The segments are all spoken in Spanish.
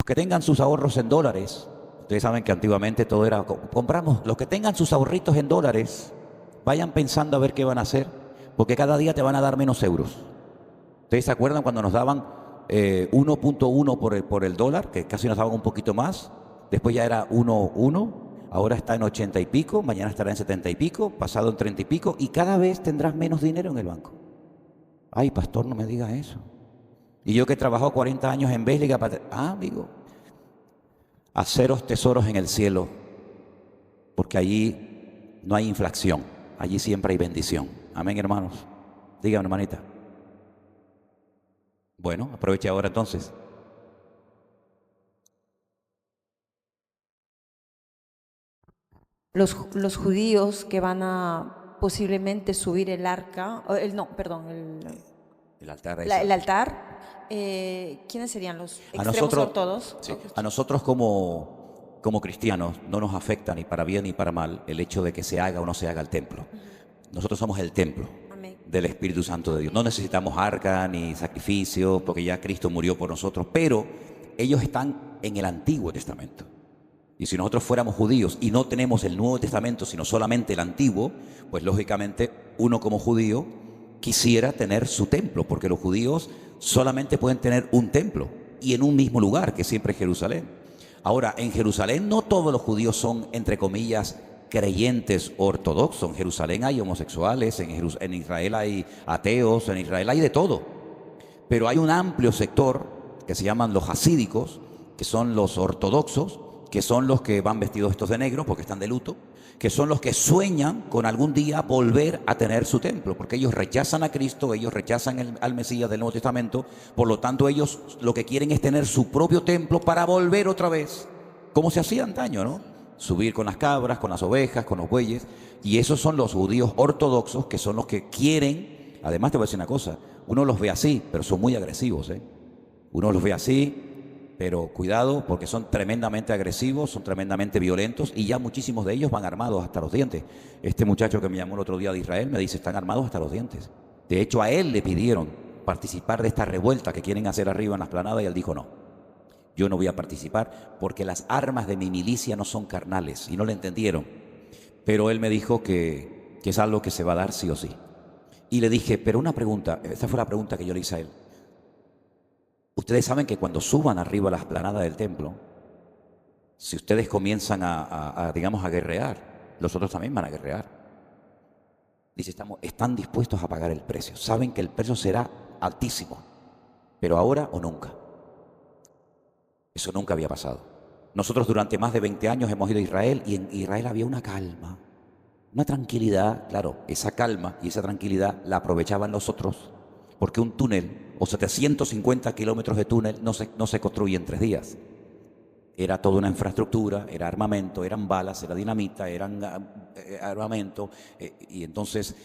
que tengan sus ahorros en dólares, ustedes saben que antiguamente todo era, compramos, los que tengan sus ahorritos en dólares, vayan pensando a ver qué van a hacer, porque cada día te van a dar menos euros. ¿Ustedes se acuerdan cuando nos daban 1.1 por el dólar, que casi nos daban un poquito más? Después ya era 1.1, ahora está en 80 y pico, mañana estará en 70 y pico, pasado en 30 y pico, y cada vez tendrás menos dinero en el banco. Ay, pastor, no me diga eso. Y yo que he trabajado 40 años en Bélgica, amigo, haceros tesoros en el cielo, porque allí no hay inflación, allí siempre hay bendición. Amén, hermanos. Díganme, hermanita. Bueno, aproveche ahora entonces. Los judíos que van a posiblemente subir el arca, no, perdón, El altar el altar, ¿quiénes serían los extremos ortodoxos? Sí, a nosotros como cristianos no nos afecta ni para bien ni para mal el hecho de que se haga o no se haga el templo. Nosotros somos el templo del Espíritu Santo de Dios. No necesitamos arca ni sacrificio porque ya Cristo murió por nosotros, pero ellos están en el Antiguo Testamento. Y si nosotros fuéramos judíos y no tenemos el Nuevo Testamento, sino solamente el Antiguo, pues lógicamente uno como judío quisiera tener su templo, porque los judíos solamente pueden tener un templo y en un mismo lugar, que siempre es Jerusalén. Ahora, en Jerusalén no todos los judíos son, entre comillas, creyentes ortodoxos. En Jerusalén hay homosexuales, en Israel hay ateos, en Israel hay de todo. Pero hay un amplio sector que se llaman los hasídicos, que son los ortodoxos, que son los que van vestidos estos de negro porque están de luto, que son los que sueñan con algún día volver a tener su templo, porque ellos rechazan a Cristo, ellos rechazan al Mesías del Nuevo Testamento, por lo tanto ellos lo que quieren es tener su propio templo para volver otra vez, como se hacía antaño, ¿no? Subir con las cabras, con las ovejas, con los bueyes, y esos son los judíos ortodoxos, que son los que quieren. Además te voy a decir una cosa, uno los ve así, pero son muy agresivos, ¿eh? Uno los ve así, pero cuidado porque son tremendamente agresivos, son tremendamente violentos y ya muchísimos de ellos van armados hasta los dientes. Este muchacho que me llamó el otro día de Israel me dice, están armados hasta los dientes. De hecho, a él le pidieron participar de esta revuelta que quieren hacer arriba en la explanada y él dijo no. Yo no voy a participar porque las armas de mi milicia no son carnales y no le entendieron. Pero él me dijo que es algo que se va a dar sí o sí. Y le dije, pero una pregunta, esta fue la pregunta que yo le hice a él. Ustedes saben que cuando suban arriba a la explanada del templo, si ustedes comienzan digamos, a guerrear, los otros también van a guerrear. Dice, están dispuestos a pagar el precio. Saben que el precio será altísimo, pero ahora o nunca. Eso nunca había pasado. Nosotros durante más de 20 años hemos ido a Israel y en Israel había una calma, una tranquilidad. Claro, esa calma y esa tranquilidad la aprovechaban los otros, porque un túnel o 750 kilómetros de túnel no se construye en 3 días. Era toda una infraestructura, era armamento, eran balas, era dinamita, eran armamento. Y entonces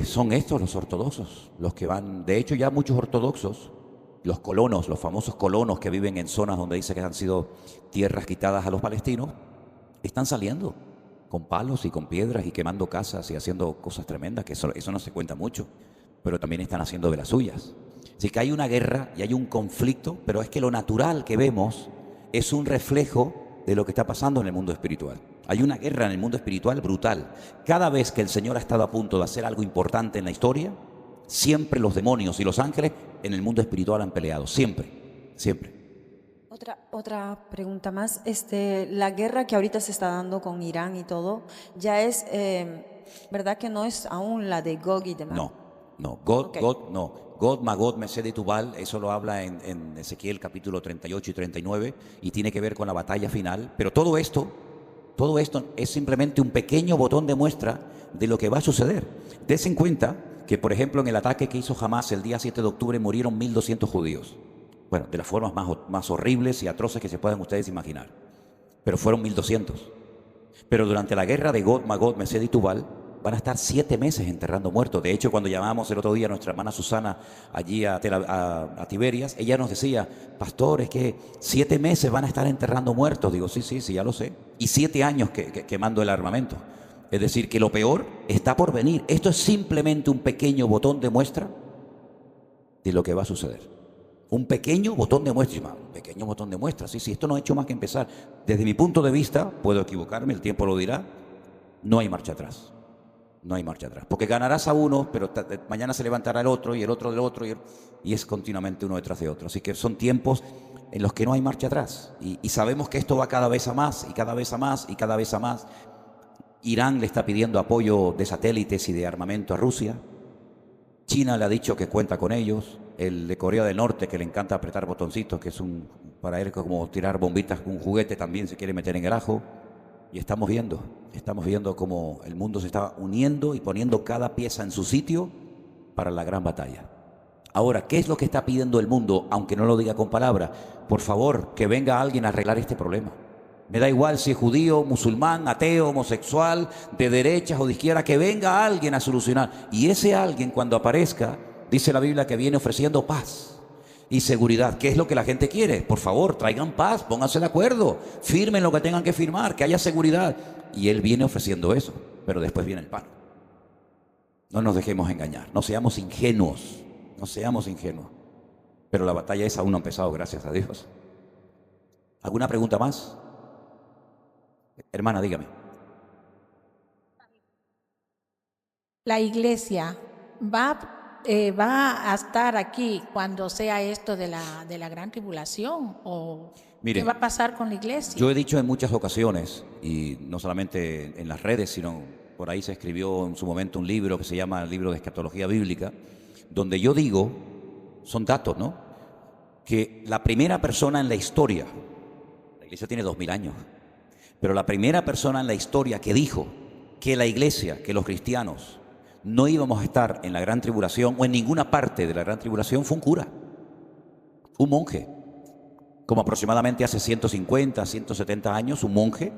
son estos los ortodoxos, los que van. De hecho, ya muchos ortodoxos, los colonos, los famosos colonos que viven en zonas donde dice que han sido tierras quitadas a los palestinos, están saliendo con palos y con piedras y quemando casas y haciendo cosas tremendas, que eso no se cuenta mucho, pero también están haciendo de las suyas. Así que hay una guerra y hay un conflicto, pero es que lo natural que vemos es un reflejo de lo que está pasando en el mundo espiritual. Hay una guerra en el mundo espiritual brutal. Cada vez que el Señor ha estado a punto de hacer algo importante en la historia, siempre los demonios y los ángeles en el mundo espiritual han peleado. Siempre, siempre. Otra pregunta más. La guerra que ahorita se está dando con Irán y todo, ya es, ¿verdad que no es aún la de Gog y Magog? No. Gog, Magog, Mesed y Tubal, eso lo habla en Ezequiel capítulo 38 y 39 y tiene que ver con la batalla final. Pero todo esto es simplemente un pequeño botón de muestra de lo que va a suceder. Dense en cuenta que, por ejemplo, en el ataque que hizo Hamas el día 7 de octubre murieron 1.200 judíos. Bueno, de las formas más horribles y atroces que se puedan ustedes imaginar. Pero fueron 1.200. Pero durante la guerra de Gog, Magog, Mesed y Tubal van a estar 7 meses enterrando muertos. De hecho, cuando llamamos el otro día a nuestra hermana Susana allí a Tiberias, ella nos decía, pastor, es que 7 meses van a estar enterrando muertos. Digo, sí, ya lo sé. Y 7 años quemando el armamento. Es decir, que lo peor está por venir. Esto es simplemente un pequeño botón de muestra de lo que va a suceder. Un pequeño botón de muestra. Un pequeño botón de muestra. Sí, esto no ha hecho más que empezar. Desde mi punto de vista, puedo equivocarme, el tiempo lo dirá, no hay marcha atrás. No hay marcha atrás. Porque ganarás a uno, pero mañana se levantará el otro y el otro del otro y es continuamente uno detrás de otro. Así que son tiempos en los que no hay marcha atrás. Y sabemos que esto va cada vez a más y cada vez a más y cada vez a más. Irán le está pidiendo apoyo de satélites y de armamento a Rusia. China le ha dicho que cuenta con ellos. El de Corea del Norte, que le encanta apretar botoncitos, que es para él como tirar bombitas con un juguete, también se quiere meter en el ajo. Y estamos viendo cómo el mundo se está uniendo y poniendo cada pieza en su sitio para la gran batalla. Ahora, ¿qué es lo que está pidiendo el mundo, aunque no lo diga con palabras? Por favor, que venga alguien a arreglar este problema. Me da igual si es judío, musulmán, ateo, homosexual, de derechas o de izquierda, que venga alguien a solucionar. Y ese alguien, cuando aparezca, dice la Biblia que viene ofreciendo paz y seguridad. ¿Qué es lo que la gente quiere? Por favor, traigan paz, pónganse de acuerdo, firmen lo que tengan que firmar, que haya seguridad. Y Él viene ofreciendo eso, pero después viene el pan. No nos dejemos engañar, no seamos ingenuos, Pero la batalla esa aún no ha empezado, gracias a Dios. ¿Alguna pregunta más? Hermana, dígame. La iglesia va a estar aquí cuando sea esto de la gran tribulación, o Mire, ¿qué va a pasar con la iglesia? Yo he dicho en muchas ocasiones, y no solamente en las redes, sino por ahí se escribió en su momento un libro que se llama el libro de escatología bíblica, donde yo digo, son datos, ¿no?, que la primera persona en la historia, la iglesia tiene 2000 años, pero la primera persona en la historia que dijo que la iglesia, que los cristianos no íbamos a estar en la gran tribulación o en ninguna parte de la gran tribulación fue un cura, un monje. Como aproximadamente hace 150, 170 años, un monje,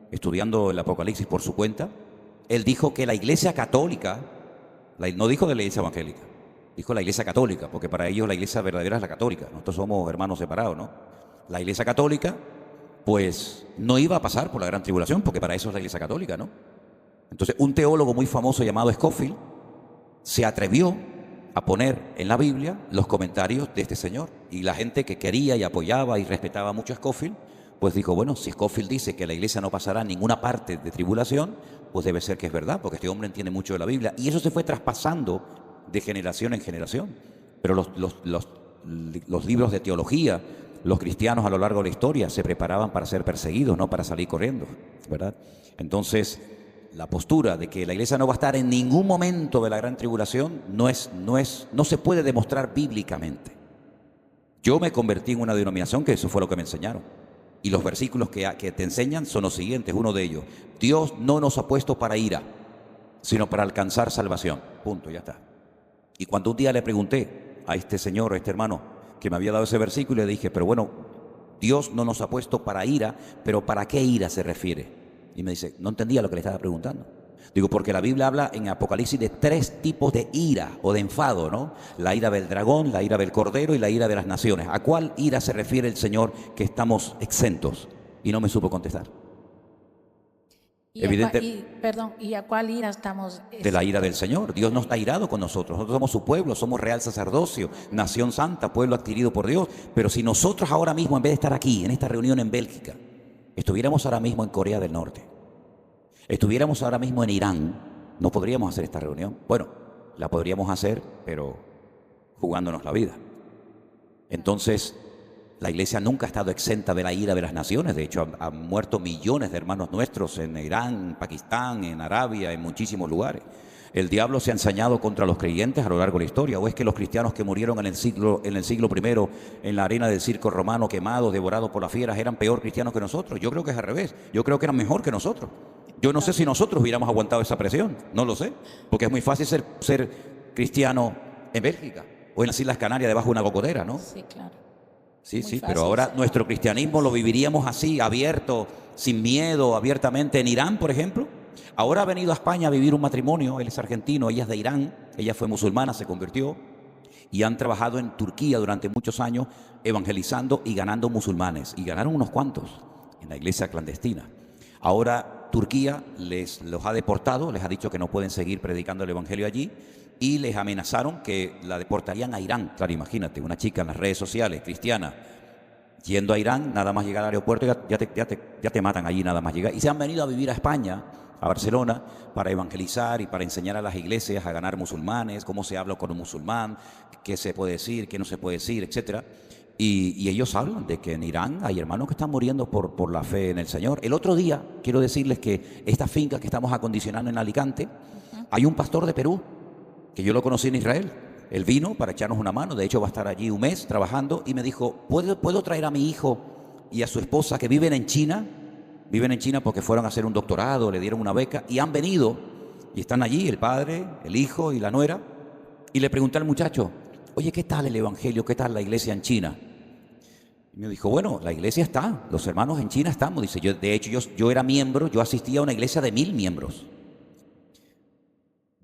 estudiando el Apocalipsis por su cuenta, él dijo que la iglesia católica, no dijo de la iglesia evangélica, dijo la iglesia católica, porque para ellos la iglesia verdadera es la católica, nosotros somos hermanos separados, ¿no? La iglesia católica, pues no iba a pasar por la gran tribulación, porque para eso es la iglesia católica, ¿no? Entonces, un teólogo muy famoso llamado Scofield se atrevió a poner en la Biblia los comentarios de este señor. Y la gente que quería y apoyaba y respetaba mucho a Scofield, pues dijo, bueno, si Scofield dice que la iglesia no pasará ninguna parte de tribulación, pues debe ser que es verdad, porque este hombre entiende mucho de la Biblia. Y eso se fue traspasando de generación en generación. Pero los libros de teología, los cristianos a lo largo de la historia se preparaban para ser perseguidos, no para salir corriendo, ¿verdad? Entonces, la postura de que la iglesia no va a estar en ningún momento de la gran tribulación no se puede demostrar bíblicamente. Yo me convertí en una denominación que eso fue lo que me enseñaron. Y los versículos que te enseñan son los siguientes, uno de ellos: Dios no nos ha puesto para ira, sino para alcanzar salvación. Punto, ya está. Y cuando un día le pregunté a este señor, a este hermano, que me había dado ese versículo, le dije, pero bueno, Dios no nos ha puesto para ira, pero ¿para qué ira se refiere? Y me dice, no entendía lo que le estaba preguntando. Digo, porque la Biblia habla en Apocalipsis de 3 tipos de ira o de enfado, ¿no? La ira del dragón, la ira del cordero y la ira de las naciones. ¿A cuál ira se refiere el Señor que estamos exentos? Y no me supo contestar. ¿Y a cuál ira estamos? De la ira del Señor. Dios no está irado con nosotros. Nosotros somos su pueblo, somos real sacerdocio, nación santa, pueblo adquirido por Dios. Pero si nosotros ahora mismo, en vez de estar aquí, en esta reunión en Bélgica, estuviéramos ahora mismo en Corea del Norte, estuviéramos ahora mismo en Irán, no podríamos hacer esta reunión. Bueno, la podríamos hacer, pero jugándonos la vida. Entonces, la iglesia nunca ha estado exenta de la ira de las naciones. De hecho, han muerto millones de hermanos nuestros en Irán, en Pakistán, en Arabia, en muchísimos lugares. El diablo se ha ensañado contra los creyentes a lo largo de la historia. ¿O es que los cristianos que murieron en el siglo I, en la arena del circo romano, quemados, devorados por las fieras, eran peor cristianos que nosotros? Yo creo que es al revés. Yo creo que eran mejor que nosotros. Yo no sé si nosotros hubiéramos aguantado esa presión. No lo sé. Porque es muy fácil ser cristiano en Bélgica o en las Islas Canarias debajo de una cocodera, ¿no? Sí, claro. Sí, pero ahora nuestro cristianismo lo viviríamos así, abierto, sin miedo, abiertamente. En Irán, por ejemplo, ahora ha venido a España a vivir un matrimonio, él es argentino, ella es de Irán, ella fue musulmana, se convirtió, y han trabajado en Turquía durante muchos años evangelizando y ganando musulmanes, y ganaron unos cuantos en la iglesia clandestina. Ahora Turquía los ha deportado, les ha dicho que no pueden seguir predicando el evangelio allí, y les amenazaron que la deportarían a Irán. Claro, imagínate, una chica en las redes sociales, cristiana, yendo a Irán, nada más llegar al aeropuerto, ya te matan allí nada más llegar. Y se han venido a vivir a España, a Barcelona, para evangelizar y para enseñar a las iglesias a ganar musulmanes, cómo se habla con un musulmán, qué se puede decir, qué no se puede decir, etc. Y ellos hablan de que en Irán hay hermanos que están muriendo por la fe en el Señor. El otro día, quiero decirles que esta finca que estamos acondicionando en Alicante, hay un pastor de Perú, que yo lo conocí en Israel. Él vino para echarnos una mano, de hecho va a estar allí un mes trabajando, y me dijo, ¿puedo traer a mi hijo y a su esposa que viven en China? Viven en China porque fueron a hacer un doctorado, le dieron una beca, y han venido, y están allí el padre, el hijo y la nuera, y le pregunté al muchacho, oye, ¿qué tal el evangelio? ¿Qué tal la iglesia en China? Y me dijo, bueno, la iglesia está, los hermanos en China estamos. Dice, de hecho, yo era miembro, yo asistía a una iglesia de 1000 miembros.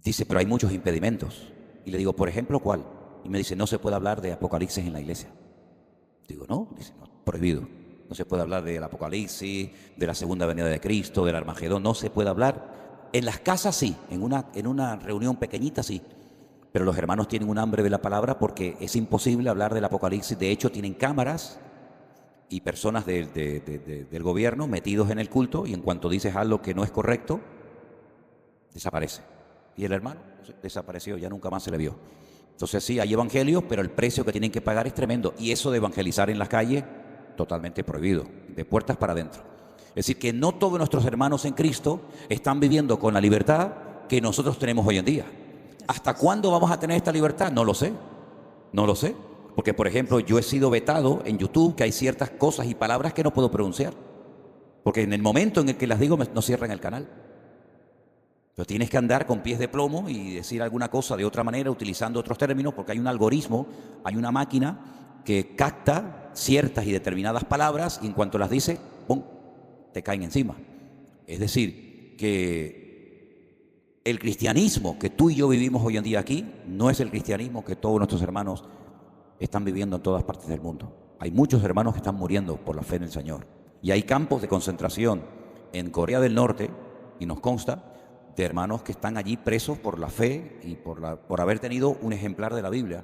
Dice, pero hay muchos impedimentos. Y le digo, por ejemplo, ¿cuál? Y me dice, no se puede hablar de Apocalipsis en la iglesia. Digo, no, dice, no, prohibido. No se puede hablar del Apocalipsis, de la segunda venida de Cristo, del Armagedón, no se puede hablar. En las casas sí, en una reunión pequeñita sí. Pero los hermanos tienen un hambre de la palabra porque es imposible hablar del Apocalipsis. De hecho, tienen cámaras y personas del gobierno metidos en el culto, y en cuanto dices algo que no es correcto, desaparece. Y el hermano desapareció, ya nunca más se le vio. Entonces sí, hay evangelios, pero el precio que tienen que pagar es tremendo. Y eso de evangelizar en las calles, totalmente prohibido, de puertas para adentro. Es decir, que no todos nuestros hermanos en Cristo están viviendo con la libertad que nosotros tenemos hoy en día. ¿Hasta cuándo vamos a tener esta libertad? No lo sé, no lo sé. Porque, por ejemplo, yo he sido vetado en YouTube, que hay ciertas cosas y palabras que no puedo pronunciar. Porque en el momento en el que las digo, no cierran el canal. Pero tienes que andar con pies de plomo y decir alguna cosa de otra manera, utilizando otros términos, porque hay un algoritmo, hay una máquina que capta ciertas y determinadas palabras, y en cuanto las dice, ¡pum!, te caen encima. Es decir, que el cristianismo que tú y yo vivimos hoy en día aquí no es el cristianismo que todos nuestros hermanos están viviendo en todas partes del mundo. Hay muchos hermanos que están muriendo por la fe en el Señor. Y hay campos de concentración en Corea del Norte, y nos consta, de hermanos que están allí presos por la fe y por haber tenido un ejemplar de la Biblia,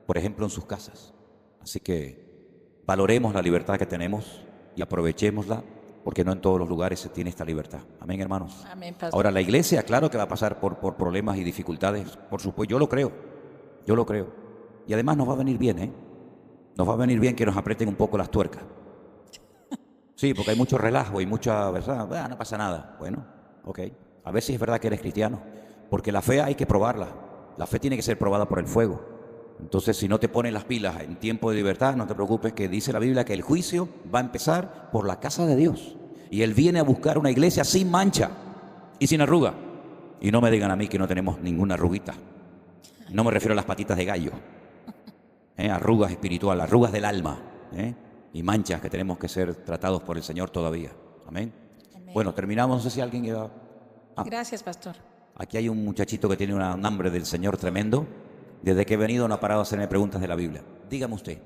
por ejemplo, en sus casas. Así que valoremos la libertad que tenemos y aprovechémosla, porque no en todos los lugares se tiene esta libertad. Amén, hermanos. Amén, pastor. Ahora, la iglesia, claro que va a pasar por problemas y dificultades, por supuesto, yo lo creo. Y además nos va a venir bien, ¿eh? Nos va a venir bien que nos aprieten un poco las tuercas. Sí, porque hay mucho relajo y mucha, ¿verdad? No pasa nada. Bueno, ok. A ver si es verdad que eres cristiano. Porque la fe hay que probarla. La fe tiene que ser probada por el fuego. Entonces, si no te pones las pilas en tiempo de libertad, no te preocupes, que dice la Biblia que el juicio va a empezar por la casa de Dios. Y Él viene a buscar una iglesia sin mancha y sin arruga. Y no me digan a mí que no tenemos ninguna arruguita. No me refiero a las patitas de gallo. Arrugas espirituales, arrugas del alma, y manchas que tenemos que ser tratados por el Señor todavía. Amén. Amén. Bueno, terminamos. No sé si alguien iba... Gracias, pastor. Aquí hay un muchachito que tiene un hambre del Señor tremendo. Desde que he venido no ha parado a hacerme preguntas de la Biblia. Dígame usted.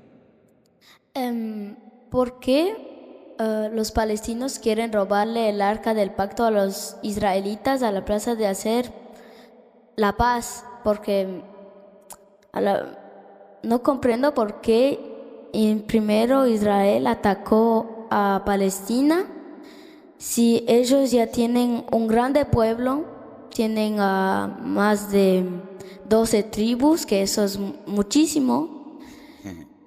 ¿Por qué los palestinos quieren robarle el arca del pacto a los israelitas a la plaza de hacer la paz? Porque no comprendo por qué primero Israel atacó a Palestina si ellos ya tienen un grande pueblo, tienen más de 12 tribus, que eso es muchísimo.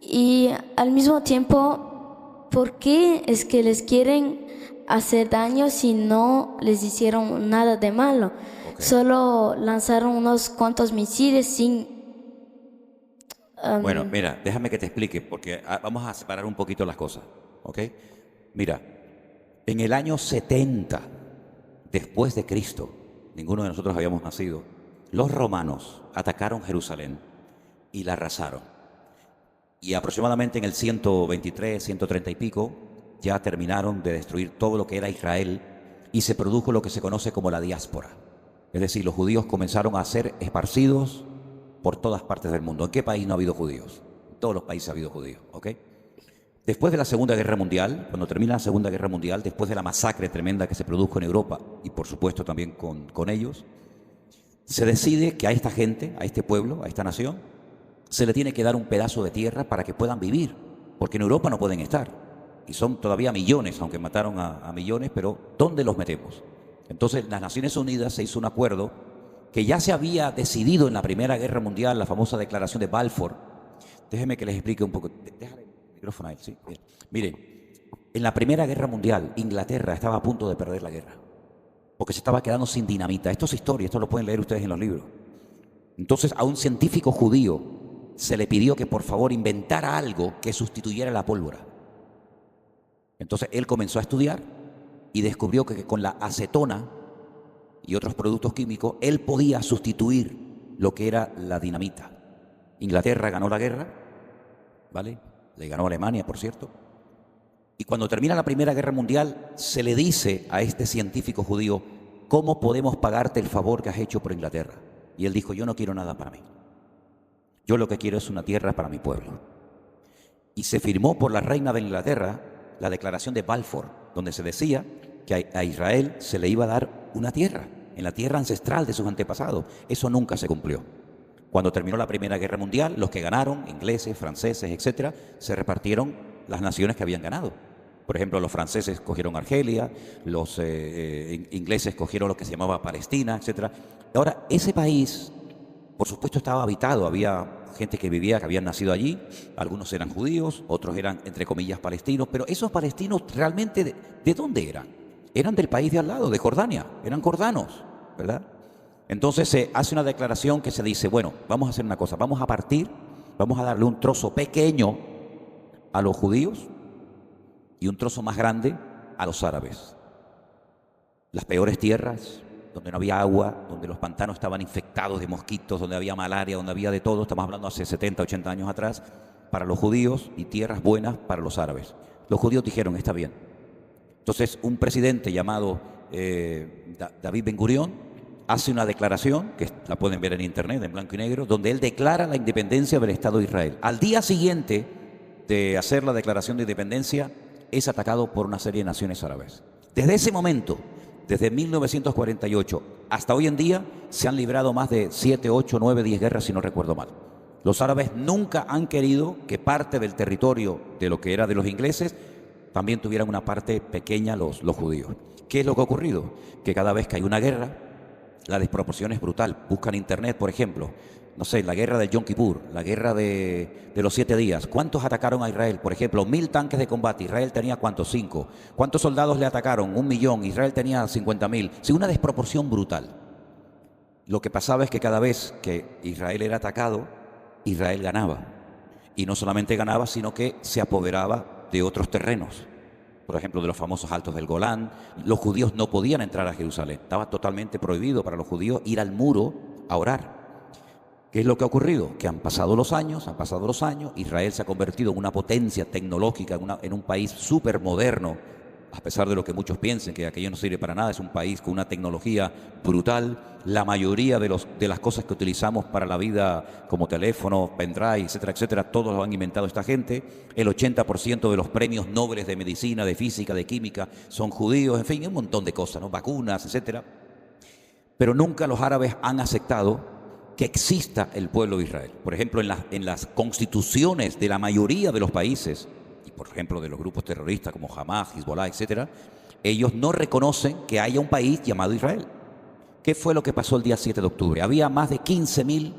Y al mismo tiempo, ¿por qué es que les quieren hacer daño si no les hicieron nada de malo? Okay. Solo lanzaron unos cuantos misiles sin... Bueno, mira, déjame que te explique, porque vamos a separar un poquito las cosas, ¿ok? Mira, en el año 70 después de Cristo, ninguno de nosotros habíamos nacido, los romanos atacaron Jerusalén y la arrasaron. Y aproximadamente en el 123, 130 y pico, ya terminaron de destruir todo lo que era Israel y se produjo lo que se conoce como la diáspora. Es decir, los judíos comenzaron a ser esparcidos por todas partes del mundo. ¿En qué país no ha habido judíos? En todos los países ha habido judíos, ¿ok? Después de la Segunda Guerra Mundial, cuando termina la Segunda Guerra Mundial, después de la masacre tremenda que se produjo en Europa y por supuesto también con ellos, se decide que a esta gente, a este pueblo, a esta nación, se le tiene que dar un pedazo de tierra para que puedan vivir, porque en Europa no pueden estar. Y son todavía millones, aunque mataron a millones, pero ¿dónde los metemos? Entonces, las Naciones Unidas se hizo un acuerdo que ya se había decidido en la Primera Guerra Mundial, la famosa declaración de Balfour. Déjenme que les explique un poco. Déjale el micrófono a él, ¿sí? Miren, en la Primera Guerra Mundial, Inglaterra estaba a punto de perder la guerra, porque se estaba quedando sin dinamita. Esto es historia, esto lo pueden leer ustedes en los libros. Entonces, a un científico judío se le pidió que por favor inventara algo que sustituyera la pólvora. Entonces, él comenzó a estudiar y descubrió que con la acetona y otros productos químicos, él podía sustituir lo que era la dinamita. Inglaterra ganó la guerra, ¿vale? Le ganó a Alemania, por cierto. Y cuando termina la Primera Guerra Mundial, se le dice a este científico judío, ¿cómo podemos pagarte el favor que has hecho por Inglaterra? Y él dijo, yo no quiero nada para mí. Yo lo que quiero es una tierra para mi pueblo. Y se firmó por la reina de Inglaterra la declaración de Balfour, donde se decía que a Israel se le iba a dar una tierra, en la tierra ancestral de sus antepasados. Eso nunca se cumplió. Cuando terminó la Primera Guerra Mundial, los que ganaron, ingleses, franceses, etcétera, se repartieron las naciones que habían ganado. Por ejemplo, los franceses cogieron Argelia, los ingleses cogieron lo que se llamaba Palestina, etcétera. Ahora, ese país, por supuesto, estaba habitado, había gente que vivía, que habían nacido allí, algunos eran judíos, otros eran, entre comillas, palestinos, pero esos palestinos realmente, ¿de dónde eran? Eran del país de al lado, de Jordania, eran jordanos, ¿verdad? Entonces se hace una declaración que se dice, bueno, vamos a hacer una cosa, vamos a partir, vamos a darle un trozo pequeño a los judíos y un trozo más grande a los árabes. Las peores tierras, donde no había agua, donde los pantanos estaban infectados de mosquitos, donde había malaria, donde había de todo, estamos hablando hace 70, 80 años atrás, para los judíos, y tierras buenas para los árabes. Los judíos dijeron, está bien. Entonces un presidente llamado David Ben Gurión hace una declaración, que la pueden ver en internet, en blanco y negro, donde él declara la independencia del Estado de Israel. Al día siguiente de hacer la declaración de independencia, es atacado por una serie de naciones árabes. Desde ese momento, desde 1948 hasta hoy en día, se han librado más de 7, 8, 9, 10 guerras, si no recuerdo mal. Los árabes nunca han querido que parte del territorio de lo que era de los ingleses también tuvieran una parte pequeña los judíos. ¿Qué es lo que ha ocurrido? Que cada vez que hay una guerra, la desproporción es brutal. Buscan en internet, por ejemplo, no sé, la guerra del Yom Kippur, la guerra de los 7 días. ¿Cuántos atacaron a Israel? Por ejemplo, 1000 tanques de combate. Israel tenía, ¿cuántos? 5. ¿Cuántos soldados le atacaron? 1 millón. Israel tenía 50.000. Sí, una desproporción brutal. Lo que pasaba es que cada vez que Israel era atacado, Israel ganaba. Y no solamente ganaba, sino que se apoderaba de otros terrenos. Por ejemplo, de los famosos Altos del Golán. Los judíos no podían entrar a Jerusalén. Estaba totalmente prohibido para los judíos ir al muro a orar. ¿Qué es lo que ha ocurrido? Que han pasado los años, Israel se ha convertido en una potencia tecnológica, en un país súper moderno, a pesar de lo que muchos piensen, que aquello no sirve para nada. Es un país con una tecnología brutal. La mayoría de las cosas que utilizamos para la vida, como teléfono, pendrive, etcétera, etcétera, todos lo han inventado esta gente. El 80% de los premios Nobel de medicina, de física, de química, son judíos, en fin, un montón de cosas, ¿no? Vacunas, etcétera. Pero nunca los árabes han aceptado que exista el pueblo de Israel. Por ejemplo, en las constituciones de la mayoría de los países, y por ejemplo de los grupos terroristas como Hamas, Hezbollah, etcétera, ellos no reconocen que haya un país llamado Israel. ¿Qué fue lo que pasó el día 7 de octubre? Había más de 15.000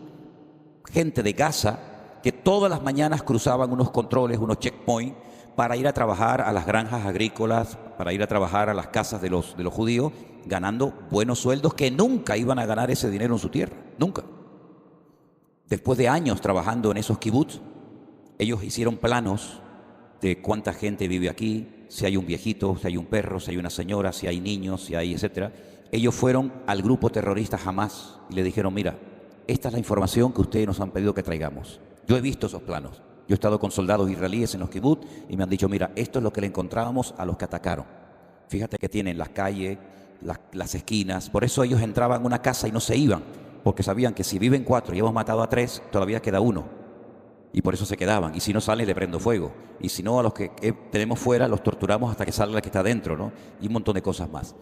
gente de Gaza que todas las mañanas cruzaban unos controles, unos checkpoints, para ir a trabajar a las granjas agrícolas, para ir a trabajar a las casas de los judíos, ganando buenos sueldos que nunca iban a ganar ese dinero en su tierra, nunca. Después de años trabajando en esos kibutz, ellos hicieron planos de cuánta gente vive aquí, si hay un viejito, si hay un perro, si hay una señora, si hay niños, si hay, etcétera. Ellos fueron al grupo terrorista Hamas y le dijeron, mira, esta es la información que ustedes nos han pedido que traigamos. Yo he visto esos planos. Yo he estado con soldados israelíes en los kibutz y me han dicho, mira, esto es lo que le encontrábamos a los que atacaron. Fíjate que tienen las calles, las esquinas. Por eso ellos entraban a una casa y no se iban, porque sabían que si viven 4 y hemos matado a 3, todavía queda 1. Y por eso se quedaban. Y si no sale, le prendo fuego. Y si no, a los que tenemos fuera, los torturamos hasta que salga el que está dentro, ¿no? Y un montón de cosas más.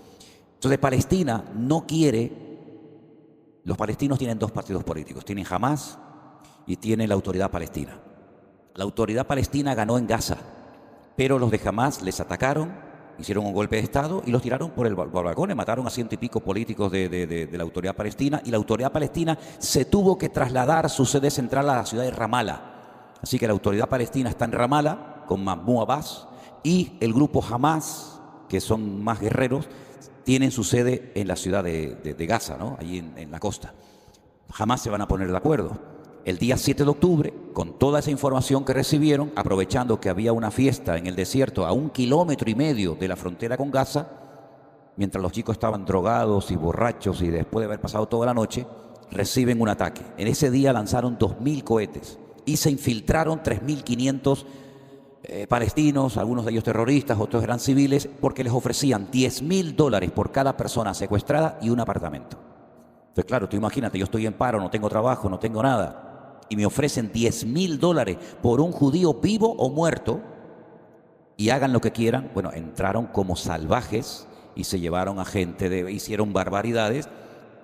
Entonces, Palestina no quiere Los palestinos tienen dos partidos políticos, tienen Hamas y tienen la Autoridad Palestina. La Autoridad Palestina ganó en Gaza, pero los de Hamas les atacaron, hicieron un golpe de Estado y los tiraron por el balcón, mataron a 100 y pico políticos de la Autoridad Palestina, y la Autoridad Palestina se tuvo que trasladar su sede central a la ciudad de Ramallah. Así que la Autoridad Palestina está en Ramallah con Mahmoud Abbas, y el grupo Hamas, que son más guerreros, tienen su sede en la ciudad de Gaza, ¿no? Allí en la costa. Jamás se van a poner de acuerdo. El día 7 de octubre, con toda esa información que recibieron, aprovechando que había una fiesta en el desierto a 1,5 kilómetros de la frontera con Gaza, mientras los chicos estaban drogados y borrachos y después de haber pasado toda la noche, reciben un ataque. En ese día lanzaron 2.000 cohetes y se infiltraron 3.500 palestinos, algunos de ellos terroristas, otros eran civiles, porque les ofrecían $10.000 por cada persona secuestrada y un apartamento. Entonces, claro, tú imagínate, yo estoy en paro, no tengo trabajo, no tengo nada, y me ofrecen $10.000 por un judío vivo o muerto, y hagan lo que quieran. Bueno, entraron como salvajes y se llevaron a gente, hicieron barbaridades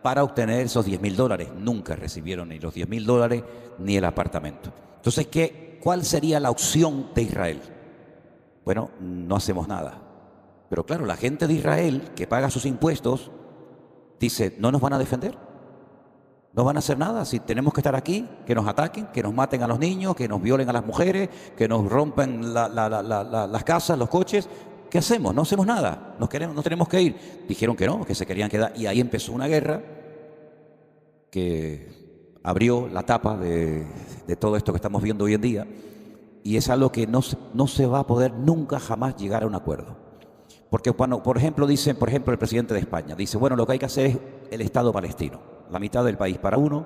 para obtener esos $10.000. Nunca recibieron ni los $10.000 ni el apartamento. Entonces, ¿cuál sería la opción de Israel? Bueno, no hacemos nada. Pero claro, la gente de Israel que paga sus impuestos dice, ¿no nos van a defender? ¿No van a hacer nada? Si tenemos que estar aquí, que nos ataquen, que nos maten a los niños, que nos violen a las mujeres, que nos rompan las casas, los coches, ¿qué hacemos? No hacemos nada, nos tenemos que ir. Dijeron que no, que se querían quedar, y ahí empezó una guerra que abrió la tapa de todo esto que estamos viendo hoy en día, y es algo que no se va a poder nunca jamás llegar a un acuerdo. Porque cuando, por ejemplo, el presidente de España dice, bueno, lo que hay que hacer es el Estado palestino, la mitad del país para uno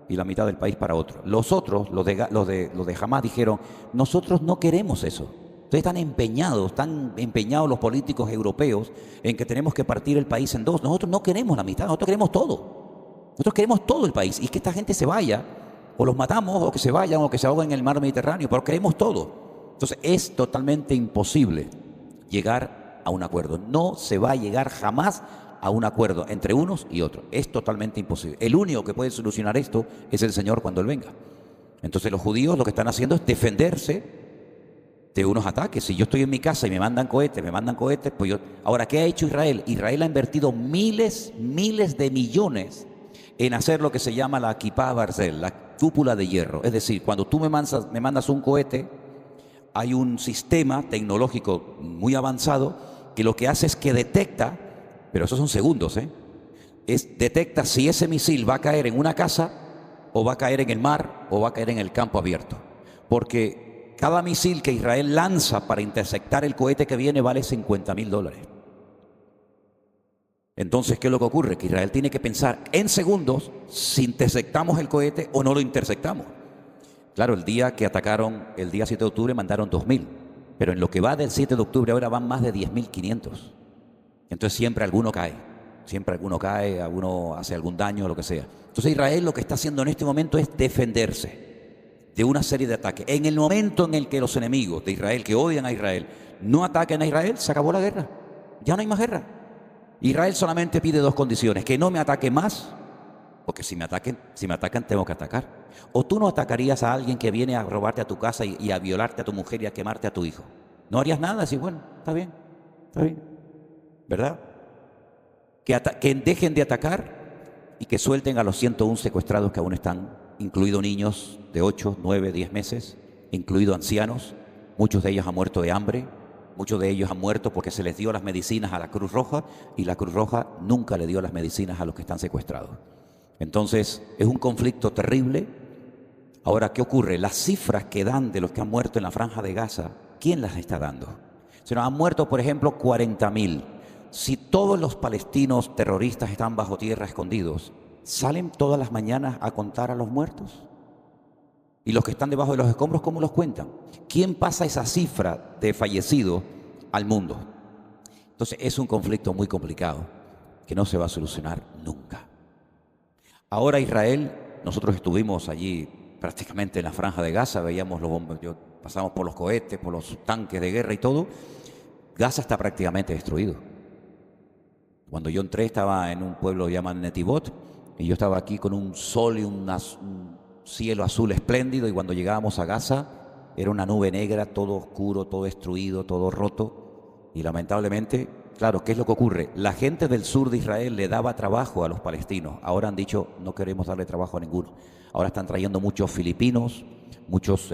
y la mitad del país para otro. Los otros, los de Hamas, dijeron, nosotros no queremos eso. Ustedes están empeñados los políticos europeos en que tenemos que partir el país en dos. Nosotros no queremos la mitad, nosotros queremos todo. Nosotros queremos todo el país, y que esta gente se vaya, o los matamos, o que se vayan, o que se ahoguen en el mar Mediterráneo, pero queremos todo. Entonces es totalmente imposible llegar a un acuerdo. No se va a llegar jamás a un acuerdo entre unos y otros. Es totalmente imposible. El único que puede solucionar esto es el Señor cuando Él venga. Entonces los judíos lo que están haciendo es defenderse de unos ataques. Si yo estoy en mi casa y me mandan cohetes, pues yo... Ahora, ¿qué ha hecho Israel? Israel ha invertido miles de millones en hacer lo que se llama la Kipá Barzel, la cúpula de hierro. Es decir, cuando tú me mandas un cohete, hay un sistema tecnológico muy avanzado que lo que hace es que detecta, pero esos son segundos, detecta si ese misil va a caer en una casa, o va a caer en el mar, o va a caer en el campo abierto. Porque cada misil que Israel lanza para interceptar el cohete que viene vale $50.000. Entonces, ¿qué es lo que ocurre? Que Israel tiene que pensar en segundos si interceptamos el cohete o no lo interceptamos. Claro, el día que atacaron, el día 7 de octubre, mandaron 2.000. Pero en lo que va del 7 de octubre ahora van más de 10.500. Entonces siempre alguno cae, alguno hace algún daño o lo que sea. Entonces Israel lo que está haciendo en este momento es defenderse de una serie de ataques. En el momento en el que los enemigos de Israel, que odian a Israel, no ataquen a Israel, se acabó la guerra. Ya no hay más guerra. Israel solamente pide dos condiciones: que no me ataque más, porque si me atacan tengo que atacar. O tú no atacarías a alguien que viene a robarte a tu casa y a violarte a tu mujer y a quemarte a tu hijo. No harías nada, así, bueno, está bien, ¿verdad? Que dejen de atacar y que suelten a los 101 secuestrados que aún están, incluidos niños de 8, 9, 10 meses, incluidos ancianos. Muchos de ellos han muerto de hambre. Muchos de ellos han muerto porque se les dio las medicinas a la Cruz Roja, y la Cruz Roja nunca le dio las medicinas a los que están secuestrados. Entonces, es un conflicto terrible. Ahora, ¿qué ocurre? Las cifras que dan de los que han muerto en la Franja de Gaza, ¿quién las está dando? Se nos han muerto, por ejemplo, 40.000. Si todos los palestinos terroristas están bajo tierra escondidos, ¿salen todas las mañanas a contar a los muertos? Y los que están debajo de los escombros, ¿cómo los cuentan? ¿Quién pasa esa cifra de fallecidos al mundo? Entonces es un conflicto muy complicado que no se va a solucionar nunca. Ahora Israel, nosotros estuvimos allí prácticamente en la Franja de Gaza, veíamos los bombardeos, pasamos por los cohetes, por los tanques de guerra y todo. Gaza está prácticamente destruido. Cuando yo entré estaba en un pueblo llamado Netivot, y yo estaba aquí con un sol y un cielo azul espléndido, y cuando llegábamos a Gaza era una nube negra, todo oscuro, todo destruido, todo roto. Y lamentablemente, claro, ¿qué es lo que ocurre? La gente del sur de Israel le daba trabajo a los palestinos. Ahora han dicho, no queremos darle trabajo a ninguno. Ahora están trayendo muchos filipinos, muchos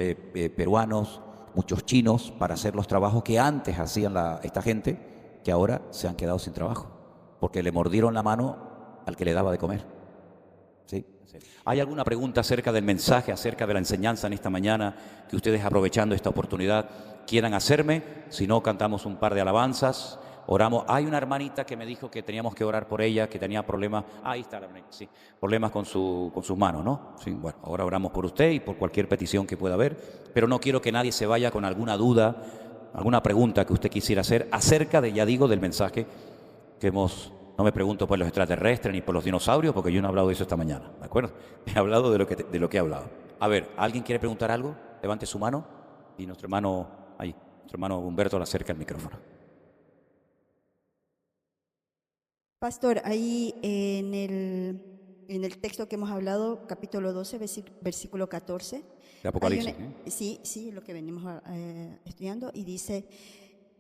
peruanos, muchos chinos para hacer los trabajos que antes hacían esta gente, que ahora se han quedado sin trabajo, porque le mordieron la mano al que le daba de comer. ¿Sí? ¿Hay alguna pregunta acerca del mensaje, acerca de la enseñanza en esta mañana que ustedes, aprovechando esta oportunidad, quieran hacerme? Si no, cantamos un par de alabanzas, oramos. Hay una hermanita que me dijo que teníamos que orar por ella, que tenía problemas. Ahí está la hermanita, sí, problemas con sus manos, ¿no? Sí, bueno, ahora oramos por usted y por cualquier petición que pueda haber, pero no quiero que nadie se vaya con alguna duda, alguna pregunta que usted quisiera hacer acerca de, ya digo, del mensaje que hemos... No me pregunto por los extraterrestres ni por los dinosaurios, porque yo no he hablado de eso esta mañana, ¿de acuerdo? He hablado de lo que he hablado. A ver, ¿alguien quiere preguntar algo? Levante su mano y nuestro hermano Humberto le acerca el micrófono. Pastor, ahí en el texto que hemos hablado, capítulo 12, versículo 14. De Apocalipsis. Sí, lo que venimos estudiando, y dice,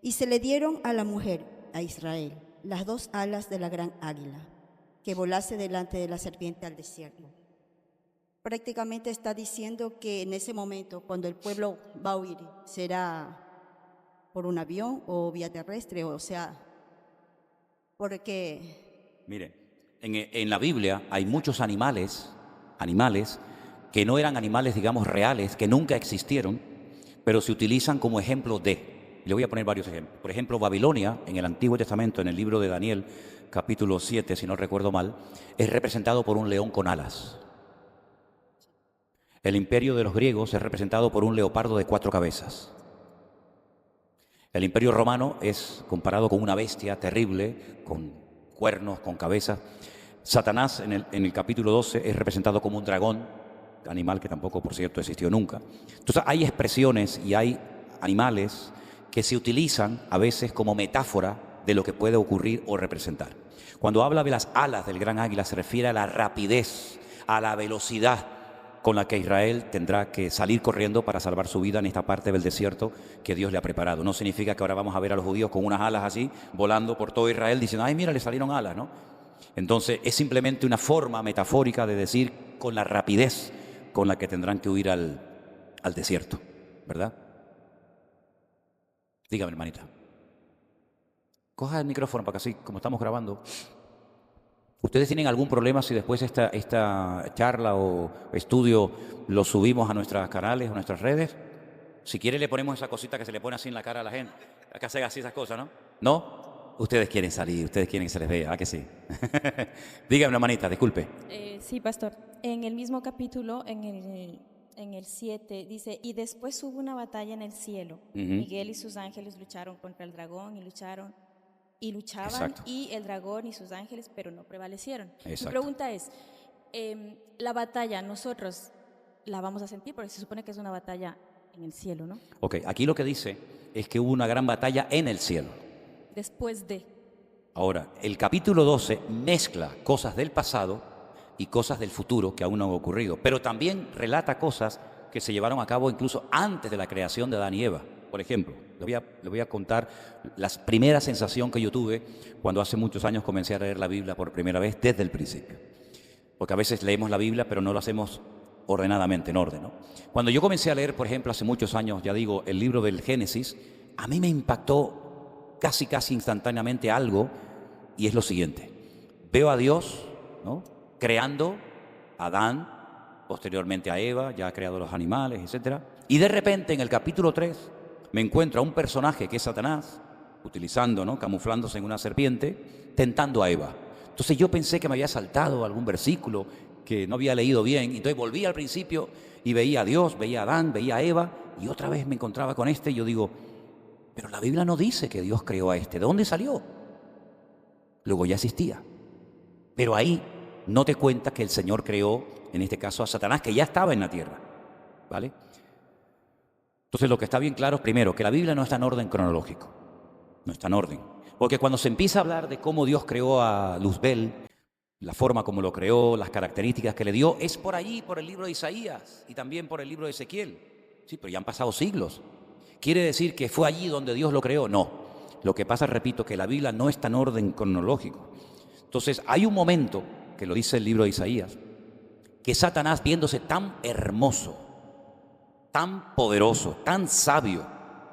y se le dieron a la mujer, a Israel, las dos alas de la gran águila, que volase delante de la serpiente al desierto. Prácticamente está diciendo que en ese momento, cuando el pueblo va a huir, será por un avión o vía terrestre, o sea, porque... Mire, en la Biblia hay muchos animales que no eran animales, digamos, reales, que nunca existieron, pero se utilizan como ejemplo de... Le voy a poner varios ejemplos. Por ejemplo, Babilonia, en el Antiguo Testamento, en el libro de Daniel, capítulo 7, si no recuerdo mal, es representado por un león con alas. El imperio de los griegos es representado por un leopardo de 4 cabezas. El imperio romano es comparado con una bestia terrible, con cuernos, con cabezas. Satanás, en el capítulo 12, es representado como un dragón, animal que tampoco, por cierto, existió nunca. Entonces, hay expresiones y hay animales que se utilizan a veces como metáfora de lo que puede ocurrir o representar. Cuando habla de las alas del gran águila, se refiere a la rapidez, a la velocidad con la que Israel tendrá que salir corriendo para salvar su vida en esta parte del desierto que Dios le ha preparado. No significa que ahora vamos a ver a los judíos con unas alas así, volando por todo Israel, diciendo, ay, mira, le salieron alas, ¿no? Entonces, es simplemente una forma metafórica de decir con la rapidez con la que tendrán que huir al desierto, ¿verdad? Dígame, hermanita. Coja el micrófono para que así, como estamos grabando. ¿Ustedes tienen algún problema si después esta charla o estudio lo subimos a nuestros canales, a nuestras redes? Si quiere le ponemos esa cosita que se le pone así en la cara a la gente. Que hace así esas cosas, ¿no? ¿No? Ustedes quieren salir, ustedes quieren que se les vea. ¿Ah, que sí? Dígame, hermanita, disculpe. Sí, pastor. En el mismo capítulo, en el 7, dice, y después hubo una batalla en el cielo. Miguel y sus ángeles lucharon contra el dragón y luchaban. Exacto. Y el dragón y sus ángeles, pero no prevalecieron. Exacto. Mi pregunta es, la batalla, nosotros la vamos a sentir, porque se supone que es una batalla en el cielo, ¿no? Ok, aquí lo que dice es que hubo una gran batalla en el cielo. Después de... Ahora, el capítulo 12 mezcla cosas del pasado y cosas del futuro que aún no han ocurrido, pero también relata cosas que se llevaron a cabo incluso antes de la creación de Adán y Eva. Por ejemplo, le voy a contar la primera sensación que yo tuve cuando hace muchos años comencé a leer la Biblia por primera vez desde el principio. Porque a veces leemos la Biblia, pero no lo hacemos ordenadamente, en orden, ¿no? Cuando yo comencé a leer, por ejemplo, hace muchos años, ya digo, el libro del Génesis, a mí me impactó casi instantáneamente algo, y es lo siguiente. Veo a Dios, ¿no?, creando a Adán, posteriormente a Eva, ya ha creado los animales, etc. Y de repente, en el capítulo 3, me encuentro a un personaje que es Satanás, utilizando, ¿no?, camuflándose en una serpiente, tentando a Eva. Entonces yo pensé que me había saltado algún versículo que no había leído bien. Entonces volví al principio y veía a Dios, veía a Adán, veía a Eva, y otra vez me encontraba con este, y yo digo, pero la Biblia no dice que Dios creó a este. ¿De dónde salió? Luego ya existía. Pero ahí no te cuenta que el Señor creó, en este caso, a Satanás, que ya estaba en la tierra, ¿vale? Entonces lo que está bien claro es, primero, que la Biblia no está en orden cronológico, no está en orden. Porque cuando se empieza a hablar de cómo Dios creó a Luzbel, la forma como lo creó, las características que le dio, es por allí, por el libro de Isaías y también por el libro de Ezequiel. Sí, pero ya han pasado siglos. ¿Quiere decir que fue allí donde Dios lo creó? No. Lo que pasa, repito, que la Biblia no está en orden cronológico. Entonces, hay un momento, que lo dice el libro de Isaías, que Satanás, viéndose tan hermoso, tan poderoso, tan sabio,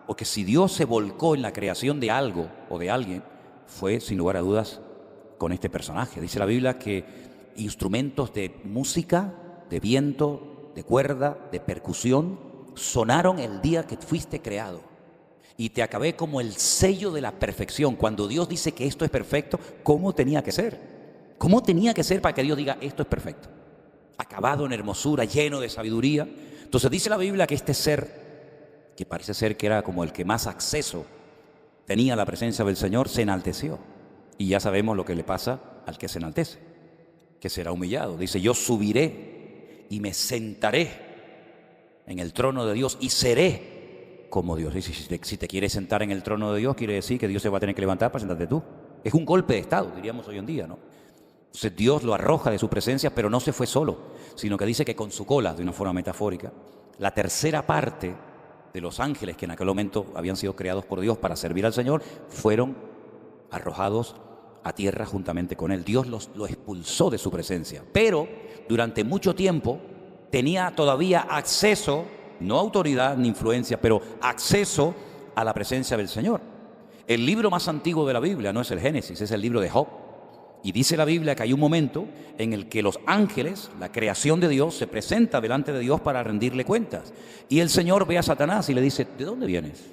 porque si Dios se volcó en la creación de algo o de alguien, fue sin lugar a dudas con este personaje. Dice la Biblia que instrumentos de música, de viento, de cuerda, de percusión, sonaron el día que fuiste creado. Y te acabé como el sello de la perfección. Cuando Dios dice que esto es perfecto, ¿cómo tenía que ser? ¿Cómo tenía que ser para que Dios diga esto es perfecto? Acabado en hermosura, lleno de sabiduría. Entonces dice la Biblia que este ser, que parece ser que era como el que más acceso tenía a la presencia del Señor, se enalteció. Y ya sabemos lo que le pasa al que se enaltece, que será humillado. Dice, yo subiré y me sentaré en el trono de Dios y seré como Dios. Dice, si te quieres sentar en el trono de Dios, quiere decir que Dios se va a tener que levantar para sentarte tú. Es un golpe de estado, diríamos hoy en día, ¿no? Entonces Dios lo arroja de su presencia, pero no se fue solo, sino que dice que con su cola, de una forma metafórica, la tercera parte de los ángeles que en aquel momento habían sido creados por Dios para servir al Señor, fueron arrojados a tierra juntamente con él. Dios lo expulsó de su presencia, pero durante mucho tiempo tenía todavía acceso, no autoridad ni influencia, pero acceso a la presencia del Señor. El libro más antiguo de la Biblia no es el Génesis, es el libro de Job. Y dice la Biblia que hay un momento en el que los ángeles, la creación de Dios, se presenta delante de Dios para rendirle cuentas. Y el Señor ve a Satanás y le dice, ¿de dónde vienes?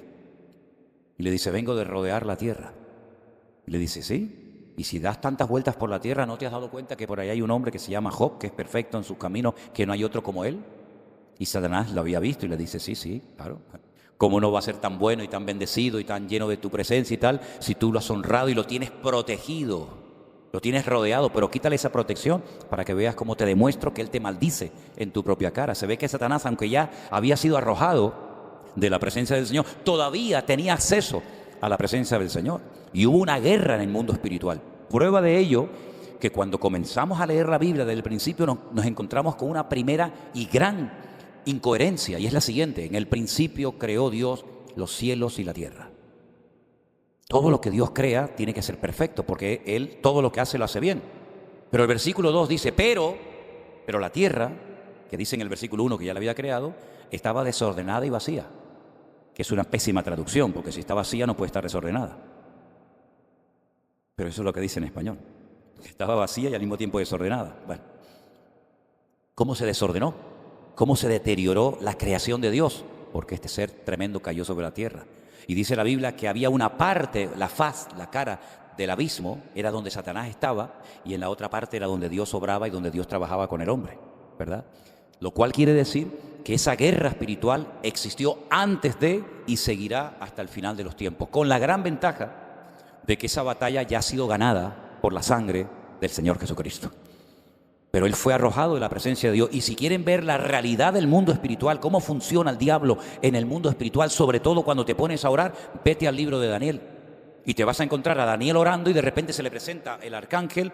Y le dice, vengo de rodear la tierra. Y le dice, ¿sí? Y si das tantas vueltas por la tierra, ¿no te has dado cuenta que por ahí hay un hombre que se llama Job, que es perfecto en sus caminos, que no hay otro como él? Y Satanás lo había visto y le dice, sí, claro. ¿Cómo no va a ser tan bueno y tan bendecido y tan lleno de tu presencia y tal, si tú lo has honrado y lo tienes protegido? Lo tienes rodeado, pero quítale esa protección para que veas cómo te demuestro que él te maldice en tu propia cara. Se ve que Satanás, aunque ya había sido arrojado de la presencia del Señor, todavía tenía acceso a la presencia del Señor. Y hubo una guerra en el mundo espiritual. Prueba de ello que cuando comenzamos a leer la Biblia desde el principio nos encontramos con una primera y gran incoherencia, y es la siguiente: en el principio creó Dios los cielos y la tierra. Todo lo que Dios crea tiene que ser perfecto, porque Él todo lo que hace lo hace bien. Pero el versículo 2 dice, pero la tierra, que dice en el versículo 1 que ya la había creado, estaba desordenada y vacía, que es una pésima traducción, porque si está vacía no puede estar desordenada. Pero eso es lo que dice en español, que estaba vacía y al mismo tiempo desordenada. Bueno, ¿cómo se desordenó? ¿Cómo se deterioró la creación de Dios? Porque este ser tremendo cayó sobre la tierra. Y dice la Biblia que había una parte, la faz, la cara del abismo, era donde Satanás estaba, y en la otra parte era donde Dios obraba y donde Dios trabajaba con el hombre, ¿verdad? Lo cual quiere decir que esa guerra espiritual existió antes de y seguirá hasta el final de los tiempos, con la gran ventaja de que esa batalla ya ha sido ganada por la sangre del Señor Jesucristo. Pero Él fue arrojado de la presencia de Dios. Y si quieren ver la realidad del mundo espiritual, cómo funciona el diablo en el mundo espiritual, sobre todo cuando te pones a orar, vete al libro de Daniel. Y te vas a encontrar a Daniel orando y de repente se le presenta el arcángel,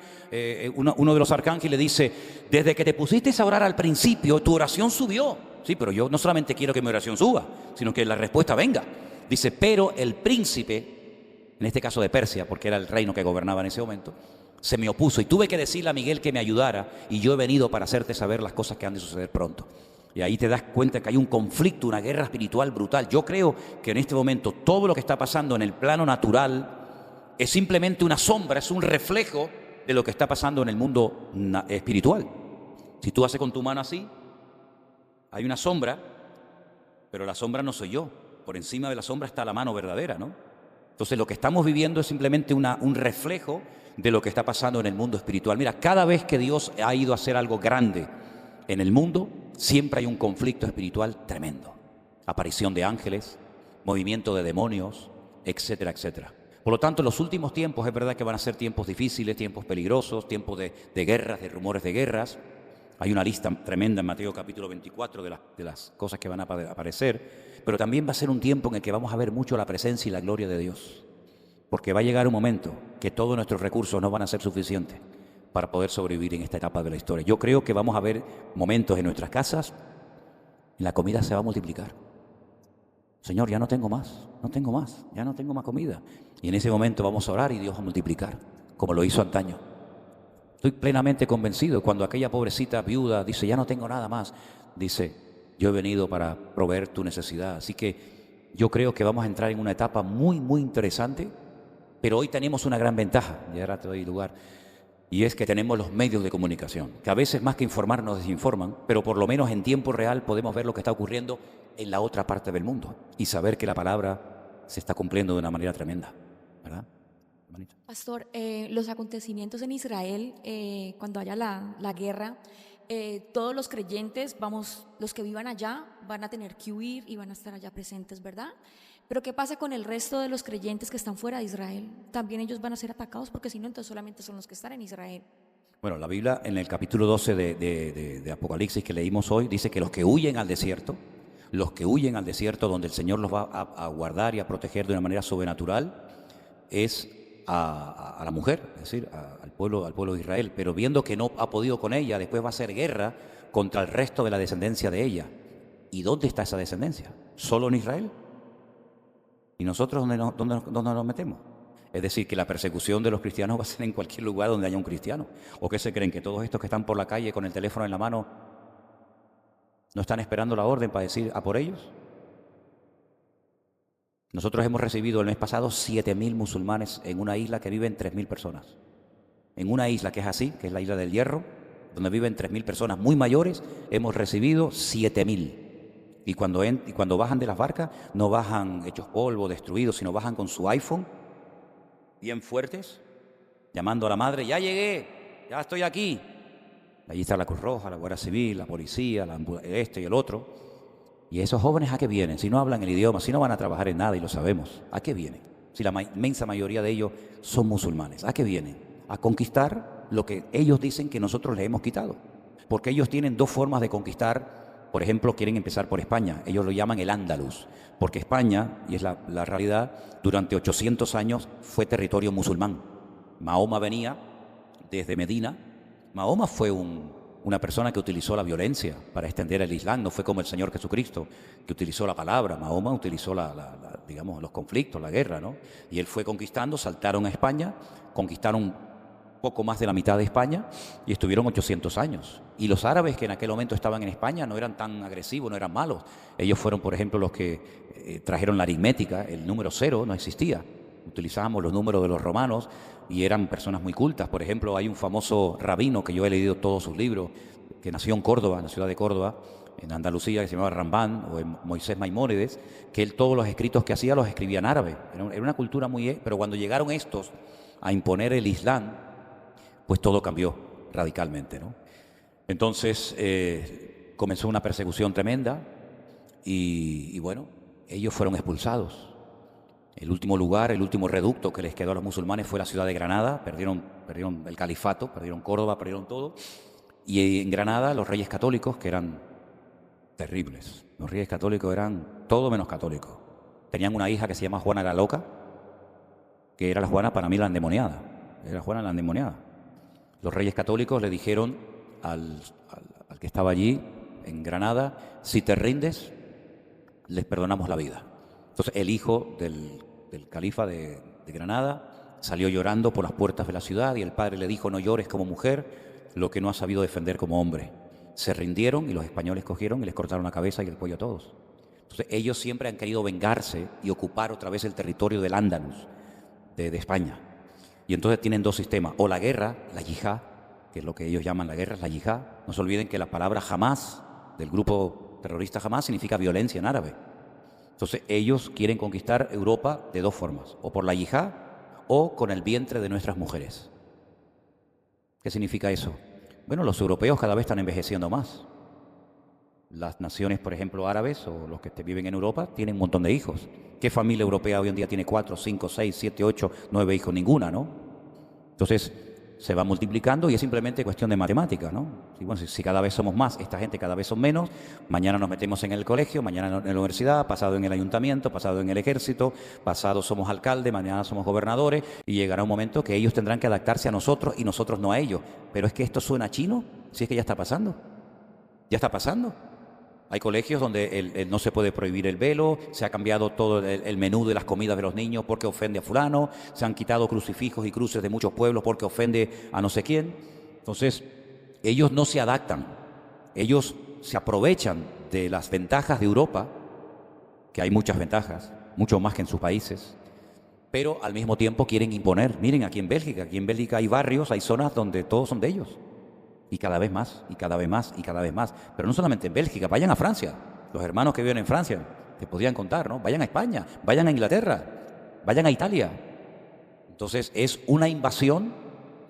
uno de los arcángeles le dice, desde que te pusiste a orar al principio, tu oración subió. Sí, pero yo no solamente quiero que mi oración suba, sino que la respuesta venga. Dice, pero el príncipe, en este caso de Persia, porque era el reino que gobernaba en ese momento, se me opuso y tuve que decirle a Miguel que me ayudara, y yo he venido para hacerte saber las cosas que han de suceder pronto. Y ahí te das cuenta que hay un conflicto, una guerra espiritual brutal. Yo creo que en este momento todo lo que está pasando en el plano natural es simplemente una sombra, es un reflejo de lo que está pasando en el mundo espiritual. Si tú haces con tu mano así, hay una sombra, pero la sombra no soy yo. Por encima de la sombra está la mano verdadera, ¿no? Entonces lo que estamos viviendo es simplemente un reflejo de lo que está pasando en el mundo espiritual. Mira, cada vez que Dios ha ido a hacer algo grande en el mundo, siempre hay un conflicto espiritual tremendo. Aparición de ángeles, movimiento de demonios, etcétera, etcétera. Por lo tanto, los últimos tiempos es verdad que van a ser tiempos difíciles, tiempos peligrosos, tiempos de guerras, de rumores de guerras. Hay una lista tremenda en Mateo capítulo 24 de las cosas que van a aparecer, pero también va a ser un tiempo en el que vamos a ver mucho la presencia y la gloria de Dios. Porque va a llegar un momento que todos nuestros recursos no van a ser suficientes para poder sobrevivir en esta etapa de la historia. Yo creo que vamos a ver momentos en nuestras casas en la comida se va a multiplicar. Señor, ya no tengo más, ya no tengo más comida. Y en ese momento vamos a orar y Dios va a multiplicar, como lo hizo antaño. Estoy plenamente convencido. Cuando aquella pobrecita viuda dice, ya no tengo nada más, dice, yo he venido para proveer tu necesidad. Así que yo creo que vamos a entrar en una etapa muy, muy interesante, pero hoy tenemos una gran ventaja, y ahora te doy lugar, y es que tenemos los medios de comunicación, que a veces más que informar nos desinforman, pero por lo menos en tiempo real podemos ver lo que está ocurriendo en la otra parte del mundo y saber que la palabra se está cumpliendo de una manera tremenda, ¿verdad? Pastor, los acontecimientos en Israel, cuando haya la guerra, todos los creyentes, los que vivan allá, van a tener que huir y van a estar allá presentes, ¿verdad? Pero ¿qué pasa con el resto de los creyentes que están fuera de Israel? También ellos van a ser atacados, porque si no, entonces solamente son los que están en Israel. Bueno, la Biblia en el capítulo 12 de Apocalipsis que leímos hoy dice que los que huyen al desierto donde el Señor los va a guardar y a proteger de una manera sobrenatural, es a la mujer, es decir, al pueblo de Israel. Pero viendo que no ha podido con ella, después va a hacer guerra contra el resto de la descendencia de ella. ¿Y dónde está esa descendencia? ¿Solo en Israel? ¿Y nosotros dónde nos metemos? Es decir, que la persecución de los cristianos va a ser en cualquier lugar donde haya un cristiano. ¿O qué se creen? ¿Que todos estos que están por la calle con el teléfono en la mano no están esperando la orden para decir a por ellos? Nosotros hemos recibido el mes pasado 7.000 musulmanes en una isla que viven 3.000 personas. En una isla que es así, que es la isla del Hierro, donde viven 3.000 personas muy mayores, hemos recibido 7.000. Y cuando bajan de las barcas, no bajan hechos polvo, destruidos, sino bajan con su iPhone, bien fuertes, llamando a la madre, ya llegué, ya estoy aquí. Allí está la Cruz Roja, la Guardia Civil, la policía, este y el otro. ¿Y esos jóvenes a qué vienen? Si no hablan el idioma, si no van a trabajar en nada, y lo sabemos, ¿a qué vienen? Si la inmensa mayoría de ellos son musulmanes, ¿a qué vienen? A conquistar lo que ellos dicen que nosotros les hemos quitado. Porque ellos tienen dos formas de conquistar. Por ejemplo, quieren empezar por España. Ellos lo llaman el Andalus, porque España, y es la realidad, durante 800 años fue territorio musulmán. Mahoma venía desde Medina. Mahoma fue una persona que utilizó la violencia para extender el Islam. No fue como el Señor Jesucristo, que utilizó la palabra. Mahoma utilizó digamos, los conflictos, la guerra, ¿no? Y él fue conquistando, saltaron a España, conquistaron poco más de la mitad de España y estuvieron 800 años. Y los árabes que en aquel momento estaban en España no eran tan agresivos, no eran malos. Ellos fueron, por ejemplo, los que trajeron la aritmética. El número 0 no existía. Utilizábamos los números de los romanos y eran personas muy cultas. Por ejemplo, hay un famoso rabino que yo he leído todos sus libros, que nació en Córdoba, en la ciudad de Córdoba, en Andalucía, que se llamaba Rambán, o en Moisés Maimónides, que él todos los escritos que hacía los escribía en árabe. Era una cultura muy... Pero cuando llegaron estos a imponer el Islam, pues todo cambió radicalmente, ¿no? Entonces comenzó una persecución tremenda y bueno, ellos fueron expulsados. El último lugar, el último reducto que les quedó a los musulmanes fue la ciudad de Granada. Perdieron el califato, perdieron Córdoba, perdieron todo. Y en Granada los reyes católicos, que eran terribles, los reyes católicos eran todo menos católicos. Tenían una hija que se llama Juana la Loca, que era la Juana para mí la endemoniada. Era Juana la endemoniada. Los reyes católicos le dijeron al que estaba allí en Granada, si te rindes, les perdonamos la vida. Entonces el hijo del califa de Granada salió llorando por las puertas de la ciudad y el padre le dijo, no llores como mujer lo que no has sabido defender como hombre. Se rindieron y los españoles cogieron y les cortaron la cabeza y el cuello a todos. Entonces ellos siempre han querido vengarse y ocupar otra vez el territorio del Andalus, de España. Y entonces tienen dos sistemas, o la guerra, la yihad, que es lo que ellos llaman la guerra, es la yihad. No se olviden que la palabra Hamas, del grupo terrorista Hamas, significa violencia en árabe. Entonces ellos quieren conquistar Europa de dos formas, o por la yihad o con el vientre de nuestras mujeres. ¿Qué significa eso? Bueno, los europeos cada vez están envejeciendo más. Las naciones, por ejemplo, árabes o los que viven en Europa tienen un montón de hijos. ¿Qué familia europea hoy en día tiene 4, 5, 6, 7, 8, 9 hijos? Ninguna, ¿no? Entonces, se va multiplicando y es simplemente cuestión de matemática, ¿no? Y bueno, si cada vez somos más, esta gente cada vez son menos, mañana nos metemos en el colegio, mañana en la universidad, pasado en el ayuntamiento, pasado en el ejército, pasado somos alcalde, mañana somos gobernadores y llegará un momento que ellos tendrán que adaptarse a nosotros y nosotros no a ellos. Pero es que esto suena chino, si es que ya está pasando. Ya está pasando. Hay colegios donde no se puede prohibir el velo, se ha cambiado todo el menú de las comidas de los niños porque ofende a fulano, se han quitado crucifijos y cruces de muchos pueblos porque ofende a no sé quién. Entonces, ellos no se adaptan, ellos se aprovechan de las ventajas de Europa, que hay muchas ventajas, mucho más que en sus países, pero al mismo tiempo quieren imponer. Miren, aquí en Bélgica hay barrios, hay zonas donde todos son de ellos. Y cada vez más, y cada vez más, y cada vez más. Pero no solamente en Bélgica, vayan a Francia. Los hermanos que viven en Francia, te podían contar, ¿no? Vayan a España, vayan a Inglaterra, vayan a Italia. Entonces es una invasión,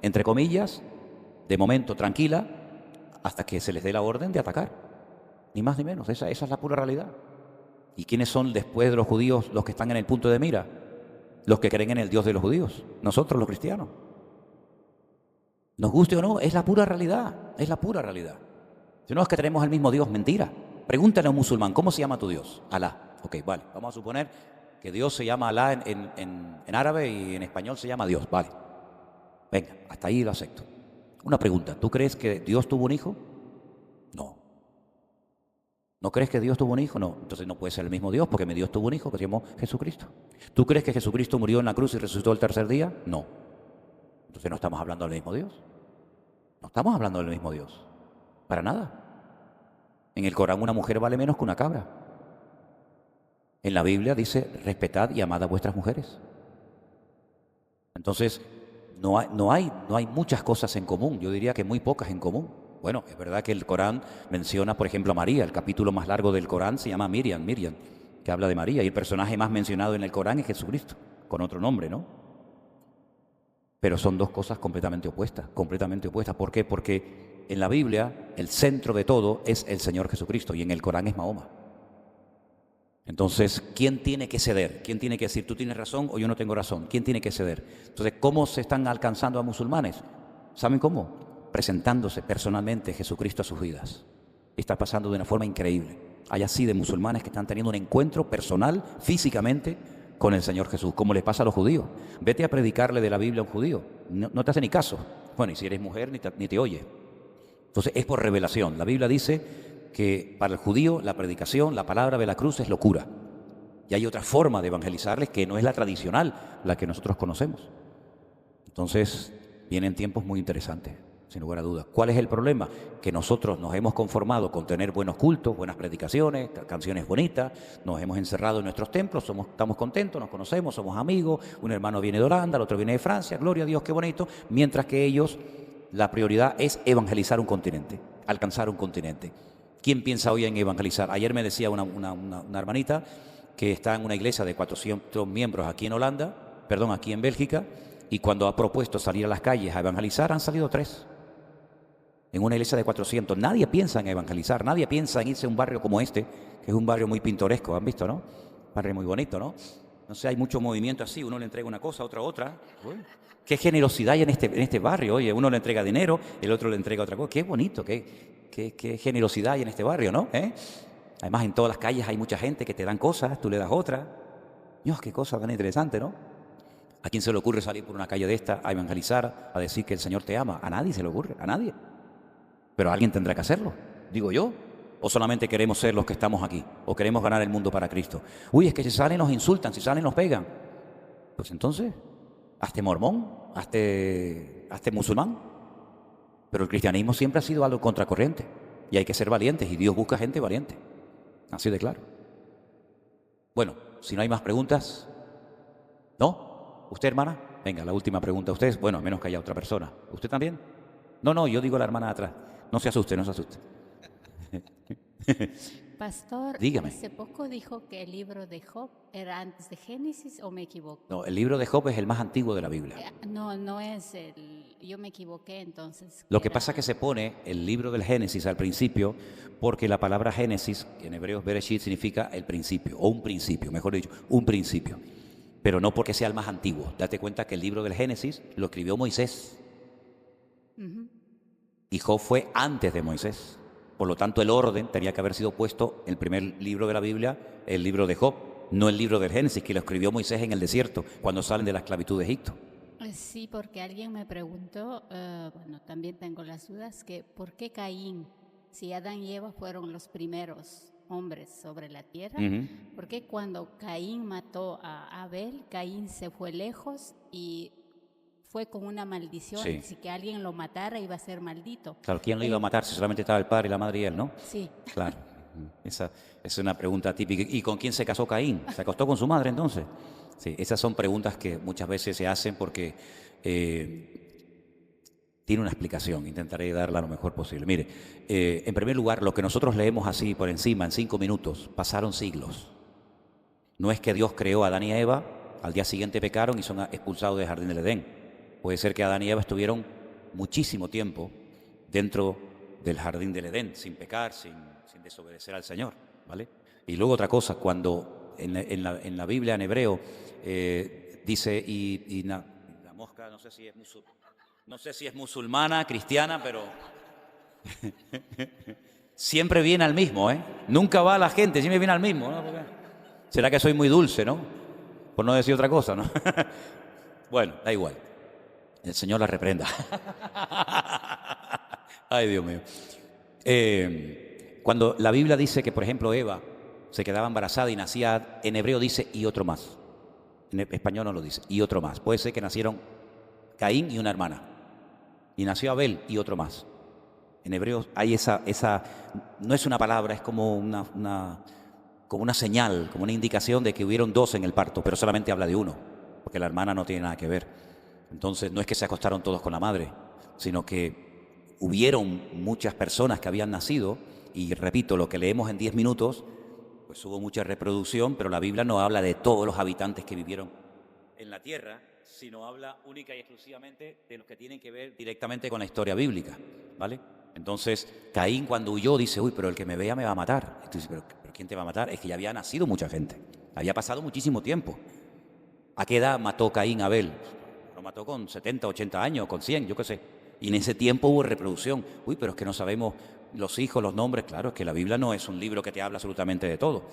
entre comillas, de momento tranquila, hasta que se les dé la orden de atacar. Ni más ni menos, esa es la pura realidad. ¿Y quiénes son después de los judíos los que están en el punto de mira? Los que creen en el Dios de los judíos, nosotros los cristianos. Nos guste o no, es la pura realidad, es la pura realidad. Si no es que tenemos el mismo Dios, mentira. Pregúntale a un musulmán, ¿cómo se llama tu Dios? Alá. Ok, vale, vamos a suponer que Dios se llama Alá en árabe y en español se llama Dios, vale. Venga, hasta ahí lo acepto. Una pregunta, ¿tú crees que Dios tuvo un hijo? No. ¿No crees que Dios tuvo un hijo? No. Entonces no puede ser el mismo Dios porque mi Dios tuvo un hijo que se llamó Jesucristo. ¿Tú crees que Jesucristo murió en la cruz y resucitó el tercer día? No. Entonces no estamos hablando del mismo Dios. No estamos hablando del mismo Dios. Para nada. En el Corán una mujer vale menos que una cabra. En la Biblia dice, respetad y amad a vuestras mujeres. Entonces, no hay muchas cosas en común. Yo diría que muy pocas en común. Bueno, es verdad que el Corán menciona, por ejemplo, a María. El capítulo más largo del Corán se llama Miriam, que habla de María. Y el personaje más mencionado en el Corán es Jesucristo, con otro nombre, ¿no? Pero son dos cosas completamente opuestas, completamente opuestas. ¿Por qué? Porque en la Biblia el centro de todo es el Señor Jesucristo y en el Corán es Mahoma. Entonces, ¿quién tiene que ceder? ¿Quién tiene que decir, tú tienes razón o yo no tengo razón? ¿Quién tiene que ceder? Entonces, ¿cómo se están alcanzando a musulmanes? ¿Saben cómo? Presentándose personalmente Jesucristo a sus vidas. Está pasando de una forma increíble. Hay así de musulmanes que están teniendo un encuentro personal, físicamente, con el Señor Jesús, como les pasa a los judíos. Vete a predicarle de la Biblia a un judío, no te hace ni caso. Bueno, y si eres mujer, ni te oye. Entonces es por revelación. La Biblia dice que para el judío la predicación, la palabra de la cruz es locura. Y hay otra forma de evangelizarles que no es la tradicional, la que nosotros conocemos. Entonces vienen tiempos muy interesantes, sin lugar a dudas. ¿Cuál es el problema? Que nosotros nos hemos conformado con tener buenos cultos, buenas predicaciones, canciones bonitas, nos hemos encerrado en nuestros templos, estamos contentos, nos conocemos, somos amigos, un hermano viene de Holanda, el otro viene de Francia, gloria a Dios, qué bonito, mientras que ellos, la prioridad es evangelizar un continente, alcanzar un continente. ¿Quién piensa hoy en evangelizar? Ayer me decía una hermanita que está en una iglesia de 400 miembros aquí aquí en Bélgica, y cuando ha propuesto salir a las calles a evangelizar, han salido 3. En una iglesia de 400, nadie piensa en evangelizar, nadie piensa en irse a un barrio como este, que es un barrio muy pintoresco, ¿han visto, no? Un barrio muy bonito, ¿no? No sé, hay mucho movimiento así, uno le entrega una cosa, otra. Qué generosidad hay en este barrio, oye, uno le entrega dinero, el otro le entrega otra cosa, qué bonito, qué generosidad hay en este barrio, ¿no? Además, en todas las calles hay mucha gente que te dan cosas, tú le das otra. Dios, qué cosa tan interesante, ¿no? ¿A quién se le ocurre salir por una calle de esta a evangelizar, a decir que el Señor te ama? A nadie se le ocurre, a nadie. Pero alguien tendrá que hacerlo, digo yo. ¿O solamente queremos ser los que estamos aquí? ¿O queremos ganar el mundo para Cristo? Uy, es que si salen nos insultan, si salen nos pegan. Pues entonces, hazte mormón, hazte musulmán. Pero el cristianismo siempre ha sido algo contracorriente. Y hay que ser valientes, y Dios busca gente valiente. Así de claro. Bueno, si no hay más preguntas. ¿No? ¿Usted, hermana? Venga, la última pregunta a ustedes. Bueno, a menos que haya otra persona. ¿Usted también? No, yo digo a la hermana de atrás. No se asuste. Pastor, dígame. hace poco dijo que el libro de Job era antes de Génesis, ¿o me equivoco? No, el libro de Job es el más antiguo de la Biblia. No es yo me equivoqué entonces. Lo que pasa es que se pone el libro del Génesis al principio porque la palabra Génesis, en hebreo Bereshit, significa el principio, o un principio, mejor dicho, un principio. Pero no porque sea el más antiguo. Date cuenta que el libro del Génesis lo escribió Moisés. Y Job fue antes de Moisés. Por lo tanto, el orden tenía que haber sido puesto en el primer libro de la Biblia, el libro de Job, no el libro del Génesis, que lo escribió Moisés en el desierto, cuando salen de la esclavitud de Egipto. Sí, porque alguien me preguntó, bueno, también tengo las dudas, que ¿por qué Caín, si Adán y Eva fueron los primeros hombres sobre la tierra, por qué cuando Caín mató a Abel, Caín se fue lejos y fue con una maldición? Sí. Si que alguien lo matara iba a ser maldito. Claro, ¿quién lo iba a matar si solamente estaba el padre y la madre y él, no? Sí. Claro, esa es una pregunta típica. ¿Y con quién se casó Caín? ¿Se acostó con su madre entonces? Sí, esas son preguntas que muchas veces se hacen porque tiene una explicación. Intentaré darla lo mejor posible. Mire, en primer lugar, lo que nosotros leemos así por encima, en 5 minutos, pasaron siglos. No es que Dios creó a Adán y a Eva, al día siguiente pecaron y son expulsados del jardín del Edén. Puede ser que Adán y Eva estuvieron muchísimo tiempo dentro del jardín del Edén, sin pecar, sin desobedecer al Señor, ¿vale? Y luego otra cosa, cuando en la Biblia, en hebreo, dice, y la mosca, no sé si es musulmana, cristiana, pero siempre viene al mismo, ¿eh? Nunca va a la gente, siempre viene al mismo, ¿no? ¿Será que soy muy dulce, no? Por no decir otra cosa, ¿no? Bueno, da igual. El Señor la reprenda. Ay, Dios mío. Cuando la Biblia dice que, por ejemplo, Eva se quedaba embarazada y nacía, en hebreo dice y otro más. En español no lo dice, y otro más. Puede ser que nacieron Caín y una hermana. Y nació Abel y otro más. En hebreo hay esa no es una palabra, es como una señal, como una indicación de que hubieron 2 en el parto, pero solamente habla de uno, porque la hermana no tiene nada que ver. Entonces, no es que se acostaron todos con la madre, sino que hubieron muchas personas que habían nacido, y repito, lo que leemos en 10 minutos, pues hubo mucha reproducción, pero la Biblia no habla de todos los habitantes que vivieron en la tierra, sino habla única y exclusivamente de los que tienen que ver directamente con la historia bíblica, ¿vale? Entonces, Caín cuando huyó dice, uy, pero el que me vea me va a matar. Entonces, ¿pero quién te va a matar? Es que ya había nacido mucha gente, había pasado muchísimo tiempo. ¿A qué edad mató Caín a Abel? Lo mató con 70, 80 años, con 100, yo qué sé. Y en ese tiempo hubo reproducción. Uy, pero es que no sabemos los hijos, los nombres. Claro, es que la Biblia no es un libro que te habla absolutamente de todo.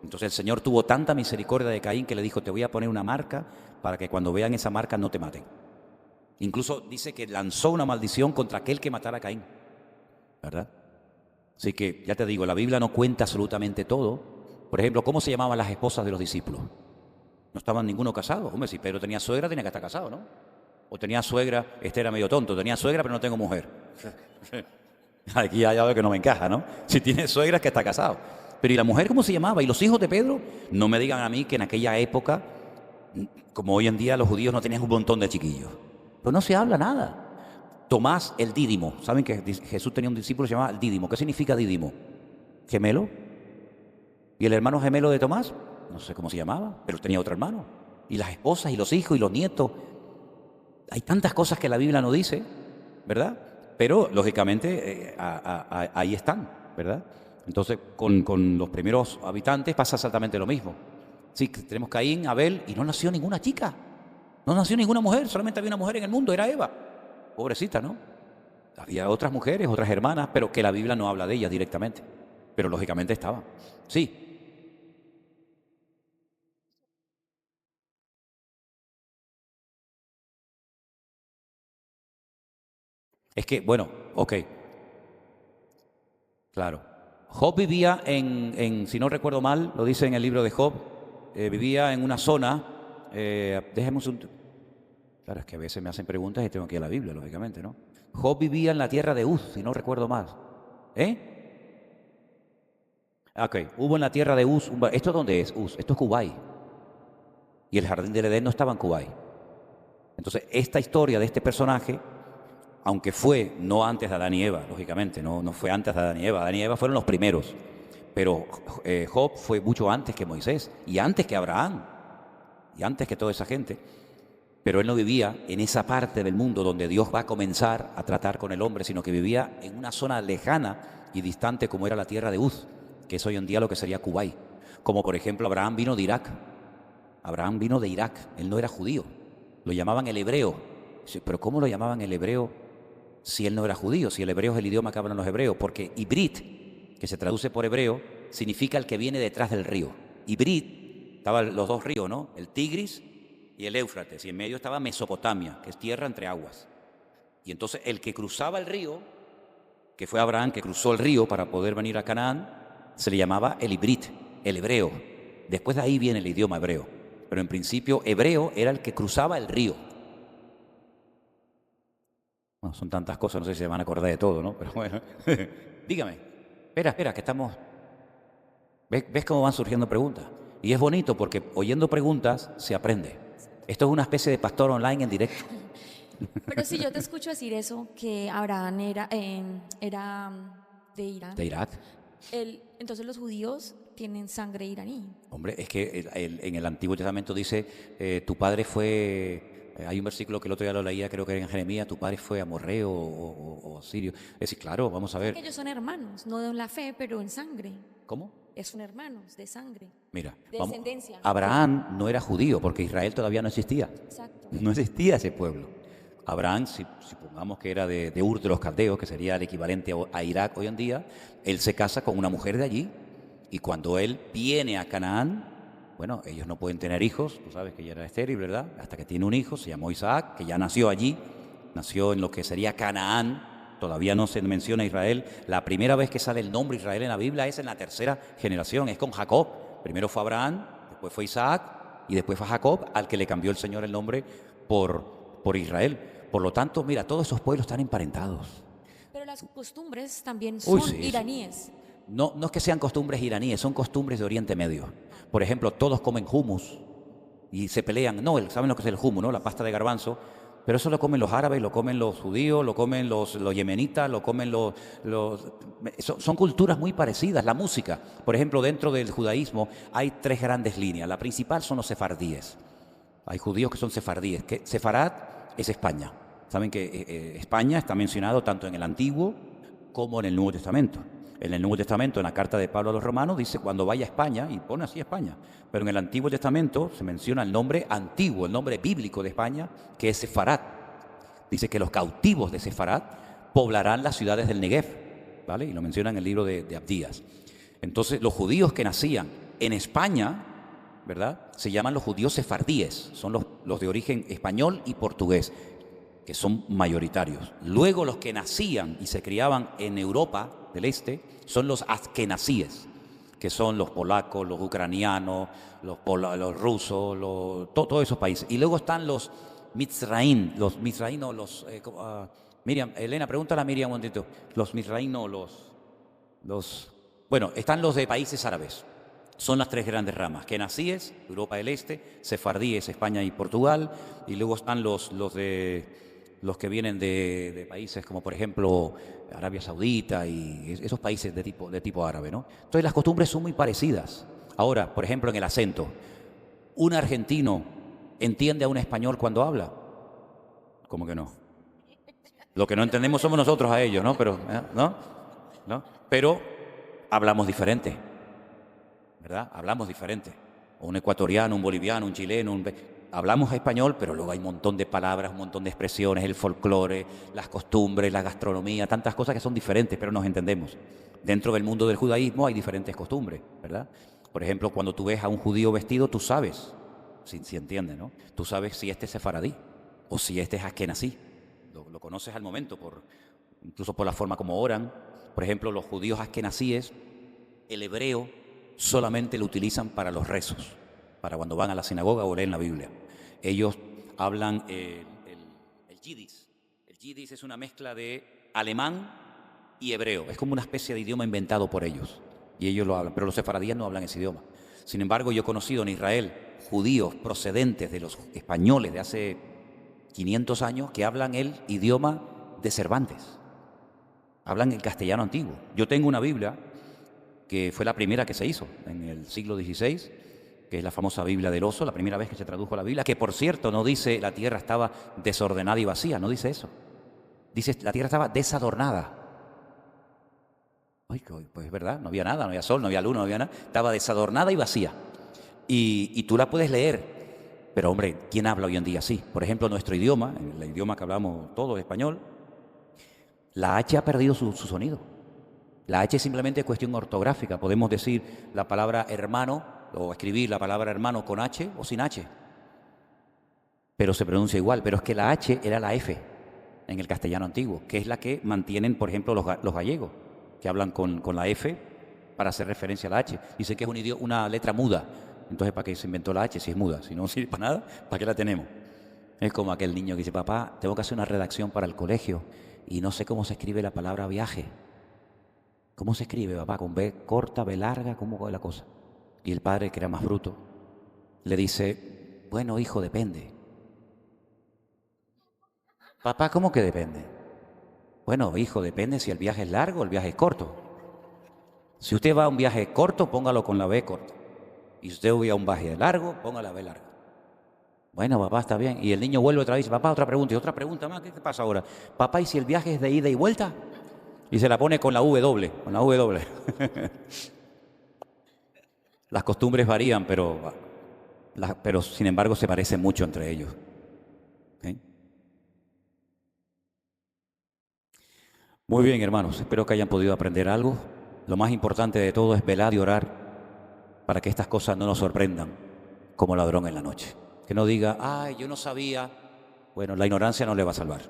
Entonces el Señor tuvo tanta misericordia de Caín que le dijo, te voy a poner una marca para que cuando vean esa marca no te maten. Incluso dice que lanzó una maldición contra aquel que matara a Caín, ¿verdad? Así que, ya te digo, la Biblia no cuenta absolutamente todo. Por ejemplo, ¿cómo se llamaban las esposas de los discípulos? No estaban ninguno casados. Hombre, si Pedro tenía suegra, tenía que estar casado, ¿no? O tenía suegra, este era medio tonto, tenía suegra pero no tengo mujer. Aquí ya veo que no me encaja, ¿no? Si tiene suegra es que está casado. Pero ¿y la mujer cómo se llamaba? ¿Y los hijos de Pedro? No me digan a mí que en aquella época, como hoy en día, los judíos no tenían un montón de chiquillos. Pero no se habla nada. Tomás el Dídimo. ¿Saben que Jesús tenía un discípulo que se llamaba el Dídimo? ¿Qué significa Dídimo? ¿Gemelo? ¿Y el hermano gemelo de Tomás? No sé cómo se llamaba, pero tenía otro hermano. Y las esposas, y los hijos, y los nietos. Hay tantas cosas que la Biblia no dice, ¿verdad? Pero, lógicamente, ahí están, ¿verdad? Entonces, con los primeros habitantes pasa exactamente lo mismo. Sí, tenemos Caín, Abel, y no nació ninguna chica. No nació ninguna mujer, solamente había una mujer en el mundo, era Eva. Pobrecita, ¿no? Había otras mujeres, otras hermanas, pero que la Biblia no habla de ellas directamente. Pero, lógicamente, estaban. Sí. Es que, bueno, ok. Claro. Job vivía si no recuerdo mal, lo dice en el libro de Job, vivía en una zona, déjeme un... Claro, es que a veces me hacen preguntas y tengo que ir a la Biblia, lógicamente, ¿no? Job vivía en la tierra de Uz, si no recuerdo mal. Ok, hubo en la tierra de Uz, ¿esto dónde es? Uz, esto es Kuwait. Y el jardín del Edén no estaba en Kuwait. Entonces, esta historia de este personaje, aunque fue no antes de Adán y Eva, lógicamente, no fue antes de Adán y Eva. Adán y Eva fueron los primeros. Pero Job fue mucho antes que Moisés, y antes que Abraham, y antes que toda esa gente. Pero él no vivía en esa parte del mundo donde Dios va a comenzar a tratar con el hombre, sino que vivía en una zona lejana y distante como era la tierra de Uz, que es hoy en día lo que sería Kuwait. Como por ejemplo Abraham vino de Irak. Abraham vino de Irak, él no era judío, lo llamaban el hebreo. Pero ¿cómo lo llamaban el hebreo si él no era judío, si el hebreo es el idioma que hablan los hebreos, porque Ibrit, que se traduce por hebreo, significa el que viene detrás del río. Ibrit, estaban los dos ríos, ¿no? El Tigris y el Éufrates, y en medio estaba Mesopotamia, que es tierra entre aguas. Y entonces el que cruzaba el río, que fue Abraham, que cruzó el río para poder venir a Canaán, se le llamaba el Ibrit, el hebreo. Después de ahí viene el idioma hebreo. Pero en principio, hebreo era el que cruzaba el río. Bueno, son tantas cosas, no sé si se van a acordar de todo, ¿no? Pero bueno, dígame. Espera, que estamos... ¿Ves cómo van surgiendo preguntas? Y es bonito porque oyendo preguntas se aprende. Esto es una especie de pastor online en directo. Pero si yo te escucho decir eso, que Abraham era de Irán. ¿De Irak? Entonces los judíos tienen sangre iraní. Hombre, es que en el Antiguo Testamento dice, tu padre fue... Hay un versículo que el otro día lo leía, creo que era en Jeremías, tu padre fue amorreo o sirio. Es decir, claro, vamos a ver. Ellos son hermanos, no en la fe, pero en sangre. ¿Cómo? Son hermanos de sangre. Mira, de descendencia. Abraham no era judío porque Israel todavía no existía. Exacto. No existía ese pueblo. Abraham, si supongamos que era de Ur de los Caldeos, que sería el equivalente a Irak hoy en día, él se casa con una mujer de allí y cuando él viene a Canaán, bueno, ellos no pueden tener hijos, tú sabes que ella era estéril, ¿verdad? Hasta que tiene un hijo, se llamó Isaac, que ya nació allí, nació en lo que sería Canaán, todavía no se menciona Israel. La primera vez que sale el nombre Israel en la Biblia es en la tercera generación, es con Jacob. Primero fue Abraham, después fue Isaac y después fue Jacob, al que le cambió el Señor el nombre por Israel. Por lo tanto, mira, todos esos pueblos están emparentados. Pero las costumbres también son iraníes. No es que sean costumbres iraníes, son costumbres de Oriente Medio. Por ejemplo, todos comen hummus y se pelean. No, ¿saben lo que es el hummus, no? La pasta de garbanzo. Pero eso lo comen los árabes, lo comen los judíos, lo comen los yemenitas, lo comen son culturas muy parecidas. La música, por ejemplo, dentro del judaísmo hay tres grandes líneas. La principal son los sefardíes. Hay judíos que son sefardíes. Sefarad es España. Saben que España está mencionado tanto en el Antiguo como en el Nuevo Testamento. En el Nuevo Testamento, en la carta de Pablo a los Romanos, dice cuando vaya a España, y pone así España. Pero en el Antiguo Testamento se menciona el nombre antiguo, el nombre bíblico de España, que es Sefarad. Dice que los cautivos de Sefarad poblarán las ciudades del Negev, ¿vale? Y lo menciona en el libro de Abdías. Entonces, los judíos que nacían en España, ¿verdad?, se llaman los judíos sefardíes, son los de origen español y portugués, que son mayoritarios. Luego los que nacían y se criaban en Europa del Este son los askenazíes, que son los polacos, los ucranianos, los rusos, todos esos países. Y luego están los Mizraim, Miriam, Elena, pregúntale a Miriam un momentito. Los Mizraim, bueno, están los de países árabes. Son las tres grandes ramas. Kenazíes, Europa del Este, sefardíes, España y Portugal, y luego están los que vienen de países como, por ejemplo, Arabia Saudita y esos países de tipo árabe, ¿no? Entonces las costumbres son muy parecidas. Ahora, por ejemplo, en el acento, ¿un argentino entiende a un español cuando habla? ¿Cómo que no? Lo que no entendemos somos nosotros a ellos, ¿no? Pero, ¿no? Pero hablamos diferente, ¿verdad? Hablamos diferente. Un ecuatoriano, un boliviano, un chileno, hablamos español, pero luego hay un montón de palabras, un montón de expresiones, el folclore, las costumbres, la gastronomía, tantas cosas que son diferentes, pero nos entendemos. Dentro del mundo del judaísmo hay diferentes costumbres, ¿verdad? Por ejemplo, cuando tú ves a un judío vestido, tú sabes, si entiendes, ¿no? Tú sabes si este es sefaradí o si este es askenazí. Lo conoces al momento, incluso por la forma como oran. Por ejemplo, los judíos askenazíes, el hebreo solamente lo utilizan para los rezos, para cuando van a la sinagoga o leen la Biblia. Ellos hablan el yiddish. El yiddish es una mezcla de alemán y hebreo. Es como una especie de idioma inventado por ellos. Y ellos lo hablan, pero los sefaradíes no hablan ese idioma. Sin embargo, yo he conocido en Israel judíos procedentes de los españoles de hace 500 años que hablan el idioma de Cervantes. Hablan el castellano antiguo. Yo tengo una Biblia que fue la primera que se hizo en el siglo XVI, que es la famosa Biblia del Oso, la primera vez que se tradujo la Biblia, que por cierto no dice la tierra estaba desordenada y vacía, no dice eso. Dice la tierra estaba desadornada. Ay, pues es verdad, no había nada, no había sol, no había luna, no había nada. Estaba desadornada y vacía. Y tú la puedes leer, pero hombre, ¿quién habla hoy en día así? Por ejemplo, nuestro idioma, el idioma que hablamos todos, español, La H ha perdido su sonido. La H es simplemente cuestión ortográfica. Podemos decir la palabra hermano o escribir la palabra hermano con H o sin H, pero se pronuncia igual. Pero es que la H era la F en el castellano antiguo, que es la que mantienen, por ejemplo, los gallegos, que hablan con la F para hacer referencia a la H. Dice que es una letra muda. Entonces, ¿para qué se inventó la H si es muda? Si no sirve para nada, ¿para qué la tenemos? Es como aquel niño que dice, papá, tengo que hacer una redacción para el colegio y no sé cómo se escribe la palabra viaje. ¿Cómo se escribe, papá? ¿Con B corta, B larga? ¿Cómo es la cosa? Y el padre, que era más bruto, le dice, bueno, hijo, depende. Papá, ¿cómo que depende? Bueno, hijo, depende si el viaje es largo o el viaje es corto. Si usted va a un viaje corto, póngalo con la B corta. Y si usted va a un viaje largo, ponga la B larga. Bueno, papá, está bien. Y el niño vuelve otra vez y dice, papá, otra pregunta. Y otra pregunta más, ¿qué pasa ahora? Papá, ¿y si el viaje es de ida y vuelta? Y se la pone con la W, con la W. Las costumbres varían, pero sin embargo se parecen mucho entre ellos. ¿Okay? Muy bien, hermanos, espero que hayan podido aprender algo. Lo más importante de todo es velar y orar para que estas cosas no nos sorprendan como ladrón en la noche. Que no diga, ay, yo no sabía. Bueno, la ignorancia no le va a salvar.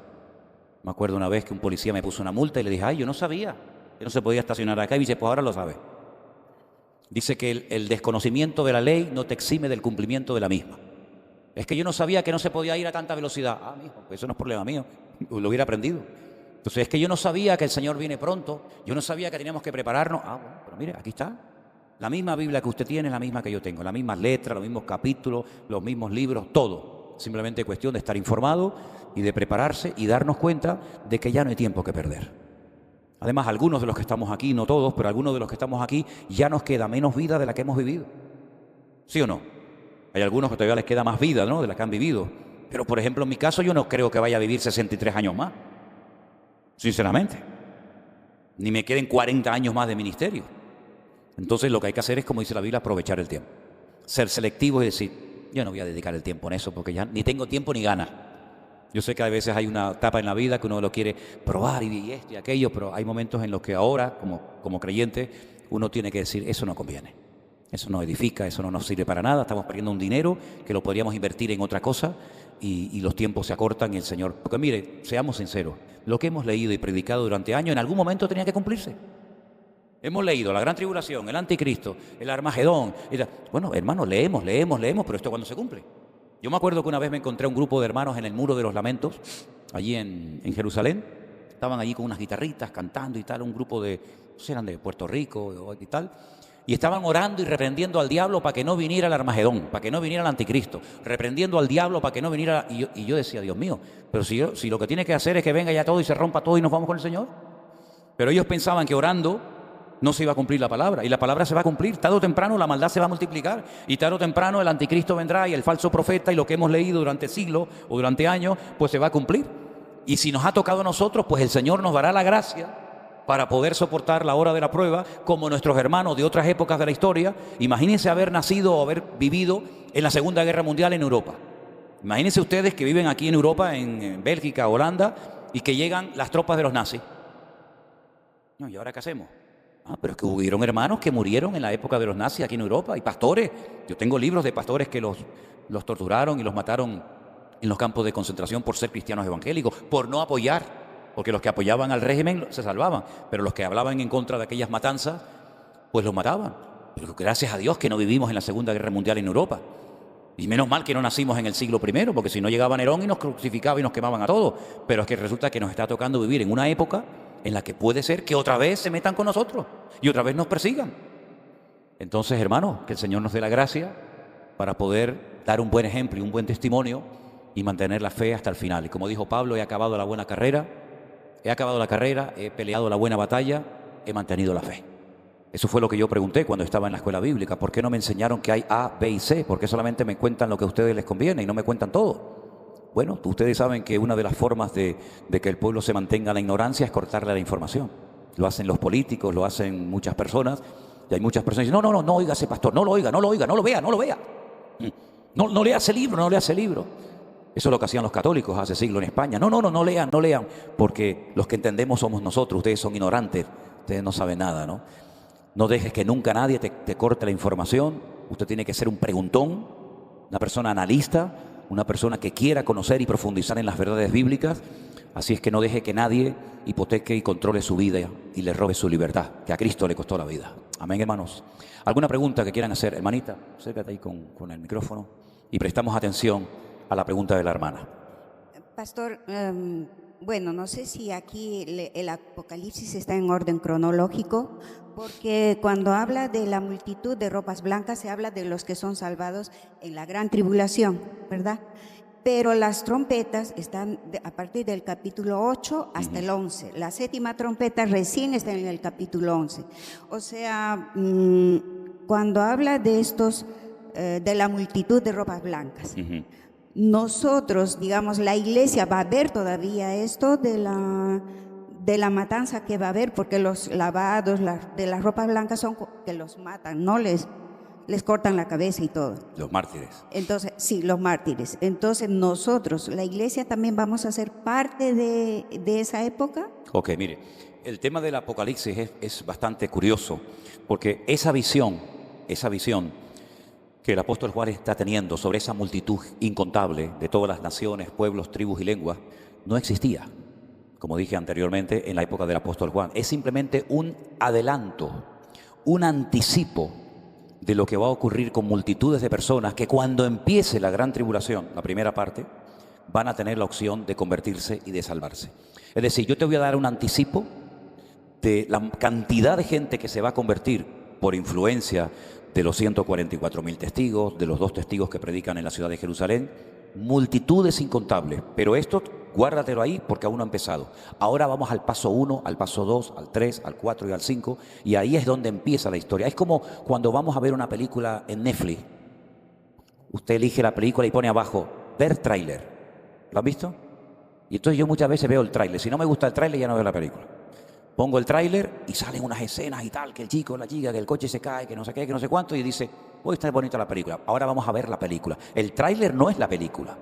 Me acuerdo una vez que un policía me puso una multa y le dije, ay, yo no sabía que no se podía estacionar acá. Y dice, pues ahora lo sabe. Dice que el desconocimiento de la ley no te exime del cumplimiento de la misma. Es que yo no sabía que no se podía ir a tanta velocidad. Ah, mijo, pues eso no es problema mío. Lo hubiera aprendido. Entonces, es que yo no sabía que el Señor viene pronto. Yo no sabía que teníamos que prepararnos. Ah, bueno, pero mire, aquí está. La misma Biblia que usted tiene es la misma que yo tengo. Las mismas letras, los mismos capítulos, los mismos libros, todo. Simplemente cuestión de estar informado y de prepararse y darnos cuenta de que ya no hay tiempo que perder. Además, algunos de los que estamos aquí, no todos, pero algunos de los que estamos aquí, ya nos queda menos vida de la que hemos vivido. ¿Sí o no? Hay algunos que todavía les queda más vida, ¿no?, de la que han vivido. Pero, por ejemplo, en mi caso, yo no creo que vaya a vivir 63 años más. Sinceramente. Ni me queden 40 años más de ministerio. Entonces, lo que hay que hacer es, como dice la Biblia, aprovechar el tiempo. Ser selectivo y decir, yo no voy a dedicar el tiempo en eso porque ya ni tengo tiempo ni ganas. Yo sé que a veces hay una etapa en la vida que uno lo quiere probar y esto y aquello, pero hay momentos en los que ahora, como creyente, uno tiene que decir, eso no conviene. Eso no edifica, eso no nos sirve para nada. Estamos perdiendo un dinero que lo podríamos invertir en otra cosa y los tiempos se acortan y el Señor... Porque mire, seamos sinceros, lo que hemos leído y predicado durante años en algún momento tenía que cumplirse. Hemos leído la gran tribulación, el anticristo, el Armagedón. Bueno, hermanos, leemos, pero ¿esto cuándo se cumple? Yo me acuerdo que una vez me encontré a un grupo de hermanos en el Muro de los Lamentos, allí en Jerusalén. Estaban allí con unas guitarritas cantando y tal, un grupo de, no sé, eran de Puerto Rico y tal. Y estaban orando y reprendiendo al diablo para que no viniera el Armagedón, para que no viniera el anticristo, reprendiendo al diablo para que no viniera... Y yo decía, Dios mío, pero si lo que tiene que hacer es que venga ya todo y se rompa todo y nos vamos con el Señor. Pero ellos pensaban que orando no se iba a cumplir la palabra, y la palabra se va a cumplir. Tarde o temprano la maldad se va a multiplicar, y tarde o temprano el anticristo vendrá y el falso profeta, y lo que hemos leído durante siglos o durante años, pues se va a cumplir. Y si nos ha tocado a nosotros, pues el Señor nos dará la gracia para poder soportar la hora de la prueba, como nuestros hermanos de otras épocas de la historia. Imagínense haber nacido o haber vivido en la Segunda Guerra Mundial en Europa. Imagínense ustedes que viven aquí en Europa, en Bélgica, Holanda, y que llegan las tropas de los nazis. No, ¿y ahora qué hacemos? Pero es que hubieron hermanos que murieron en la época de los nazis aquí en Europa, y pastores. Yo tengo libros de pastores que los torturaron y los mataron en los campos de concentración por ser cristianos evangélicos, por no apoyar, porque los que apoyaban al régimen se salvaban, pero los que hablaban en contra de aquellas matanzas, pues los mataban. Pero gracias a Dios que no vivimos en la Segunda Guerra Mundial en Europa. Y menos mal que no nacimos en el siglo I, porque si no llegaba Nerón y nos crucificaba y nos quemaban a todos. Pero es que resulta que nos está tocando vivir en una época en la que puede ser que otra vez se metan con nosotros y otra vez nos persigan. Entonces, hermanos, que el Señor nos dé la gracia para poder dar un buen ejemplo y un buen testimonio y mantener la fe hasta el final. Y como dijo Pablo, he acabado la buena carrera, he peleado la buena batalla, he mantenido la fe. Eso fue lo que yo pregunté cuando estaba en la escuela bíblica. ¿Por qué no me enseñaron que hay A, B y C? ¿Por qué solamente me cuentan lo que a ustedes les conviene y no me cuentan todo? Bueno, ustedes saben que una de las formas de que el pueblo se mantenga en la ignorancia es cortarle la información. Lo hacen los políticos, lo hacen muchas personas, y hay muchas personas que dicen, no oiga ese pastor, no lo oiga, no lo vea. No lea ese libro. Eso es lo que hacían los católicos hace siglos en España. No lean, porque los que entendemos somos nosotros. Ustedes son ignorantes, ustedes no saben nada, ¿no? No dejes que nunca nadie te corte la información. Usted tiene que ser un preguntón, una persona analista, una persona que quiera conocer y profundizar en las verdades bíblicas. Así es que no deje que nadie hipoteque y controle su vida y le robe su libertad, que a Cristo le costó la vida. Amén, hermanos. ¿Alguna pregunta que quieran hacer? Hermanita, acércate ahí con el micrófono y prestamos atención a la pregunta de la hermana. Pastor, bueno, no sé si aquí el Apocalipsis está en orden cronológico, porque cuando habla de la multitud de ropas blancas se habla de los que son salvados en la gran tribulación, ¿verdad? Pero las trompetas están a partir del capítulo 8 hasta el 11. La séptima trompeta recién está en el capítulo 11. O sea, cuando habla de estos, de la multitud de ropas blancas, nosotros, digamos, la iglesia va a ver todavía esto de la matanza que va a haber, porque los lavados de las ropas blancas son que los matan, no les cortan la cabeza y todo. Los mártires. Entonces, sí, los mártires. Entonces, nosotros, la iglesia, también vamos a ser parte de esa época. Ok, mire, el tema del Apocalipsis es bastante curioso, porque esa visión que el apóstol Juan está teniendo sobre esa multitud incontable de todas las naciones, pueblos, tribus y lenguas, no existía, como dije anteriormente, en la época del apóstol Juan. Es simplemente un adelanto, un anticipo de lo que va a ocurrir con multitudes de personas que cuando empiece la gran tribulación, la primera parte, van a tener la opción de convertirse y de salvarse. Es decir, yo te voy a dar un anticipo de la cantidad de gente que se va a convertir por influencia de los 144.000 testigos, de los 2 testigos que predican en la ciudad de Jerusalén, multitudes incontables. Pero esto, guárdatelo ahí porque aún no ha empezado. Ahora vamos al paso 1, al paso 2, al 3, al 4 y al 5, y ahí es donde empieza la historia. Es como cuando vamos a ver una película en Netflix. Usted elige la película y pone abajo, ver tráiler. ¿Lo han visto? Y entonces yo muchas veces veo el tráiler. Si no me gusta el tráiler, ya no veo la película. Pongo el tráiler y salen unas escenas y tal, que el chico, la chica, que el coche se cae, que no sé qué, que no sé cuánto, y dice, hoy está bonita la película, ahora vamos a ver la película. El tráiler no es la película.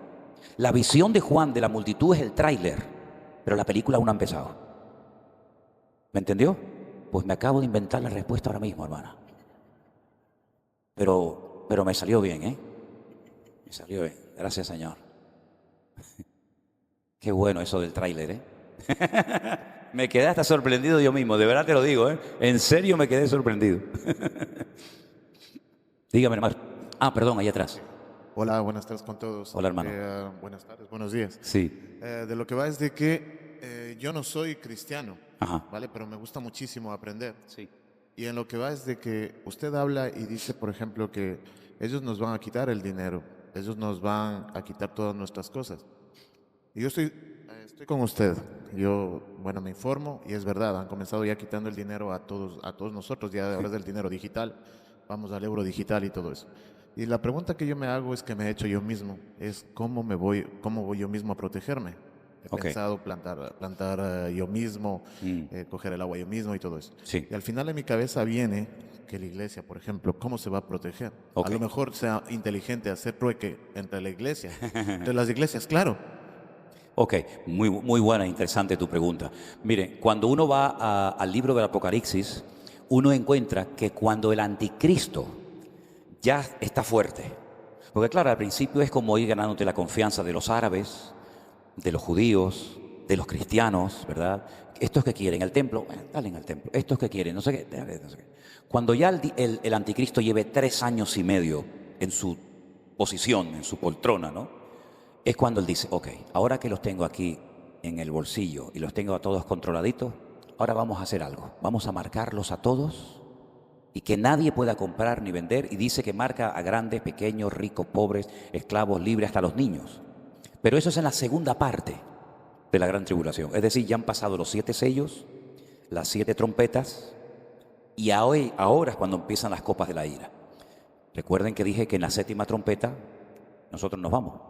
La visión de Juan de la multitud es el tráiler, pero la película aún no ha empezado. ¿Me entendió? Pues me acabo de inventar la respuesta ahora mismo, hermana. Pero me salió bien, ¿eh? Me salió bien. Gracias, Señor. Qué bueno eso del tráiler, ¿eh? Me quedé hasta sorprendido yo mismo, de verdad te lo digo, ¿eh? En serio me quedé sorprendido. Dígame, hermano. Ah, perdón, ahí atrás. Hola, buenas tardes con todos. Hola, hermano. Buenas tardes, buenos días. Sí. De lo que va es de que yo no soy cristiano, Ajá. ¿vale? Pero me gusta muchísimo aprender. Sí. Y en lo que va es de que usted habla y dice, por ejemplo, que ellos nos van a quitar el dinero, ellos nos van a quitar todas nuestras cosas. Y yo estoy con usted. Yo, bueno, me informo y es verdad, han comenzado ya quitando el dinero a todos nosotros, ya ahora es del dinero digital, vamos al euro digital y todo eso. Y la pregunta que yo me hago es que me he hecho yo mismo, es cómo voy yo mismo a protegerme. He pensado plantar yo mismo, coger el agua yo mismo y todo eso. Sí. Y al final en mi cabeza viene que la iglesia, por ejemplo, ¿cómo se va a proteger? A lo mejor sea inteligente hacer trueque entre la iglesia, entre las iglesias, claro. Ok, muy buena e interesante tu pregunta. Mire, cuando uno va al libro del Apocalipsis, uno encuentra que cuando el anticristo ya está fuerte, porque claro, al principio es como ir ganándote la confianza de los árabes, de los judíos, de los cristianos, ¿verdad? Estos que quieren el templo, dale al templo. Estos que quieren, no sé qué, no sé qué. Cuando ya el anticristo lleve 3 años y medio en su posición, en su poltrona, ¿no? Es cuando él dice, ok, ahora que los tengo aquí en el bolsillo y los tengo a todos controladitos, ahora vamos a hacer algo. Vamos a marcarlos a todos y que nadie pueda comprar ni vender. Y dice que marca a grandes, pequeños, ricos, pobres, esclavos, libres, hasta los niños. Pero eso es en la segunda parte de la gran tribulación. Es decir, ya han pasado los 7 sellos, las 7 trompetas y ahora es cuando empiezan las copas de la ira. Recuerden que dije que en la 7ª trompeta nosotros nos vamos.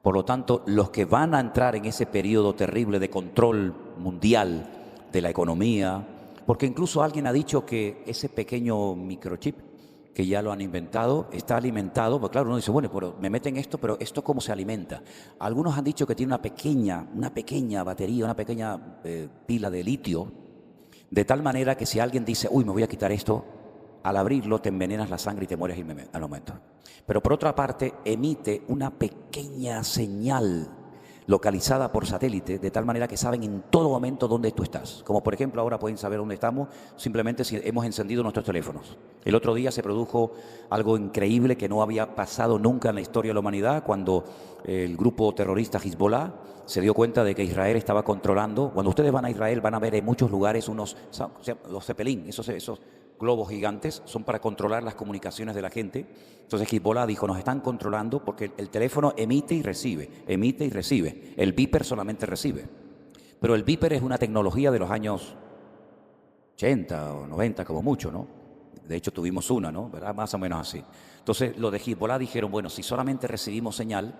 Por lo tanto, los que van a entrar en ese periodo terrible de control mundial de la economía, porque incluso alguien ha dicho que ese pequeño microchip que ya lo han inventado, está alimentado, pues claro, uno dice, bueno, pero me meten esto, pero ¿esto cómo se alimenta? Algunos han dicho que tiene una pequeña batería, una pequeña pila de litio, de tal manera que si alguien dice, uy, me voy a quitar esto, al abrirlo te envenenas la sangre y te mueres al momento. Pero por otra parte, emite una pequeña señal localizada por satélite, de tal manera que saben en todo momento dónde tú estás. Como por ejemplo ahora pueden saber dónde estamos simplemente si hemos encendido nuestros teléfonos. El otro día se produjo algo increíble que no había pasado nunca en la historia de la humanidad, cuando el grupo terrorista Hezbollah se dio cuenta de que Israel estaba controlando. Cuando ustedes van a Israel van a ver en muchos lugares los Zeppelin, esos globos gigantes, son para controlar las comunicaciones de la gente. Entonces Hezbollah dijo, nos están controlando porque el teléfono emite y recibe. El beeper solamente recibe. Pero el beeper es una tecnología de los años 80 o 90 como mucho, ¿no? De hecho tuvimos una, ¿no? ¿Verdad? Más o menos así. Entonces los de Hezbollah dijeron, bueno, si solamente recibimos señal,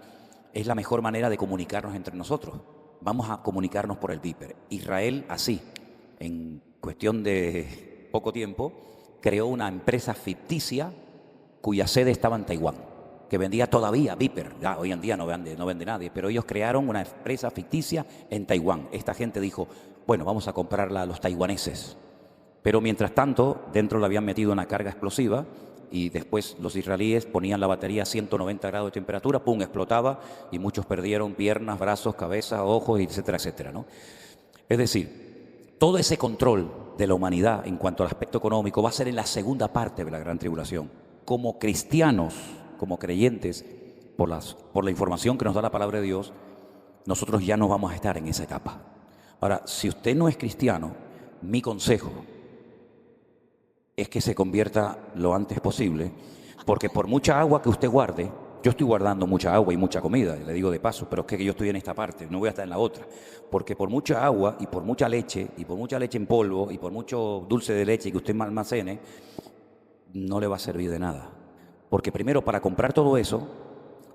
es la mejor manera de comunicarnos entre nosotros. Vamos a comunicarnos por el beeper. Israel así, en cuestión de poco tiempo, creó una empresa ficticia cuya sede estaba en Taiwán, que vendía todavía beeper. Ya, hoy en día no vende nadie, pero ellos crearon una empresa ficticia en Taiwán. Esta gente dijo, bueno, vamos a comprarla a los taiwaneses. Pero mientras tanto, dentro le habían metido una carga explosiva y después los israelíes ponían la batería a 190 grados de temperatura, ¡pum!, explotaba y muchos perdieron piernas, brazos, cabeza, ojos, etcétera, etcétera, ¿no? Es decir, todo ese control de la humanidad en cuanto al aspecto económico va a ser en la segunda parte de la gran tribulación. Como cristianos, como creyentes, por la información que nos da la palabra de Dios, nosotros ya no vamos a estar en esa etapa. Ahora, si usted no es cristiano, mi consejo es que se convierta lo antes posible, porque por mucha agua que usted guarde, yo estoy guardando mucha agua y mucha comida, le digo de paso, pero es que yo estoy en esta parte, no voy a estar en la otra, porque por mucha agua y por mucha leche en polvo y por mucho dulce de leche que usted almacene, no le va a servir de nada. Porque primero, para comprar todo eso,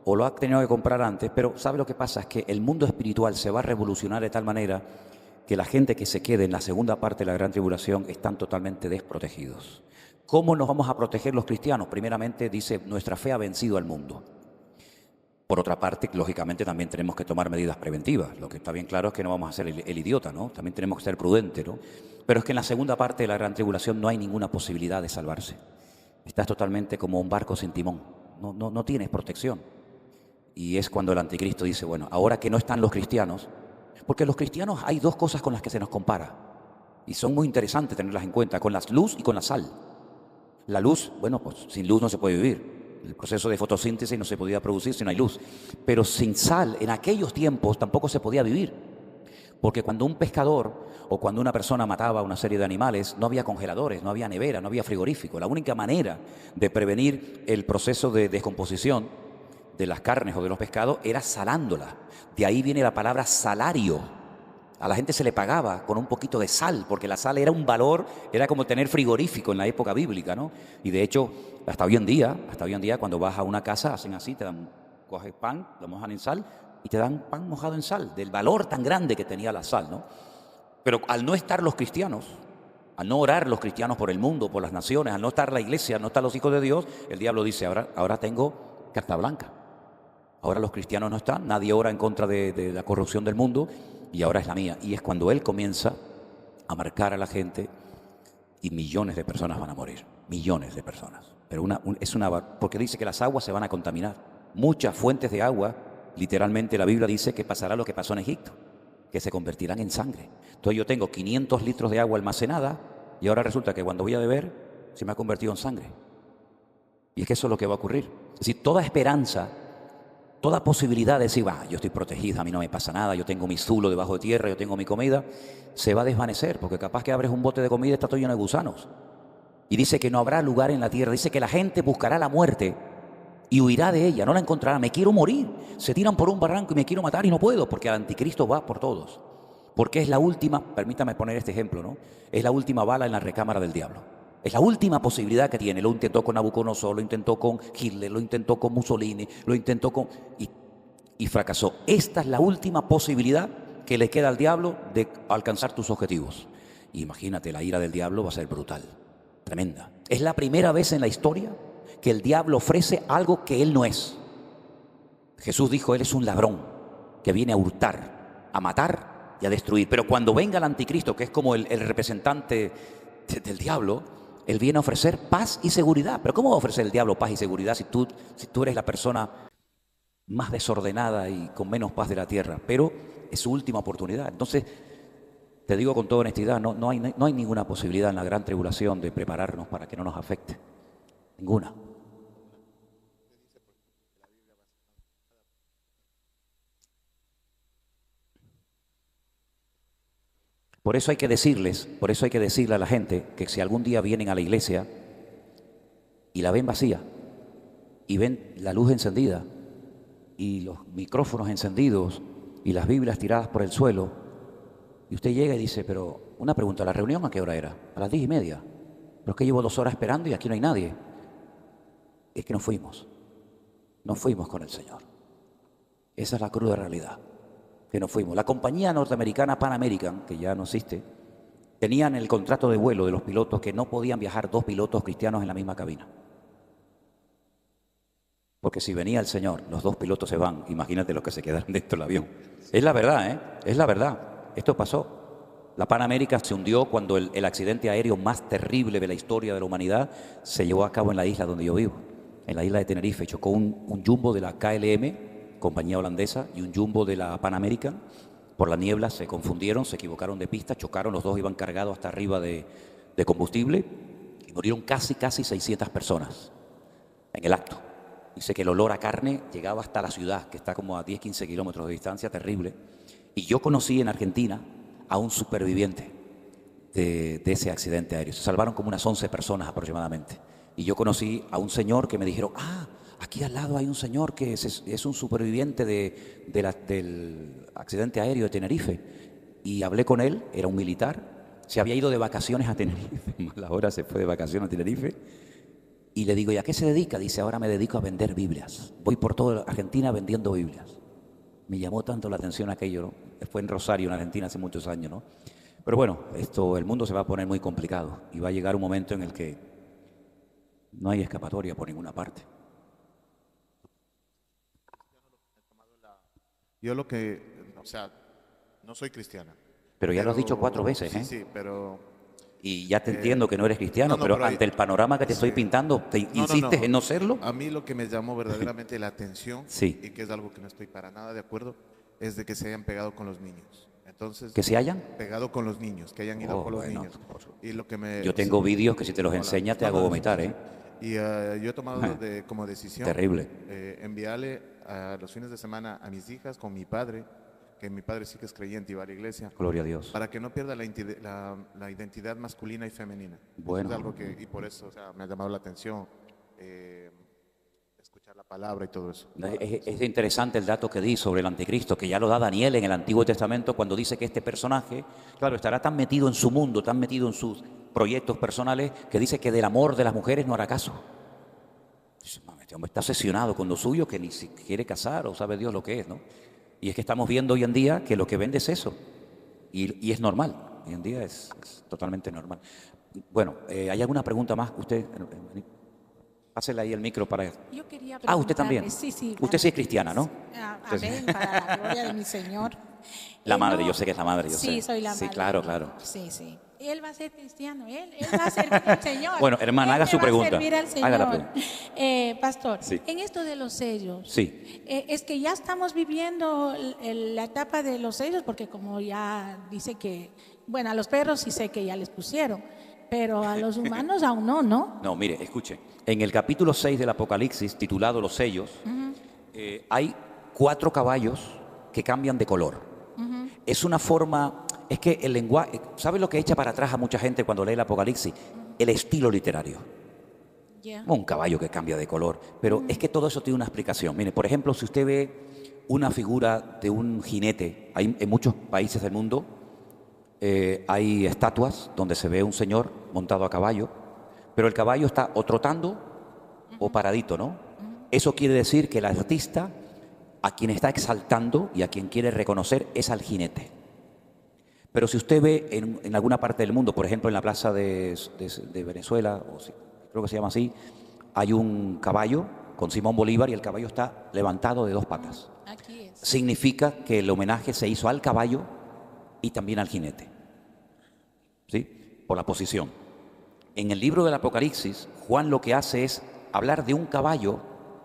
o lo ha tenido que comprar antes, pero ¿sabe lo que pasa? Es que el mundo espiritual se va a revolucionar de tal manera que la gente que se quede en la segunda parte de la gran tribulación están totalmente desprotegidos. ¿Cómo nos vamos a proteger los cristianos? Primeramente, dice, nuestra fe ha vencido al mundo. Por otra parte, lógicamente, también tenemos que tomar medidas preventivas. Lo que está bien claro es que no vamos a ser el idiota, ¿no? También tenemos que ser prudentes, ¿no? Pero es que en la segunda parte de la gran tribulación no hay ninguna posibilidad de salvarse. Estás totalmente como un barco sin timón. No tienes protección. Y es cuando el anticristo dice, bueno, ahora que no están los cristianos, porque los cristianos hay dos cosas con las que se nos compara. Y son muy interesantes tenerlas en cuenta, con la luz y con la sal. La luz, bueno, pues sin luz no se puede vivir. El proceso de fotosíntesis no se podía producir si no hay luz. Pero sin sal, en aquellos tiempos tampoco se podía vivir. Porque cuando un pescador o cuando una persona mataba a una serie de animales, no había congeladores, no había nevera, no había frigorífico. La única manera de prevenir el proceso de descomposición de las carnes o de los pescados era salándola. De ahí viene la palabra salario. A la gente se le pagaba con un poquito de sal, porque la sal era un valor, era como tener frigorífico en la época bíblica, ¿no? Y de hecho, hasta hoy en día, cuando vas a una casa, hacen así, coges pan, lo mojan en sal y te dan pan mojado en sal, del valor tan grande que tenía la sal, ¿no? Pero al no estar los cristianos, al no orar los cristianos por el mundo, por las naciones, al no estar la iglesia, al no estar los hijos de Dios, el diablo dice, ahora tengo carta blanca. Ahora los cristianos no están, nadie ora en contra de la corrupción del mundo y ahora es la mía. Y es cuando él comienza a marcar a la gente y millones de personas van a morir, millones de personas. Pero porque dice que las aguas se van a contaminar. Muchas fuentes de agua, literalmente la Biblia dice que pasará lo que pasó en Egipto, que se convertirán en sangre. Entonces yo tengo 500 litros de agua almacenada y ahora resulta que cuando voy a beber se me ha convertido en sangre. Y es que eso es lo que va a ocurrir. Es decir, toda esperanza, toda posibilidad de decir, yo estoy protegida, a mí no me pasa nada, yo tengo mi zulo debajo de tierra, yo tengo mi comida, se va a desvanecer, porque capaz que abres un bote de comida y está todo lleno de gusanos. Y dice que no habrá lugar en la tierra, dice que la gente buscará la muerte y huirá de ella, no la encontrará. Me quiero morir, se tiran por un barranco y me quiero matar y no puedo, porque el anticristo va por todos. Porque es la última, permítame poner este ejemplo, ¿no? Es la última bala en la recámara del diablo. Es la última posibilidad que tiene. Lo intentó con Nabucodonosor, lo intentó con Hitler, lo intentó con Mussolini, lo intentó con... Y fracasó. Esta es la última posibilidad que le queda al diablo de alcanzar tus objetivos. Imagínate, la ira del diablo va a ser brutal, tremenda. Es la primera vez en la historia que el diablo ofrece algo que él no es. Jesús dijo, él es un ladrón que viene a hurtar, a matar y a destruir. Pero cuando venga el anticristo, que es como el representante del diablo, él viene a ofrecer paz y seguridad. Pero ¿cómo va a ofrecer el diablo paz y seguridad si tú eres la persona más desordenada y con menos paz de la tierra? Pero es su última oportunidad. Entonces, te digo con toda honestidad, no hay ninguna posibilidad en la gran tribulación de prepararnos para que no nos afecte. Ninguna. Por eso hay que decirle a la gente que si algún día vienen a la iglesia y la ven vacía y ven la luz encendida y los micrófonos encendidos y las Biblias tiradas por el suelo, y usted llega y dice, pero una pregunta, ¿la reunión a qué hora era? A las 10:30. Pero es que llevo 2 horas esperando y aquí no hay nadie. Es que no fuimos con el Señor. Esa es la cruda realidad, que no fuimos. La compañía norteamericana Pan American, que ya no existe, tenían el contrato de vuelo de los pilotos que no podían viajar 2 pilotos cristianos en la misma cabina. Porque si venía el Señor, los 2 pilotos se van, imagínate los que se quedaron dentro del avión. Es la verdad, ¿eh? Es la verdad. Esto pasó. La Pan American se hundió cuando el accidente aéreo más terrible de la historia de la humanidad se llevó a cabo en la isla donde yo vivo, en la isla de Tenerife. Chocó un jumbo de la KLM, compañía holandesa, y un jumbo de la Pan American. Por la niebla se confundieron, se equivocaron de pista, chocaron, los 2 iban cargados hasta arriba de combustible y murieron casi 600 personas en el acto. Dice que el olor a carne llegaba hasta la ciudad, que está como a 10-15 kilómetros de distancia, terrible. Y yo conocí en Argentina a un superviviente de ese accidente aéreo. Se salvaron como unas 11 personas aproximadamente. Y yo conocí a un señor que me dijeron, aquí al lado hay un señor que es un superviviente del accidente aéreo de Tenerife. Y hablé con él, era un militar, se había ido de vacaciones a Tenerife, mala hora se fue de vacaciones a Tenerife. Y le digo, ¿y a qué se dedica? Dice, ahora me dedico a vender Biblias. Voy por toda Argentina vendiendo Biblias. Me llamó tanto la atención aquello, ¿no? Fue en Rosario, en Argentina, hace muchos años, ¿no? Pero bueno, el mundo se va a poner muy complicado y va a llegar un momento en el que no hay escapatoria por ninguna parte. Yo no soy cristiana. Pero ya lo has dicho 4 veces, ¿eh? Sí, pero... Y ya te entiendo que no eres cristiano, pero ante el panorama que te estoy pintando, ¿insistes en no serlo? A mí lo que me llamó verdaderamente la atención, y que es algo que no estoy para nada de acuerdo, es de que se hayan pegado con los niños. Entonces, ¿que se hayan? Pegado con los niños, que hayan ido con los niños. Y lo que yo tengo vídeos que si te los enseña te hago vomitar, ¿eh? Y yo he tomado como decisión terrible enviarle a los fines de semana a mis hijas con mi padre, que mi padre sí que es creyente y va a la iglesia. Gloria a Dios. Para que no pierda la identidad masculina y femenina. Bueno. Es algo y por eso me ha llamado la atención escuchar la palabra y todo eso. Es interesante el dato que di sobre el anticristo, que ya lo da Daniel en el Antiguo Testamento cuando dice que este personaje, claro, estará tan metido en su mundo, tan metido en sus proyectos personales, que dice que del amor de las mujeres no hará caso. Este hombre está obsesionado con lo suyo, que ni se quiere casar o sabe Dios lo que es, ¿no? Y es que estamos viendo hoy en día que lo que vende es eso. Y es normal. Hoy en día es totalmente normal. Bueno, ¿hay alguna pregunta más? Usted, pásele ahí el micro para... Yo quería usted también. Sí. Usted sí es cristiana, ¿no? Amén, para la gloria de mi Señor. La madre, yo sé que es la madre. Sí, soy la madre. Sí, claro. Sí. Él va a ser cristiano, él va a servir al Señor. Bueno, hermana, haga su pregunta. Haga la pregunta. Pastor, sí. En esto de los sellos, sí. Es que ya estamos viviendo la etapa de los sellos, porque como ya dice que, bueno, a los perros sí sé que ya les pusieron, pero a los humanos aún no, ¿no? No, mire, escuche. En el capítulo 6 del Apocalipsis, titulado Los sellos, hay 4 caballos que cambian de color. Es una forma... Es que el lenguaje, ¿sabe lo que echa para atrás a mucha gente cuando lee el Apocalipsis? El estilo literario. Un caballo que cambia de color. Pero es que todo eso tiene una explicación. Mire, por ejemplo, si usted ve una figura de un jinete, en muchos países del mundo hay estatuas donde se ve un señor montado a caballo, pero el caballo está o trotando o paradito, ¿no? Eso quiere decir que el artista, a quien está exaltando y a quien quiere reconocer, es al jinete. Pero si usted ve en alguna parte del mundo, por ejemplo en la plaza de Venezuela, creo que se llama así, hay un caballo con Simón Bolívar y el caballo está levantado de 2 patas. Aquí es. Significa que el homenaje se hizo al caballo y también al jinete, ¿sí? Por la posición. En el libro del Apocalipsis, Juan lo que hace es hablar de un caballo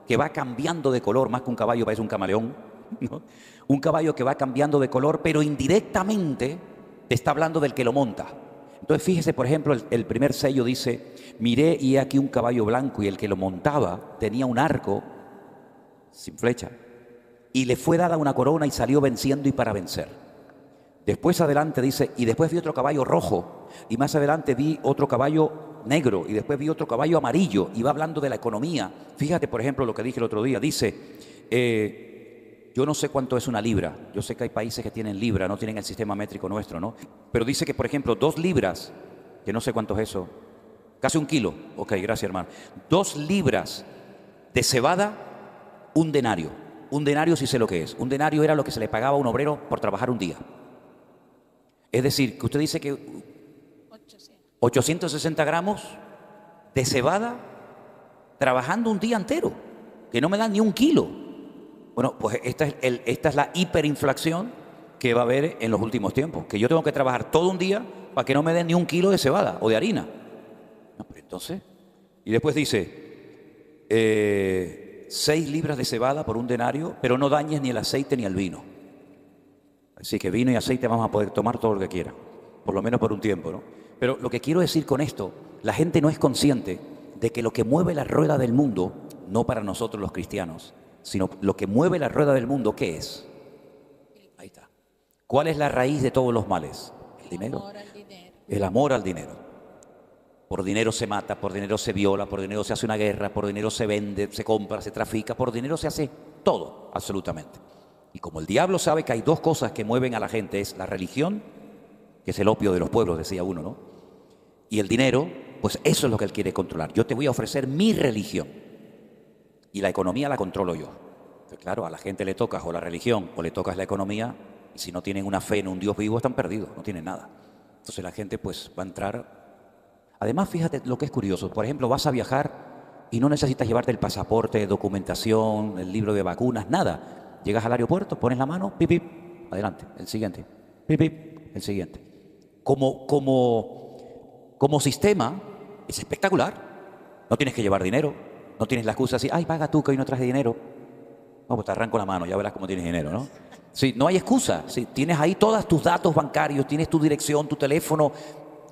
que va cambiando de color, más que un caballo parece un camaleón, ¿no? Un caballo que va cambiando de color, pero indirectamente te está hablando del que lo monta. Entonces fíjese, por ejemplo, el primer sello dice: miré y he aquí un caballo blanco y el que lo montaba tenía un arco sin flecha y le fue dada una corona y salió venciendo y para vencer. Después adelante dice: y después vi otro caballo rojo y más adelante vi otro caballo negro y después vi otro caballo amarillo, y va hablando de la economía. Fíjate, por ejemplo, lo que dije el otro día, dice, yo no sé cuánto es una libra, yo sé que hay países que tienen libra, no tienen el sistema métrico nuestro, ¿no? Pero dice que, por ejemplo, 2 libras, que no sé cuánto es eso, casi 1 kilo, ok, gracias hermano, 2 libras de cebada, un denario. Un denario sí sé lo que es, un denario era lo que se le pagaba a un obrero por trabajar un día. Es decir, que usted dice que 860 gramos de cebada trabajando un día entero, que no me dan ni 1 kilo. Bueno, pues esta es la hiperinflación que va a haber en los últimos tiempos, que yo tengo que trabajar todo un día para que no me den ni 1 kilo de cebada o de harina. No, pero entonces, y después dice, 6 libras de cebada por un denario, pero no dañes ni el aceite ni el vino. Así que vino y aceite vamos a poder tomar todo lo que quiera, por lo menos por un tiempo, ¿no? Pero lo que quiero decir con esto, la gente no es consciente de que lo que mueve la rueda del mundo, no para nosotros los cristianos, sino lo que mueve la rueda del mundo, ¿qué es? Ahí está. ¿Cuál es la raíz de todos los males? El dinero. El amor al dinero. Por dinero se mata, por dinero se viola, por dinero se hace una guerra, por dinero se vende, se compra, se trafica, por dinero se hace todo, absolutamente. Y como el diablo sabe que hay 2 cosas que mueven a la gente, es la religión, que es el opio de los pueblos, decía uno, ¿no? Y el dinero, pues eso es lo que él quiere controlar. Yo te voy a ofrecer mi religión y la economía la controlo yo. Pues claro, a la gente le tocas o la religión o le tocas la economía, y si no tienen una fe en un Dios vivo están perdidos, no tienen nada. Entonces la gente pues va a entrar. Además, fíjate lo que es curioso. Por ejemplo, vas a viajar y no necesitas llevarte el pasaporte, documentación, el libro de vacunas, nada. Llegas al aeropuerto, pones la mano, pip, pip, adelante, el siguiente, pip, pip, el siguiente. Como sistema es espectacular. No tienes que llevar dinero, no tienes la excusa así, ay, paga tú que hoy no traje dinero. No, pues te arranco la mano, ya verás cómo tienes dinero, ¿no? Sí, no hay excusa. Sí, tienes ahí todos tus datos bancarios, tienes tu dirección, tu teléfono,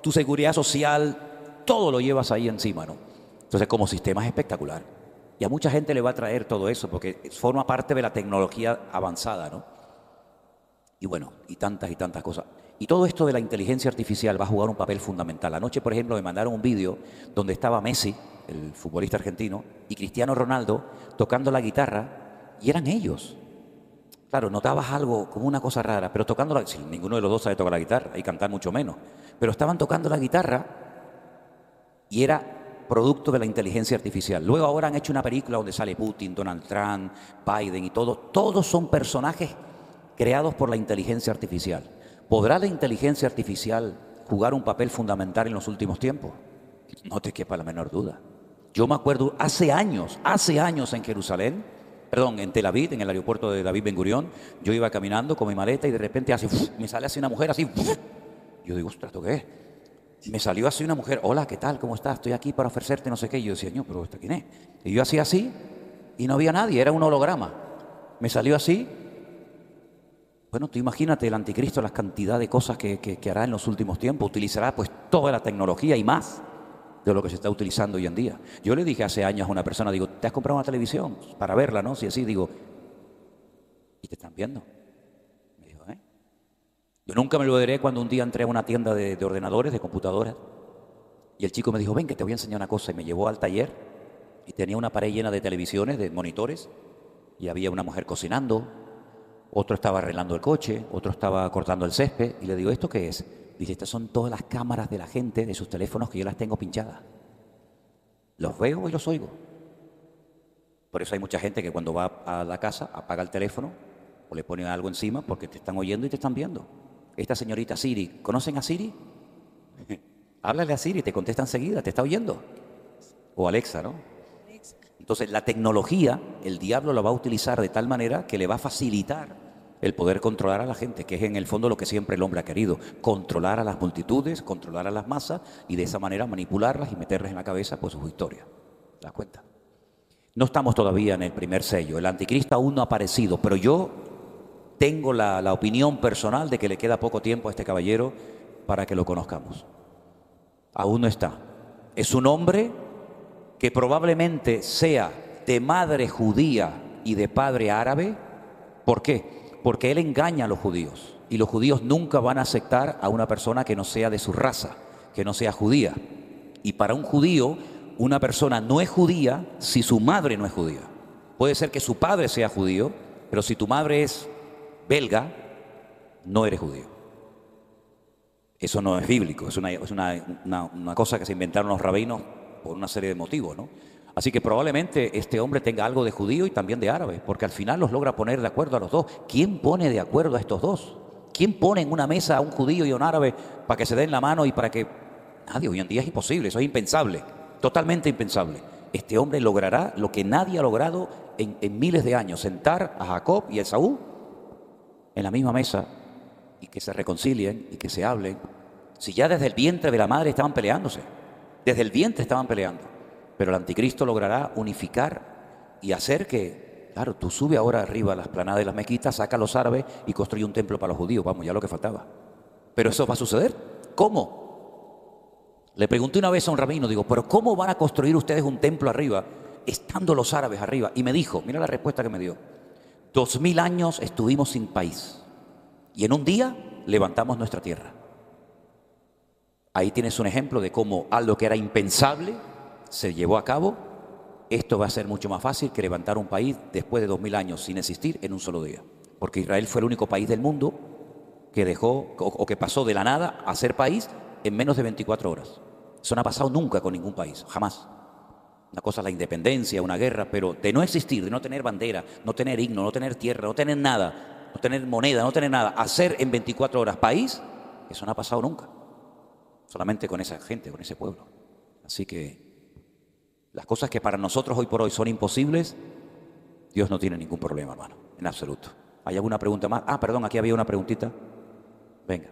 tu seguridad social, todo lo llevas ahí encima, ¿no? Entonces, como sistema es espectacular. Y a mucha gente le va a traer todo eso porque forma parte de la tecnología avanzada, ¿no? Y bueno, y tantas cosas. Y todo esto de la inteligencia artificial va a jugar un papel fundamental. Anoche, por ejemplo, me mandaron un vídeo donde estaba Messi, el futbolista argentino, y Cristiano Ronaldo tocando la guitarra, y eran ellos. Claro, notabas algo como una cosa rara, pero tocando la... Sí, ninguno de los dos sabe tocar la guitarra y cantar mucho menos. Pero estaban tocando la guitarra y era producto de la inteligencia artificial. Luego ahora han hecho una película donde sale Putin, Donald Trump, Biden y todo. Todos son personajes creados por la inteligencia artificial. ¿Podrá la inteligencia artificial jugar un papel fundamental en los últimos tiempos? No te quepa la menor duda. Yo me acuerdo hace años en Jerusalén, en Tel Aviv, en el aeropuerto de David Ben Gurión, yo iba caminando con mi maleta y de repente me sale así una mujer así. Yo digo, ostras, ¿esto qué es? Me salió así una mujer, hola, ¿qué tal? ¿Cómo estás? Estoy aquí para ofrecerte no sé qué. Y yo decía, no, pero ¿esta quién es? Y yo hacía así y no había nadie, era un holograma. Me salió así. Bueno, tú imagínate el anticristo, la cantidad de cosas que hará en los últimos tiempos. Utilizará pues toda la tecnología y más de lo que se está utilizando hoy en día. Yo le dije hace años a una persona, digo, ¿te has comprado una televisión para verla, no? Si así, digo, ¿y te están viendo? Me dijo, ¿eh? Yo nunca me lo olvidaré cuando un día entré a una tienda de ordenadores, de computadoras, y el chico me dijo, ven que te voy a enseñar una cosa, y me llevó al taller y tenía una pared llena de televisiones, de monitores, y había una mujer cocinando, otro estaba arreglando el coche, otro estaba cortando el césped, y le digo, ¿esto qué es? Dice, estas son todas las cámaras de la gente, de sus teléfonos, que yo las tengo pinchadas. Los veo y los oigo. Por eso hay mucha gente que cuando va a la casa apaga el teléfono o le ponen algo encima porque te están oyendo y te están viendo. Esta señorita Siri, ¿conocen a Siri? Háblale a Siri, te contesta enseguida, te está oyendo. O Alexa, ¿no? Entonces la tecnología, el diablo la va a utilizar de tal manera que le va a facilitar el poder controlar a la gente, que es en el fondo lo que siempre el hombre ha querido, controlar a las multitudes, controlar a las masas y de esa manera manipularlas y meterles en la cabeza pues sus historias. ¿Te das cuenta? No estamos todavía en el primer sello, el anticristo aún no ha aparecido, pero yo tengo la opinión personal de que le queda poco tiempo a este caballero para que lo conozcamos. Aún no está. Es un hombre que probablemente sea de madre judía y de padre árabe. ¿Por qué? Porque él engaña a los judíos y los judíos nunca van a aceptar a una persona que no sea de su raza, que no sea judía. Y para un judío, una persona no es judía si su madre no es judía. Puede ser que su padre sea judío, pero si tu madre es belga, no eres judío. Eso no es bíblico, es una cosa que se inventaron los rabinos por una serie de motivos, ¿no? Así que probablemente este hombre tenga algo de judío y también de árabe, porque al final los logra poner de acuerdo a los dos. ¿Quién pone de acuerdo a estos dos? ¿Quién pone en una mesa a un judío y a un árabe para que se den la mano y para que... Nadie, hoy en día es imposible, eso es impensable, totalmente impensable. Este hombre logrará lo que nadie ha logrado en miles de años, sentar a Jacob y a Esaú en la misma mesa y que se reconcilien y que se hablen. Si ya desde el vientre de la madre estaban peleándose, desde el vientre estaban peleando, pero el anticristo logrará unificar y hacer que, claro, tú subes ahora arriba a las planadas de las mezquitas, saca a los árabes y construye un templo para los judíos, vamos, ya lo que faltaba. Pero eso va a suceder. ¿Cómo? Le pregunté una vez a un rabino, digo, ¿pero cómo van a construir ustedes un templo arriba, estando los árabes arriba? Y me dijo, mira la respuesta que me dio, 2000 años estuvimos sin país y en un día levantamos nuestra tierra. Ahí tienes un ejemplo de cómo algo que era impensable se llevó a cabo. Esto va a ser mucho más fácil que levantar un país después de 2000 años sin existir en un solo día. Porque Israel fue el único país del mundo que dejó o que pasó de la nada a ser país en menos de 24 horas. Eso no ha pasado nunca con ningún país, jamás. Una cosa es la independencia, una guerra, pero de no existir, de no tener bandera, no tener himno, no tener tierra, no tener nada, no tener moneda, no tener nada, hacer en 24 horas país, eso no ha pasado nunca. Solamente con esa gente, con ese pueblo. Así que las cosas que para nosotros hoy por hoy son imposibles, Dios no tiene ningún problema, hermano, en absoluto. ¿Hay alguna pregunta más? Ah, perdón, aquí había una preguntita. Venga.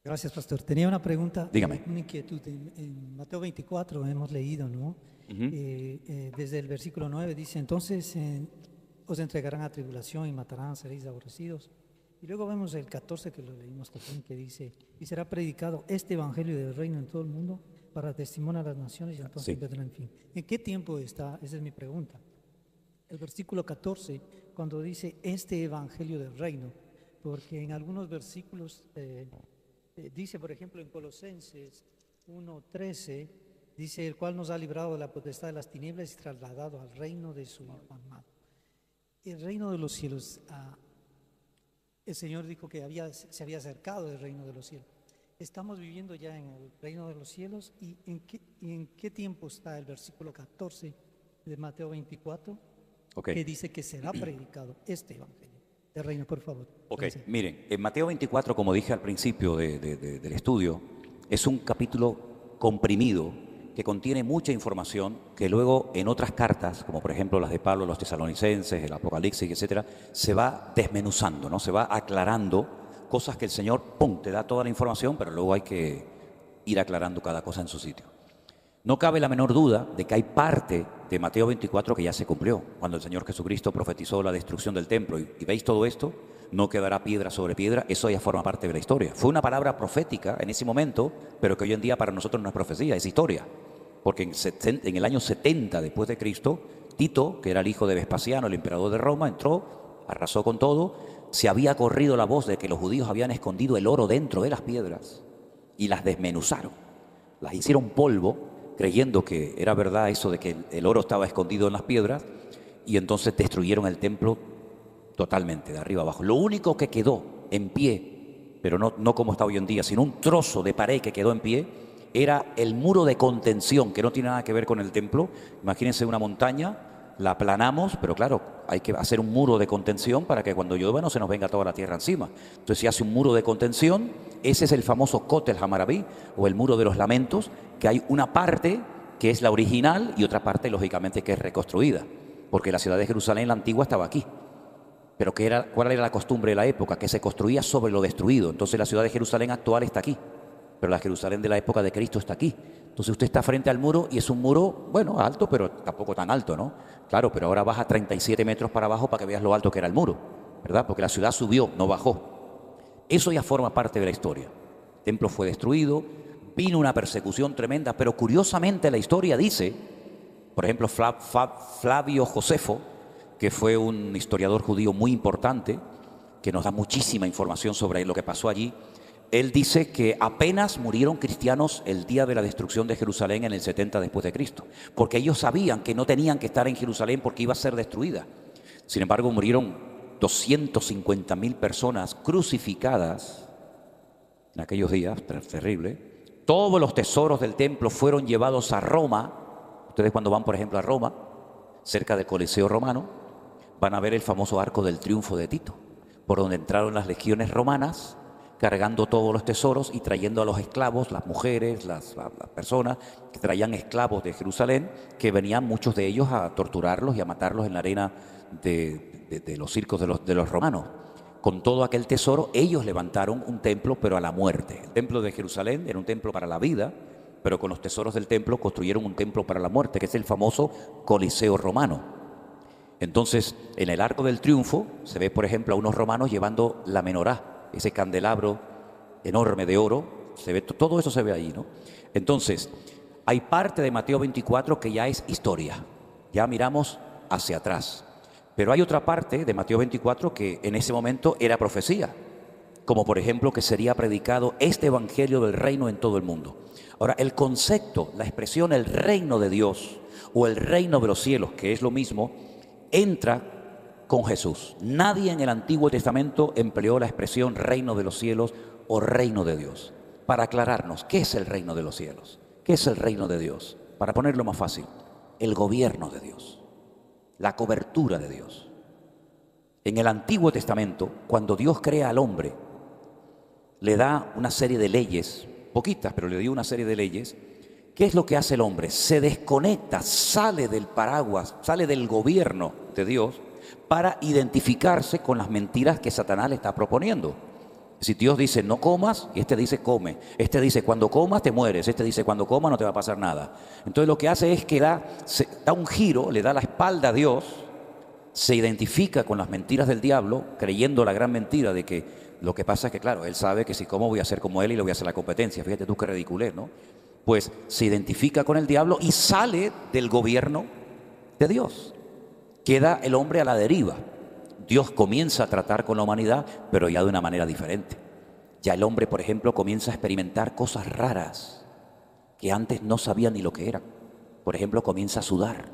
Gracias, pastor. Tenía una pregunta. Dígame. Una inquietud. En Mateo 24 hemos leído, ¿no? Desde el versículo 9 dice, entonces os entregarán a tribulación y matarán, seréis aborrecidos. Y luego vemos el 14 que lo leímos también, que dice, y será predicado este evangelio del reino en todo el mundo para testimonio a las naciones y entonces vendrá el fin. ¿En qué tiempo está? Esa es mi pregunta. El versículo 14, cuando dice este evangelio del reino, porque en algunos versículos dice, por ejemplo, en Colosenses 1:13, dice, el cual nos ha librado de la potestad de las tinieblas y trasladado al reino de su Hijo amado. El reino de los cielos, el Señor dijo que se había acercado del reino de los cielos. Estamos viviendo ya en el reino de los cielos. ¿Y en qué tiempo está el versículo 14 de Mateo 24? Que dice que será predicado este evangelio del reino, por favor. Gracias. Miren, en Mateo 24, como dije al principio del estudio, es un capítulo comprimido que contiene mucha información que luego en otras cartas, como por ejemplo las de Pablo, los tesalonicenses, el Apocalipsis, etcétera, se va desmenuzando, ¿no? Se va aclarando cosas que el Señor, ¡pum!, te da toda la información, pero luego hay que ir aclarando cada cosa en su sitio. No cabe la menor duda de que hay parte de Mateo 24 que ya se cumplió, cuando el Señor Jesucristo profetizó la destrucción del templo. Y veis todo esto, no quedará piedra sobre piedra, eso ya forma parte de la historia. Fue una palabra profética en ese momento, pero que hoy en día para nosotros no es profecía, es historia. Porque en el año 70 después de Cristo, Tito, que era el hijo de Vespasiano, el emperador de Roma, entró, arrasó con todo. Se había corrido la voz de que los judíos habían escondido el oro dentro de las piedras y las desmenuzaron, las hicieron polvo, creyendo que era verdad eso de que el oro estaba escondido en las piedras, y entonces destruyeron el templo totalmente, de arriba abajo. Lo único que quedó en pie, pero no como está hoy en día, sino un trozo de pared que quedó en pie, era el muro de contención, que no tiene nada que ver con el templo. Imagínense una montaña, la aplanamos, pero claro, hay que hacer un muro de contención para que cuando llueva no se nos venga toda la tierra encima. Entonces se hace un muro de contención, ese es el famoso Kotel Hammaraví, o el muro de los lamentos, que hay una parte que es la original, y otra parte, lógicamente, que es reconstruida, porque la ciudad de Jerusalén, la antigua, estaba aquí. Pero ¿cuál era la costumbre de la época? Que se construía sobre lo destruido. Entonces la ciudad de Jerusalén actual está aquí, pero la Jerusalén de la época de Cristo está aquí. Entonces usted está frente al muro y es un muro, bueno, alto, pero tampoco tan alto, ¿no? Claro, pero ahora baja 37 metros para abajo para que veas lo alto que era el muro, ¿verdad? Porque la ciudad subió, no bajó. Eso ya forma parte de la historia. El templo fue destruido, vino una persecución tremenda, pero curiosamente la historia dice, por ejemplo, Flavio Josefo, que fue un historiador judío muy importante, que nos da muchísima información sobre lo que pasó allí. Él dice que apenas murieron cristianos el día de la destrucción de Jerusalén en el 70 después de Cristo, porque ellos sabían que no tenían que estar en Jerusalén porque iba a ser destruida. Sin embargo, murieron 250.000 personas crucificadas en aquellos días, terrible. Todos los tesoros del templo fueron llevados a Roma. Ustedes cuando van, por ejemplo, a Roma, cerca del Coliseo Romano, van a ver el famoso Arco del Triunfo de Tito, por donde entraron las legiones romanas, cargando todos los tesoros y trayendo a los esclavos, las mujeres, las personas que traían esclavos de Jerusalén, que venían muchos de ellos a torturarlos y a matarlos en la arena de los circos de los romanos. Con todo aquel tesoro, ellos levantaron un templo, pero a la muerte. El templo de Jerusalén era un templo para la vida, pero con los tesoros del templo construyeron un templo para la muerte, que es el famoso Coliseo Romano. Entonces, en el Arco del Triunfo se ve, por ejemplo, a unos romanos llevando la menorá, ese candelabro enorme de oro, se ve, todo eso se ve ahí, ¿no? Entonces, hay parte de Mateo 24 que ya es historia, ya miramos hacia atrás, pero hay otra parte de Mateo 24 que en ese momento era profecía, como por ejemplo que sería predicado este evangelio del reino en todo el mundo. Ahora, el concepto, la expresión el reino de Dios o el reino de los cielos, que es lo mismo, entra con Jesús. Nadie en el Antiguo Testamento empleó la expresión reino de los cielos o reino de Dios. Para aclararnos, ¿qué es el reino de los cielos? ¿Qué es el reino de Dios? Para ponerlo más fácil, el gobierno de Dios, la cobertura de Dios. En el Antiguo Testamento, cuando Dios crea al hombre, le da una serie de leyes, poquitas, pero le dio una serie de leyes. ¿Qué es lo que hace el hombre? Se desconecta, sale del paraguas, sale del gobierno de Dios para identificarse con las mentiras que Satanás le está proponiendo. Si Dios dice no comas, y este dice come. Este dice cuando comas te mueres. Este dice cuando comas no te va a pasar nada. Entonces lo que hace es que da un giro, le da la espalda a Dios, se identifica con las mentiras del diablo, creyendo la gran mentira de que lo que pasa es que, claro, él sabe que si como voy a ser como él y le voy a hacer la competencia. Fíjate tú qué ridiculez, ¿no? Pues se identifica con el diablo y sale del gobierno de Dios. Queda el hombre a la deriva. Dios comienza a tratar con la humanidad, pero ya de una manera diferente. Ya el hombre, por ejemplo, comienza a experimentar cosas raras que antes no sabía ni lo que eran. Por ejemplo, comienza a sudar.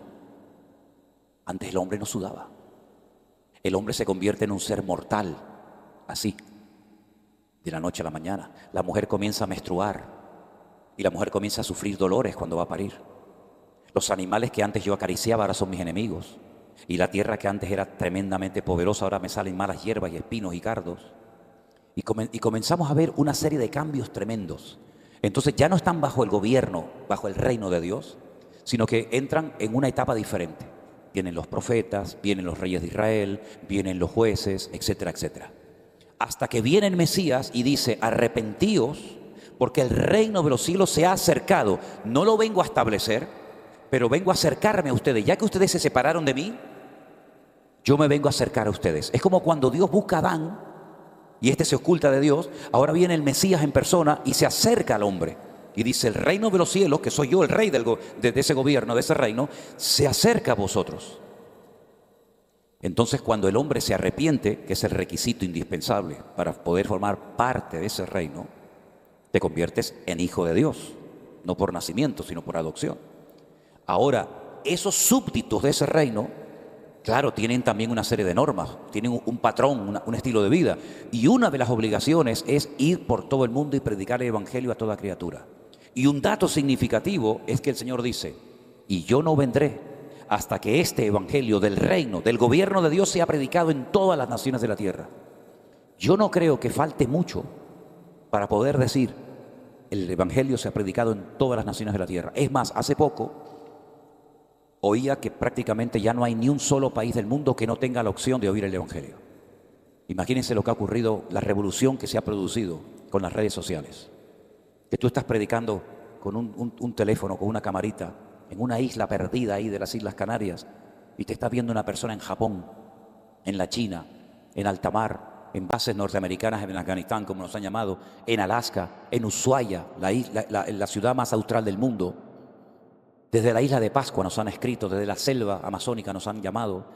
Antes el hombre no sudaba. El hombre se convierte en un ser mortal, así, de la noche a la mañana. La mujer comienza a menstruar. Y la mujer comienza a sufrir dolores cuando va a parir. Los animales que antes yo acariciaba ahora son mis enemigos. Y la tierra que antes era tremendamente poderosa ahora me salen malas hierbas y espinos y cardos. Y comenzamos a ver una serie de cambios tremendos. Entonces ya no están bajo el gobierno, bajo el reino de Dios, sino que entran en una etapa diferente. Vienen los profetas, vienen los reyes de Israel, vienen los jueces, etcétera, etcétera. Hasta que viene el Mesías y dice, arrepentíos, porque el reino de los cielos se ha acercado. No lo vengo a establecer, pero vengo a acercarme a ustedes. Ya que ustedes se separaron de mí, yo me vengo a acercar a ustedes. Es como cuando Dios busca a Adán y este se oculta de Dios. Ahora viene el Mesías en persona y se acerca al hombre. Y dice, el reino de los cielos, que soy yo el rey de ese gobierno, de ese reino, se acerca a vosotros. Entonces cuando el hombre se arrepiente, que es el requisito indispensable para poder formar parte de ese reino, te conviertes en hijo de Dios, no por nacimiento, sino por adopción. Ahora, esos súbditos de ese reino, claro, tienen también una serie de normas, tienen un patrón, un estilo de vida. Y una de las obligaciones es ir por todo el mundo y predicar el evangelio a toda criatura. Y un dato significativo es que el Señor dice, y yo no vendré hasta que este evangelio del reino, del gobierno de Dios sea predicado en todas las naciones de la tierra. Yo no creo que falte mucho para poder decir, el evangelio se ha predicado en todas las naciones de la tierra. Es más, hace poco oía que prácticamente ya no hay ni un solo país del mundo que no tenga la opción de oír el evangelio. Imagínense lo que ha ocurrido, la revolución que se ha producido con las redes sociales. Que tú estás predicando con un teléfono, con una camarita, en una isla perdida ahí de las Islas Canarias, y te está viendo una persona en Japón, en la China, en alta mar, en bases norteamericanas en Afganistán, como nos han llamado, en Alaska, en Ushuaia, la ciudad más austral del mundo. Desde la isla de Pascua nos han escrito, desde la selva amazónica nos han llamado.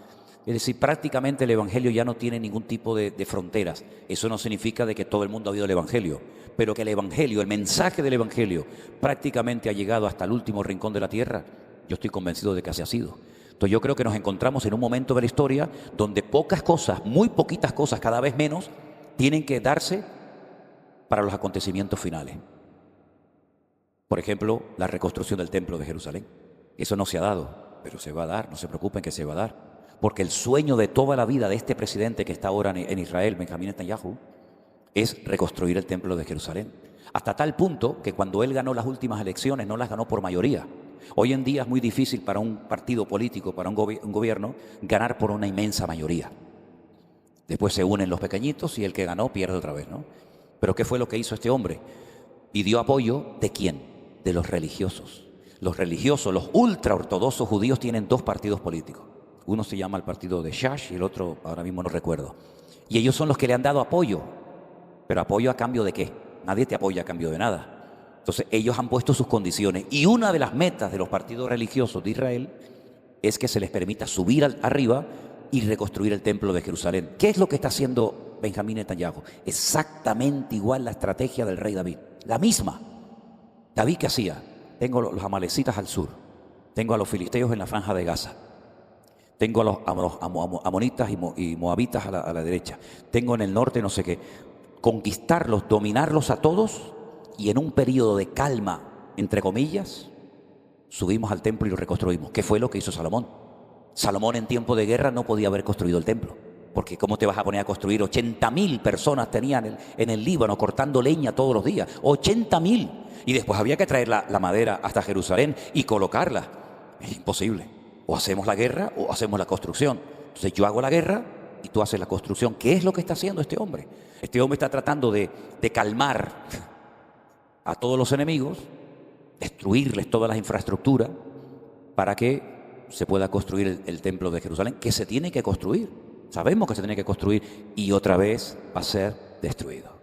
Es decir, prácticamente el evangelio ya no tiene ningún tipo de fronteras. Eso no significa de que todo el mundo ha oído el evangelio, pero que el evangelio, el mensaje del evangelio, prácticamente ha llegado hasta el último rincón de la tierra. Yo estoy convencido de que así ha sido. Entonces yo creo que nos encontramos en un momento de la historia donde pocas cosas, muy poquitas cosas, cada vez menos, tienen que darse para los acontecimientos finales. Por ejemplo, la reconstrucción del templo de Jerusalén. Eso no se ha dado, pero se va a dar, no se preocupen que se va a dar. Porque el sueño de toda la vida de este presidente que está ahora en Israel, Benjamín Netanyahu, es reconstruir el templo de Jerusalén. Hasta tal punto que cuando él ganó las últimas elecciones no las ganó por mayoría. Hoy en día es muy difícil para un partido político, para un gobierno, ganar por una inmensa mayoría. Después se unen los pequeñitos y el que ganó pierde otra vez, ¿no? Pero ¿qué fue lo que hizo este hombre? Pidió apoyo ¿de quién? De los religiosos. Los religiosos, los ultraortodoxos judíos tienen dos partidos políticos. Uno se llama el partido de Shash y el otro ahora mismo no recuerdo. Y ellos son los que le han dado apoyo. ¿Pero apoyo a cambio de qué? Nadie te apoya a cambio de nada. Entonces ellos han puesto sus condiciones. Y una de las metas de los partidos religiosos de Israel es que se les permita subir arriba y reconstruir el templo de Jerusalén. ¿Qué es lo que está haciendo Benjamín Netanyahu? Exactamente igual la estrategia del rey David. La misma. David, ¿qué hacía? Tengo los amalecitas al sur. Tengo a los filisteos en la franja de Gaza. Tengo a los amonitas y moabitas a la derecha. Tengo en el norte no sé qué. Conquistarlos, dominarlos a todos y en un periodo de calma, entre comillas, subimos al templo y lo reconstruimos. ¿Qué fue lo que hizo Salomón? Salomón en tiempo de guerra no podía haber construido el templo. Porque ¿cómo te vas a poner a construir? 80.000 personas tenían en el Líbano cortando leña todos los días. 80.000. Y después había que traer la madera hasta Jerusalén y colocarla. Es imposible. O hacemos la guerra o hacemos la construcción. Entonces yo hago la guerra y tú haces la construcción. ¿Qué es lo que está haciendo este hombre? Este hombre está tratando de calmar a todos los enemigos, destruirles todas las infraestructuras para que se pueda construir el templo de Jerusalén, que se tiene que construir. Sabemos que se tiene que construir y otra vez va a ser destruido.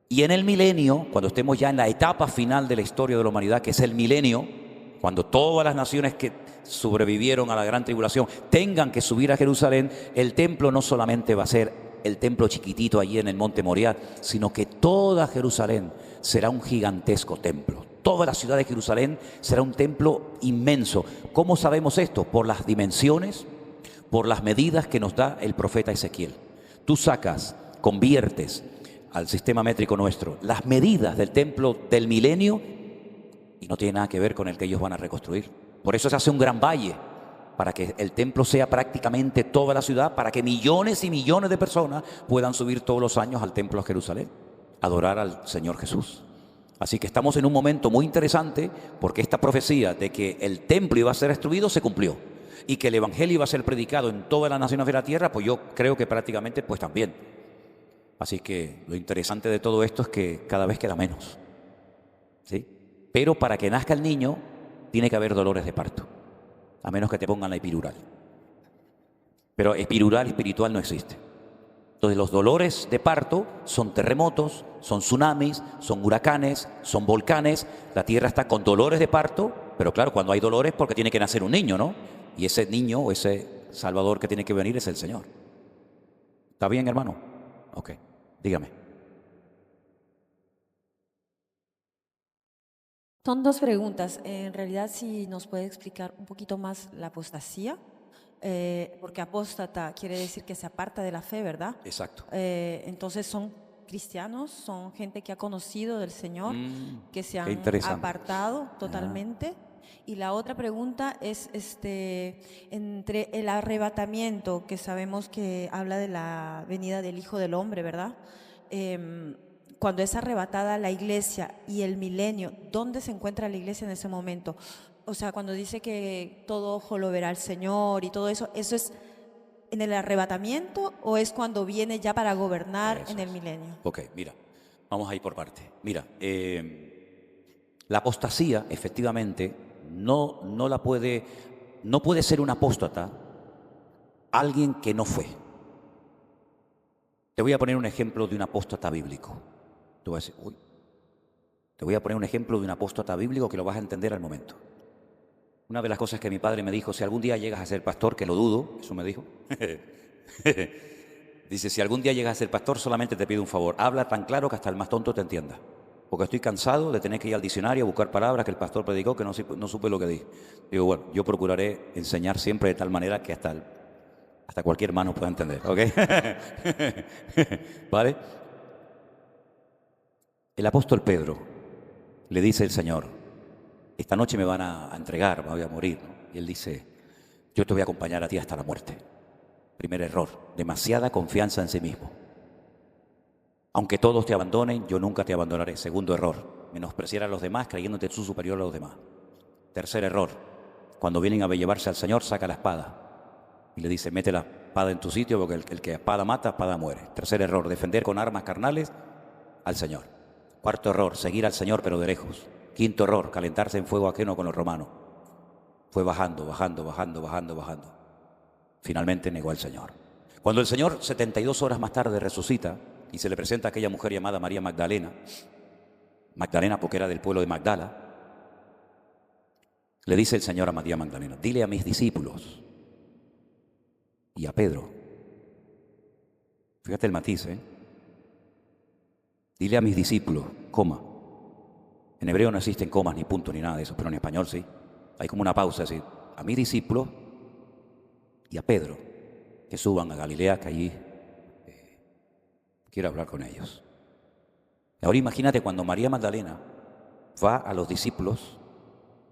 Y en el milenio, cuando estemos ya en la etapa final de la historia de la humanidad, que es el milenio, cuando todas las naciones que sobrevivieron a la gran tribulación tengan que subir a Jerusalén, el templo no solamente va a ser el templo chiquitito allí en el monte Moriah, sino que toda Jerusalén será un gigantesco templo. Toda la ciudad de Jerusalén será un templo inmenso. ¿Cómo sabemos esto? Por las dimensiones, por las medidas que nos da el profeta Ezequiel. Tú sacas, conviertes al sistema métrico nuestro las medidas del templo del milenio y no tiene nada que ver con el que ellos van a reconstruir. Por eso se hace un gran valle, para que el templo sea prácticamente toda la ciudad, para que millones y millones de personas puedan subir todos los años al templo de Jerusalén, adorar al Señor Jesús. Así que estamos en un momento muy interesante, porque esta profecía de que el templo iba a ser destruido se cumplió, y que el evangelio iba a ser predicado en todas las naciones de la tierra, pues yo creo que prácticamente pues también. Así que lo interesante de todo esto es que cada vez queda menos, ¿sí? Pero para que nazca el niño tiene que haber dolores de parto, a menos que te pongan la epidural. Pero epidural espiritual no existe. Entonces los dolores de parto son terremotos, son tsunamis, son huracanes, son volcanes. La tierra está con dolores de parto, pero claro, cuando hay dolores porque tiene que nacer un niño, ¿no? Y ese niño o ese salvador que tiene que venir es el Señor. ¿Está bien, hermano? Ok, dígame. Son dos preguntas. En realidad, si nos puede explicar un poquito más la apostasía, porque apóstata quiere decir que se aparta de la fe, ¿verdad? Exacto. Entonces son cristianos, son gente que ha conocido del Señor, que se han apartado totalmente. Y la otra pregunta es entre el arrebatamiento, que sabemos que habla de la venida del Hijo del Hombre, ¿verdad? cuando es arrebatada la iglesia y el milenio, ¿dónde se encuentra la iglesia en ese momento? O sea, cuando dice que todo ojo lo verá al Señor y todo eso, ¿eso es en el arrebatamiento o es cuando viene ya para gobernar en el milenio? Ok, mira, vamos a ir por parte. Mira, la apostasía, efectivamente, no puede ser un apóstata alguien que no fue. Te voy a poner un ejemplo de un apóstata bíblico. Te voy a poner un ejemplo de un apóstata bíblico que lo vas a entender al momento. Una de las cosas que mi padre me dijo, si algún día llegas a ser pastor, que lo dudo, eso me dijo. Dice, si algún día llegas a ser pastor, solamente te pido un favor. Habla tan claro que hasta el más tonto te entienda. Porque estoy cansado de tener que ir al diccionario a buscar palabras que el pastor predicó que no supe lo que dije. Digo, bueno, yo procuraré enseñar siempre de tal manera que hasta cualquier mano pueda entender, ¿ok? ¿Vale? El apóstol Pedro le dice al Señor, esta noche me van a entregar, me voy a morir, ¿no? Y él dice, yo te voy a acompañar a ti hasta la muerte. Primer error, demasiada confianza en sí mismo. Aunque todos te abandonen, yo nunca te abandonaré. Segundo error, menospreciar a los demás creyéndote tú superior a los demás. Tercer error, cuando vienen a llevarse al Señor, saca la espada. Y le dice, mete la espada en tu sitio porque el que espada mata, espada muere. Tercer error, defender con armas carnales al Señor. Cuarto error, seguir al Señor pero de lejos. Quinto error, calentarse en fuego ajeno con los romanos. Fue bajando. Finalmente negó al Señor. Cuando el Señor 72 horas más tarde resucita y se le presenta a aquella mujer llamada María Magdalena, Magdalena porque era del pueblo de Magdala, le dice el Señor a María Magdalena, dile a mis discípulos y a Pedro, fíjate el matiz, dile a mis discípulos, coma. En hebreo no existen comas ni puntos ni nada de eso, pero en español sí. Hay como una pausa, así, a mis discípulos y a Pedro, que suban a Galilea, que allí quiero hablar con ellos. Ahora imagínate cuando María Magdalena va a los discípulos,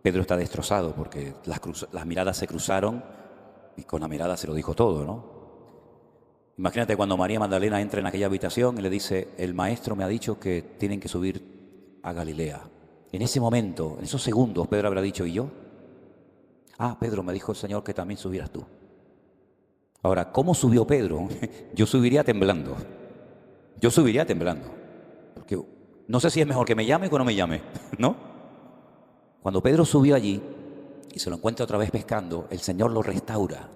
Pedro está destrozado porque las miradas se cruzaron y con la mirada se lo dijo todo, ¿no? Imagínate cuando María Magdalena entra en aquella habitación y le dice, el maestro me ha dicho que tienen que subir a Galilea. En ese momento, en esos segundos, Pedro habrá dicho, ¿y yo? Ah, Pedro, me dijo el Señor que también subieras tú. Ahora, ¿cómo subió Pedro? Yo subiría temblando. Porque no sé si es mejor que me llame o que no me llame, ¿no? Cuando Pedro subió allí y se lo encuentra otra vez pescando, el Señor lo restaura,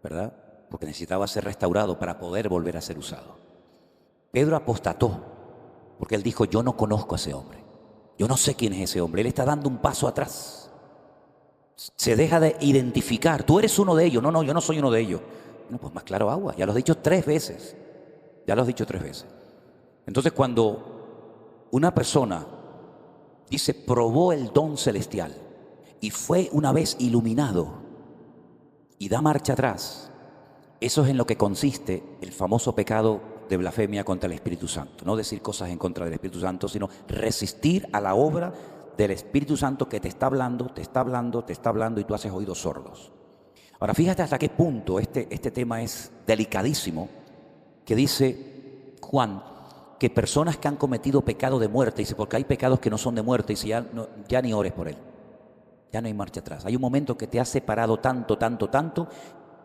¿verdad? Porque necesitaba ser restaurado para poder volver a ser usado. Pedro apostató, porque él dijo, yo no conozco a ese hombre. Yo no sé quién es ese hombre. Él está dando un paso atrás. Se deja de identificar. Tú eres uno de ellos. No, yo no soy uno de ellos. No, pues más claro agua. Ya lo has dicho 3 veces. Entonces cuando una persona dice, probó el don celestial y fue una vez iluminado y da marcha atrás, eso es en lo que consiste el famoso pecado de blasfemia contra el Espíritu Santo. No decir cosas en contra del Espíritu Santo, sino resistir a la obra del Espíritu Santo que te está hablando y tú haces oídos sordos. Ahora, fíjate hasta qué punto este tema es delicadísimo, que dice Juan que personas que han cometido pecado de muerte, dice, porque hay pecados que no son de muerte, dice, ya ni ores por él. Ya no hay marcha atrás. Hay un momento que te has separado tanto,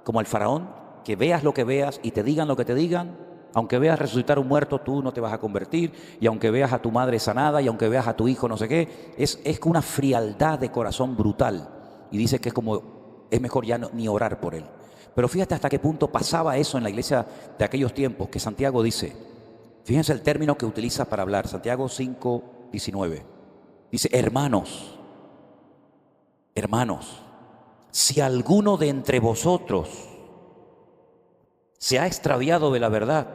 como el faraón, que veas lo que veas y te digan lo que te digan. Aunque veas resucitar un muerto, tú no te vas a convertir. Y aunque veas a tu madre sanada, y aunque veas a tu hijo no sé qué, es una frialdad de corazón brutal. Y dice que es mejor ya ni orar por él. Pero fíjate hasta qué punto pasaba eso en la iglesia de aquellos tiempos, que Santiago dice, fíjense el término que utiliza para hablar, Santiago 5:19. Dice, hermanos, si alguno de entre vosotros se ha extraviado de la verdad,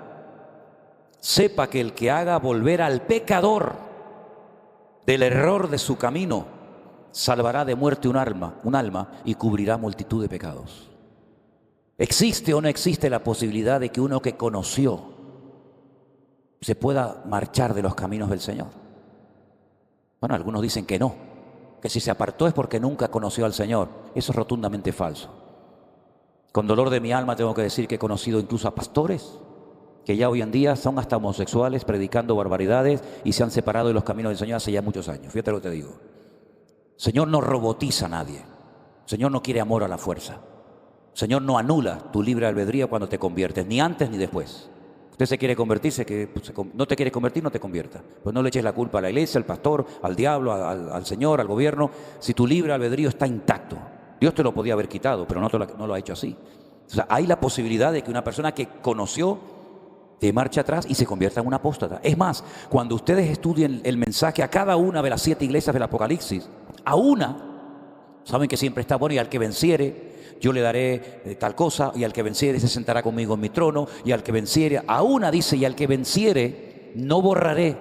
sepa que el que haga volver al pecador del error de su camino, salvará de muerte un alma y cubrirá multitud de pecados. ¿Existe o no existe la posibilidad de que uno que conoció se pueda marchar de los caminos del Señor? Bueno, algunos dicen que no, que si se apartó es porque nunca conoció al Señor. Eso es rotundamente falso. Con dolor de mi alma tengo que decir que he conocido incluso a pastores que ya hoy en día son hasta homosexuales predicando barbaridades y se han separado de los caminos del Señor hace ya muchos años. Fíjate lo que te digo. El Señor no robotiza a nadie. El Señor no quiere amor a la fuerza. El Señor no anula tu libre albedrío cuando te conviertes, ni antes ni después. Usted se quiere convertirse, no te quiere convertir, no te convierta. Pues no le eches la culpa a la iglesia, al pastor, al diablo, al Señor, al gobierno. Si tu libre albedrío está intacto, Dios te lo podía haber quitado, pero no lo ha hecho así. O sea, hay la posibilidad de que una persona que conoció de marcha atrás y se convierta en un apóstata. Es más, cuando ustedes estudien el mensaje a cada una de las 7 iglesias del Apocalipsis, a una, saben que siempre está bueno, y al que venciere, yo le daré tal cosa, y al que venciere se sentará conmigo en mi trono, y al que venciere, a una dice, y al que venciere, no borraré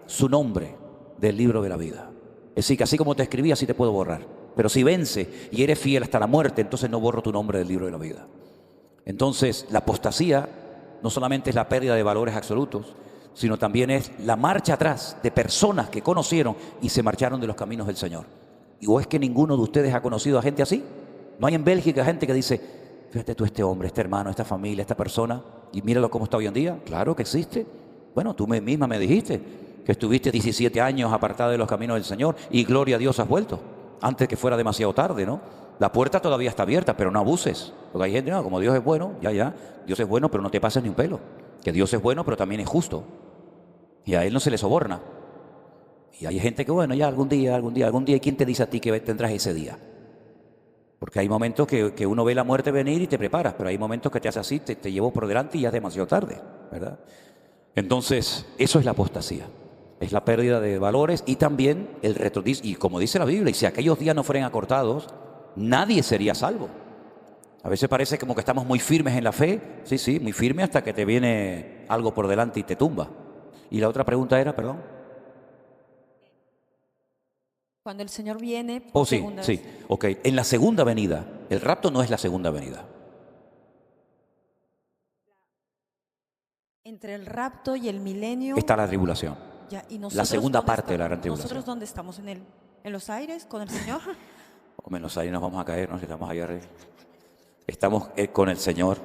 su nombre del libro de la vida. Es decir, que así como te escribí, así te puedo borrar. Pero si vence y eres fiel hasta la muerte, entonces no borro tu nombre del libro de la vida. Entonces, la apostasía no solamente es la pérdida de valores absolutos, sino también es la marcha atrás de personas que conocieron y se marcharon de los caminos del Señor. ¿O es que ninguno de ustedes ha conocido a gente así? ¿No hay en Bélgica gente que dice, fíjate tú, este hombre, este hermano, esta familia, esta persona, y míralo cómo está hoy en día? Claro que existe. Bueno, tú misma me dijiste que estuviste 17 años apartada de los caminos del Señor y gloria a Dios has vuelto, antes que fuera demasiado tarde, ¿no? La puerta todavía está abierta, pero no abuses. Porque hay gente, no, como Dios es bueno, Dios es bueno, pero no te pases ni un pelo. Que Dios es bueno, pero también es justo. Y a Él no se le soborna. Y hay gente que, bueno, ya algún día, ¿y quién te dice a ti que tendrás ese día? Porque hay momentos que uno ve la muerte venir y te preparas, pero hay momentos que te hace así, te llevo por delante y ya es demasiado tarde, ¿verdad? Entonces, eso es la apostasía. Es la pérdida de valores y también el retroceso. Y como dice la Biblia, y si aquellos días no fueran acortados, nadie sería salvo. A veces parece como que estamos muy firmes en la fe. Sí, muy firme hasta que te viene algo por delante y te tumba. Y la otra pregunta era, perdón. Cuando el Señor viene por segunda vez. Ok. En la segunda venida, el rapto no es la segunda venida. Entre el rapto y el milenio está la tribulación. Ya, ¿y la segunda parte de la gran tribulación. ¿Nosotros dónde estamos? ¿En los aires con el Señor? En los aires nos vamos a caer, ¿no? Si estamos allá arriba. Estamos con el Señor.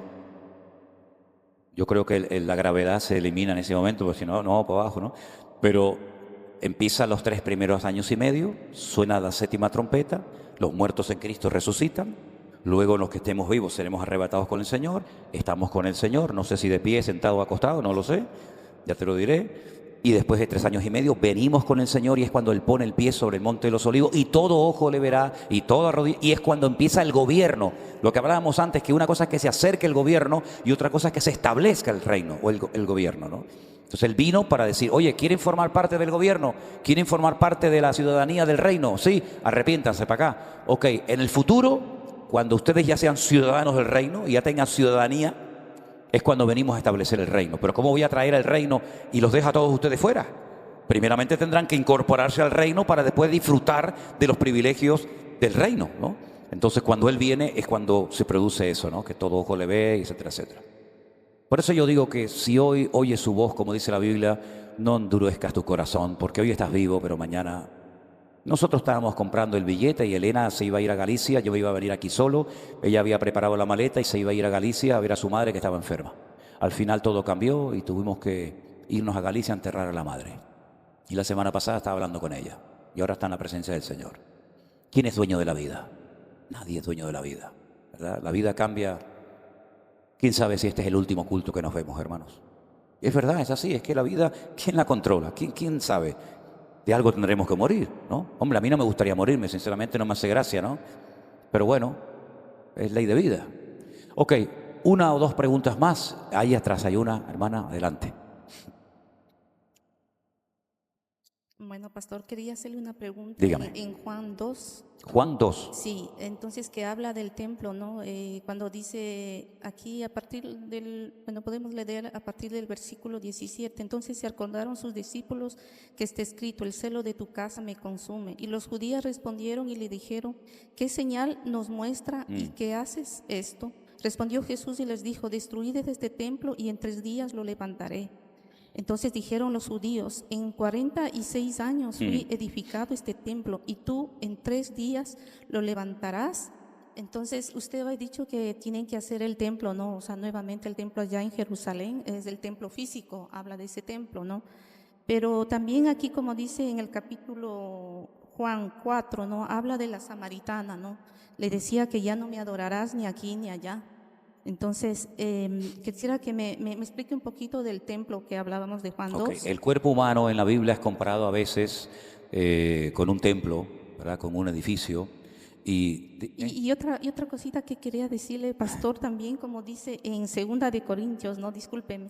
Yo creo que la gravedad se elimina en ese momento, porque si no, no, para abajo, ¿no? Pero empiezan los 3 primeros años y medio, suena la 7ª trompeta, los muertos en Cristo resucitan, luego los que estemos vivos seremos arrebatados con el Señor, estamos con el Señor, no sé si de pie, sentado o acostado, no lo sé, ya te lo diré. Y después de 3 años y medio venimos con el Señor y es cuando Él pone el pie sobre el monte de los olivos y todo ojo le verá y toda rodilla, y es cuando empieza el gobierno. Lo que hablábamos antes, que una cosa es que se acerque el gobierno y otra cosa es que se establezca el reino o el gobierno, ¿no? Entonces Él vino para decir, oye, ¿quieren formar parte del gobierno? ¿Quieren formar parte de la ciudadanía del reino? Sí, arrepiéntanse para acá. Ok, en el futuro, cuando ustedes ya sean ciudadanos del reino y ya tengan ciudadanía, es cuando venimos a establecer el reino. Pero ¿cómo voy a traer el reino y los dejo a todos ustedes fuera? Primeramente tendrán que incorporarse al reino para después disfrutar de los privilegios del reino, ¿no? Entonces cuando Él viene es cuando se produce eso, ¿no? Que todo ojo le ve, etcétera, etcétera. Por eso yo digo que si hoy oyes su voz, como dice la Biblia, no endurezcas tu corazón, porque hoy estás vivo, pero mañana... Nosotros estábamos comprando el billete y Elena se iba a ir a Galicia, yo iba a venir aquí solo, ella había preparado la maleta y se iba a ir a Galicia a ver a su madre que estaba enferma. Al final todo cambió y tuvimos que irnos a Galicia a enterrar a la madre. Y la semana pasada estaba hablando con ella y ahora está en la presencia del Señor. ¿Quién es dueño de la vida? Nadie es dueño de la vida, ¿verdad? La vida cambia. ¿Quién sabe si este es el último culto que nos vemos, hermanos? Es verdad, es así, es que la vida, ¿quién la controla? ¿Quién sabe? De algo tendremos que morir, ¿no? Hombre, a mí no me gustaría morirme, sinceramente no me hace gracia, ¿no? Pero bueno, es ley de vida. Ok, 1 o 2 preguntas más. Ahí atrás hay una, hermana, adelante. Bueno, pastor, quería hacerle una pregunta. Dígame. En Juan 2. Juan 2. Sí, entonces que habla del templo, ¿no? Cuando dice aquí a partir del, bueno, podemos leer a partir del versículo 17. Entonces se acordaron sus discípulos que está escrito, el celo de tu casa me consume. Y los judíos respondieron y le dijeron, ¿qué señal nos muestra y qué haces esto? Respondió Jesús y les dijo, destruid este templo y en 3 días lo levantaré. Entonces dijeron los judíos, en 46 años fui edificado este templo y tú en 3 días lo levantarás. Entonces, usted ha dicho que tienen que hacer el templo, ¿no? O sea, nuevamente el templo allá en Jerusalén es el templo físico, habla de ese templo, ¿no? Pero también aquí, como dice en el capítulo Juan 4, ¿no? Habla de la samaritana, ¿no? Le decía que ya no me adorarás ni aquí ni allá. Entonces, quisiera que me explique un poquito del templo que hablábamos de Juan 2. El cuerpo humano en la Biblia es comparado a veces con un templo, ¿verdad? Con un edificio. Y otra cosita que quería decirle, pastor, también como dice en 2 de Corintios, no, discúlpeme,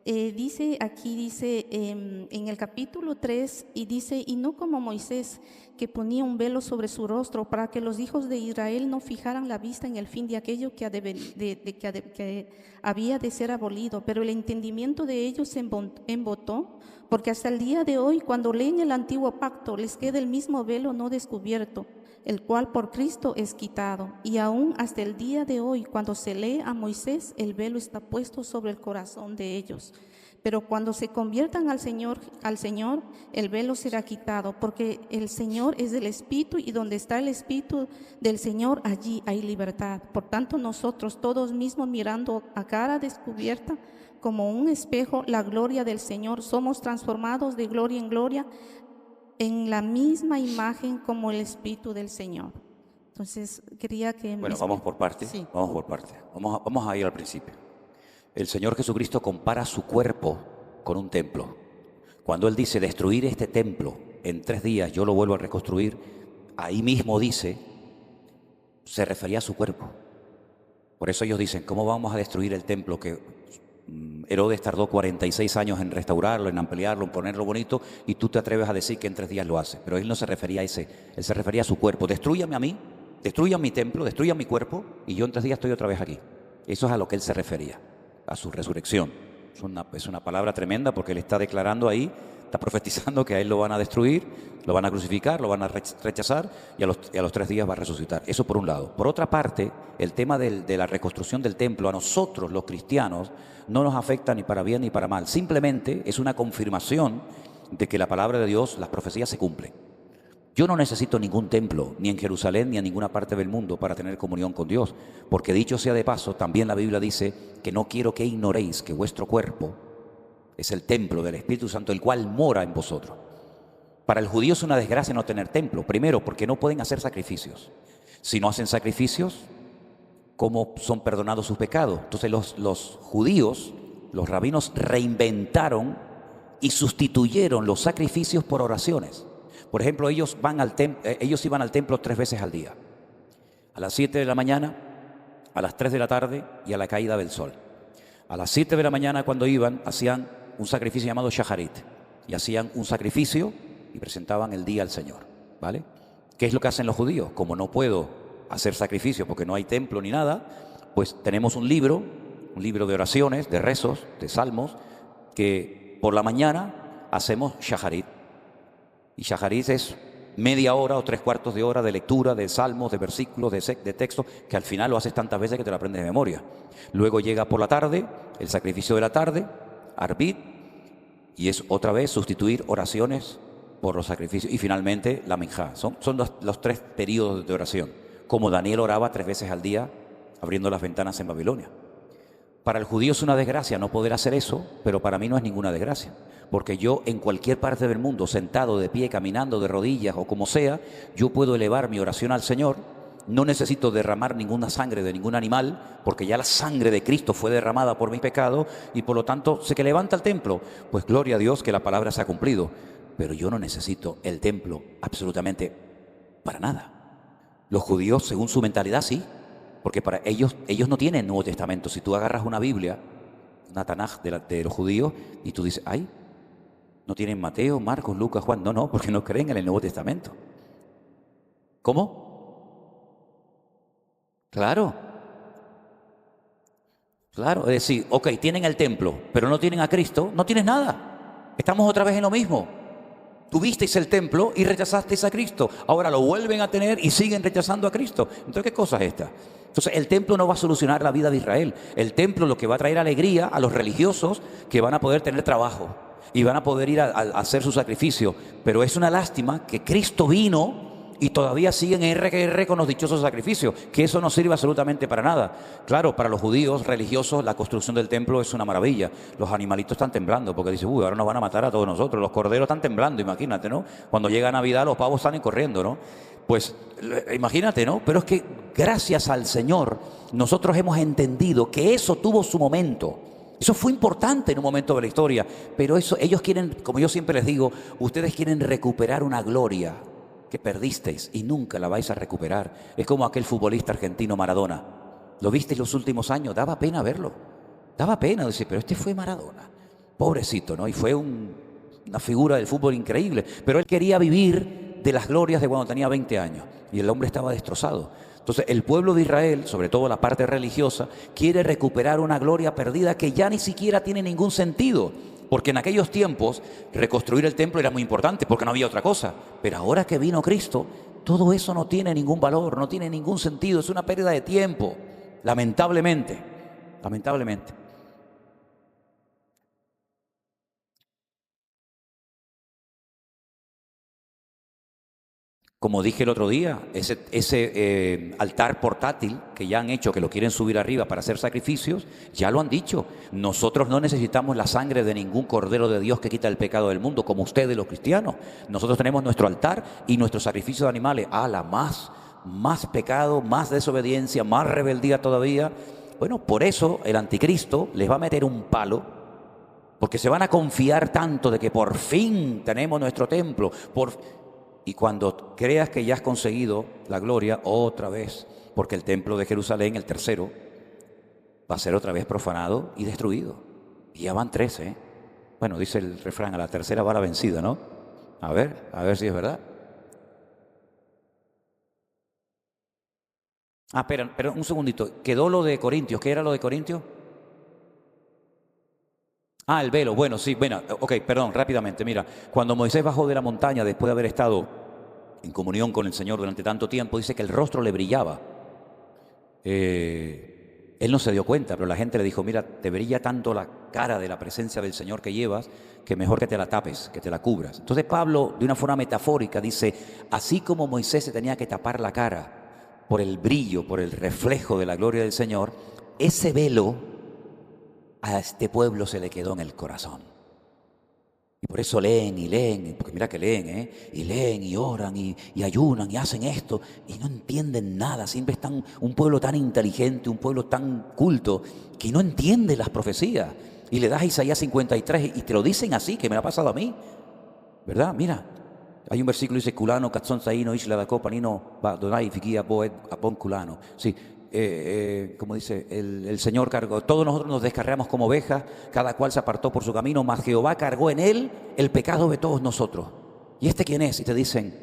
dice en el capítulo 3, y dice, y no como Moisés, que ponía un velo sobre su rostro para que los hijos de Israel no fijaran la vista en el fin de aquello que había de ser abolido, pero el entendimiento de ellos se embotó, porque hasta el día de hoy, cuando leen el antiguo pacto, les queda el mismo velo no descubierto, el cual por Cristo es quitado. Y aún hasta el día de hoy, cuando se lee a Moisés, el velo está puesto sobre el corazón de ellos. Pero cuando se conviertan al Señor, el velo será quitado, porque el Señor es el Espíritu, y donde está el Espíritu del Señor, allí hay libertad. Por tanto, nosotros todos mismos, mirando a cara descubierta, como un espejo, la gloria del Señor, somos transformados de gloria en gloria, en la misma imagen como el Espíritu del Señor. Entonces, quería que... Bueno, vamos por parte. Sí. Vamos por parte. Vamos a ir al principio. El Señor Jesucristo compara su cuerpo con un templo. Cuando Él dice destruir este templo en 3 días, yo lo vuelvo a reconstruir, ahí mismo dice, se refería a su cuerpo. Por eso ellos dicen, ¿cómo vamos a destruir el templo que Herodes tardó 46 años en restaurarlo, en ampliarlo, en ponerlo bonito, y tú te atreves a decir que en 3 días lo hace? Pero Él no se refería a ese, Él se refería a su cuerpo. Destrúyame a mí, destruyan mi templo, destruyan mi cuerpo, y yo en 3 días estoy otra vez aquí. Eso es a lo que Él se refería, a su resurrección. Es una palabra tremenda, porque Él está declarando ahí, está profetizando que a Él lo van a destruir, lo van a crucificar, lo van a rechazar, y a los 3 días va a resucitar. Eso por un lado. Por otra parte, el tema de la reconstrucción del templo a nosotros los cristianos no nos afecta ni para bien ni para mal. Simplemente es una confirmación de que la palabra de Dios, las profecías se cumplen. Yo no necesito ningún templo, ni en Jerusalén, ni en ninguna parte del mundo, para tener comunión con Dios. Porque dicho sea de paso, también la Biblia dice que no quiero que ignoréis que vuestro cuerpo es el templo del Espíritu Santo, el cual mora en vosotros. Para el judío es una desgracia no tener templo. Primero, porque no pueden hacer sacrificios. Si no hacen sacrificios, ¿cómo son perdonados sus pecados? Entonces los judíos, los rabinos, reinventaron y sustituyeron los sacrificios por oraciones. Por ejemplo, ellos iban al templo 3 veces al día. A las 7 de la mañana, a las 3 de la tarde y a la caída del sol. A las 7 de la mañana, cuando iban, hacían un sacrificio llamado shacharit. Y hacían un sacrificio y presentaban el día al Señor, ¿vale? ¿Qué es lo que hacen los judíos? Como no puedo hacer sacrificio porque no hay templo ni nada, pues tenemos un libro de oraciones, de rezos, de salmos, que por la mañana hacemos shacharit. Y shacharit es media hora o 3/4 de hora de lectura de salmos, de versículos, de textos, que al final lo haces tantas veces que te lo aprendes de memoria. Luego llega por la tarde, el sacrificio de la tarde, arbit, y es otra vez sustituir oraciones por los sacrificios. Y finalmente la minjá. Son los 3 periodos de oración. Como Daniel oraba 3 veces al día, abriendo las ventanas en Babilonia. Para el judío es una desgracia no poder hacer eso, pero para mí no es ninguna desgracia. Porque yo en cualquier parte del mundo, sentado, de pie, caminando, de rodillas o como sea, yo puedo elevar mi oración al Señor. No necesito derramar ninguna sangre de ningún animal, porque ya la sangre de Cristo fue derramada por mi pecado, y por lo tanto, sé que levanta el templo. Pues gloria a Dios que la palabra se ha cumplido. Pero yo no necesito el templo absolutamente para nada. Los judíos, según su mentalidad, sí. Porque para ellos no tienen Nuevo Testamento. Si tú agarras una Biblia, una Tanaj de los judíos, y tú dices, ay, no tienen Mateo, Marcos, Lucas, Juan. No, porque no creen en el Nuevo Testamento. ¿Cómo? Claro, es decir, ok, tienen el templo, pero no tienen a Cristo, no tienes nada. Estamos otra vez en lo mismo. Tuvisteis el templo y rechazasteis a Cristo. Ahora lo vuelven a tener y siguen rechazando a Cristo. Entonces, ¿qué cosa es esta? Entonces, el templo no va a solucionar la vida de Israel. El templo lo que va a traer alegría a los religiosos, que van a poder tener trabajo y van a poder ir a hacer su sacrificio. Pero es una lástima que Cristo vino y todavía siguen R con los dichosos sacrificios, que eso no sirve absolutamente para nada. Claro, para los judíos religiosos la construcción del templo es una maravilla. Los animalitos están temblando porque dicen, ahora nos van a matar a todos nosotros. Los corderos están temblando, imagínate, ¿no? Cuando llega Navidad los pavos salen corriendo, ¿no? Pues imagínate, ¿no? Pero es que gracias al Señor nosotros hemos entendido que eso tuvo su momento. Eso fue importante en un momento de la historia, pero eso, ellos quieren, como yo siempre les digo, ustedes quieren recuperar una gloria que perdisteis y nunca la vais a recuperar. Es como aquel futbolista argentino Maradona. ¿Lo visteis los últimos años? Daba pena verlo. Daba pena decir, pero este fue Maradona. Pobrecito, ¿no? Y fue una figura del fútbol increíble. Pero él quería vivir de las glorias de cuando tenía 20 años. Y el hombre estaba destrozado. Entonces el pueblo de Israel, sobre todo la parte religiosa, quiere recuperar una gloria perdida que ya ni siquiera tiene ningún sentido. Porque en aquellos tiempos reconstruir el templo era muy importante porque no había otra cosa. Pero ahora que vino Cristo, todo eso no tiene ningún valor, no tiene ningún sentido. Es una pérdida de tiempo, lamentablemente. Lamentablemente. Como dije el otro día, ese altar portátil que ya han hecho, que lo quieren subir arriba para hacer sacrificios, ya lo han dicho. Nosotros no necesitamos la sangre de ningún cordero de Dios que quita el pecado del mundo, como ustedes los cristianos. Nosotros tenemos nuestro altar y nuestro sacrificio de animales. Más pecado, más desobediencia, más rebeldía todavía. Bueno, por eso el anticristo les va a meter un palo, porque se van a confiar tanto de que por fin tenemos nuestro templo, y cuando creas que ya has conseguido la gloria, otra vez, porque el templo de Jerusalén, el tercero, va a ser otra vez profanado y destruido. Y ya van 13. Bueno, dice el refrán, a la tercera va la vencida, ¿no? A ver si es verdad. Pero un segundito. Quedó lo de Corintios. ¿Qué era lo de Corintios? El velo, bueno, sí, bueno, ok, perdón, rápidamente, mira, cuando Moisés bajó de la montaña después de haber estado en comunión con el Señor durante tanto tiempo, dice que el rostro le brillaba. Él no se dio cuenta, pero la gente le dijo, mira, te brilla tanto la cara de la presencia del Señor que llevas, que mejor que te la tapes, que te la cubras. Entonces Pablo, de una forma metafórica, dice, así como Moisés se tenía que tapar la cara por el brillo, por el reflejo de la gloria del Señor, ese velo a este pueblo se le quedó en el corazón. Y por eso leen y leen, porque mira que leen, y leen y oran y ayunan y hacen esto y no entienden nada. Siempre están un pueblo tan inteligente, un pueblo tan culto que no entiende las profecías. Y le das a Isaías 53 y te lo dicen así, que me ha pasado a mí, ¿verdad? Mira, hay un versículo que dice, culano, catzón, saíno, isla da copa, nino, va, donai, fiquía, boed, apón, culano. Sí. Como dice, el Señor cargó, todos nosotros nos descarriamos como ovejas, cada cual se apartó por su camino, mas Jehová cargó en él el pecado de todos nosotros. ¿Y este quién es? Y te dicen,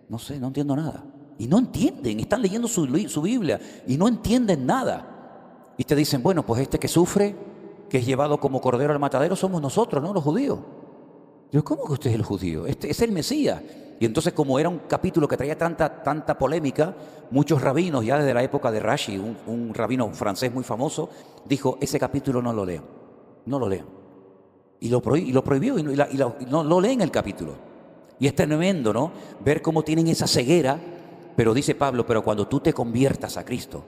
no sé, no entiendo nada. Y no entienden, están leyendo su Biblia y no entienden nada. Y te dicen, bueno, pues este que sufre, que es llevado como cordero al matadero, somos nosotros, ¿no? Los judíos. Yo, ¿cómo que usted es el judío? Este es el Mesías. Y entonces, como era un capítulo que traía tanta polémica, muchos rabinos, ya desde la época de Rashi, un rabino francés muy famoso, dijo, ese capítulo no lo lean, no lo lean. Y lo prohibió, y no lo leen el capítulo. Y es tremendo, ¿no? Ver cómo tienen esa ceguera, pero dice Pablo, pero cuando tú te conviertas a Cristo,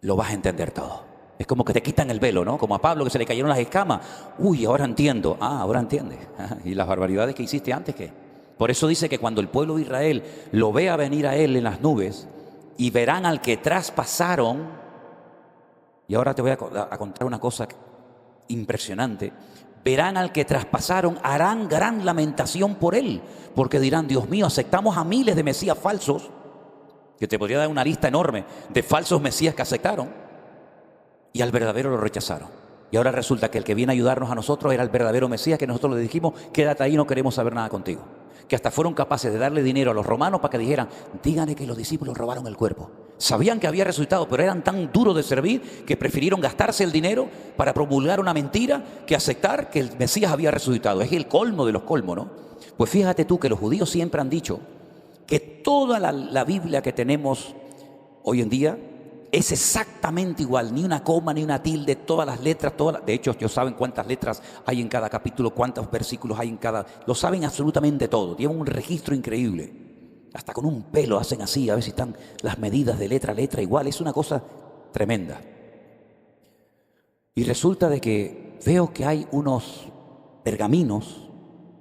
lo vas a entender todo. Es como que te quitan el velo, ¿no? Como a Pablo que se le cayeron las escamas. Uy, ahora entiendo. Ahora entiende. Y las barbaridades que hiciste antes, ¿qué? Por eso dice que cuando el pueblo de Israel lo vea venir a él en las nubes y verán al que traspasaron, y ahora te voy a contar una cosa impresionante, verán al que traspasaron, harán gran lamentación por él, porque dirán, Dios mío, aceptamos a miles de mesías falsos, que te podría dar una lista enorme de falsos mesías que aceptaron, y al verdadero lo rechazaron. Y ahora resulta que el que viene a ayudarnos a nosotros era el verdadero Mesías, que nosotros le dijimos, quédate ahí, no queremos saber nada contigo. Que hasta fueron capaces de darle dinero a los romanos para que dijeran, díganle que los discípulos robaron el cuerpo. Sabían que había resucitado, pero eran tan duros de servir que prefirieron gastarse el dinero para promulgar una mentira que aceptar que el Mesías había resucitado. Es el colmo de los colmos, ¿no? Pues fíjate tú que los judíos siempre han dicho que toda la Biblia que tenemos hoy en día es exactamente igual, ni una coma, ni una tilde, todas las letras, de hecho, ellos saben cuántas letras hay en cada capítulo, cuántos versículos hay en cada, lo saben absolutamente todo, tienen un registro increíble. Hasta con un pelo hacen así, a ver si están las medidas de letra a letra igual. Es una cosa tremenda. Y resulta de que veo que hay unos pergaminos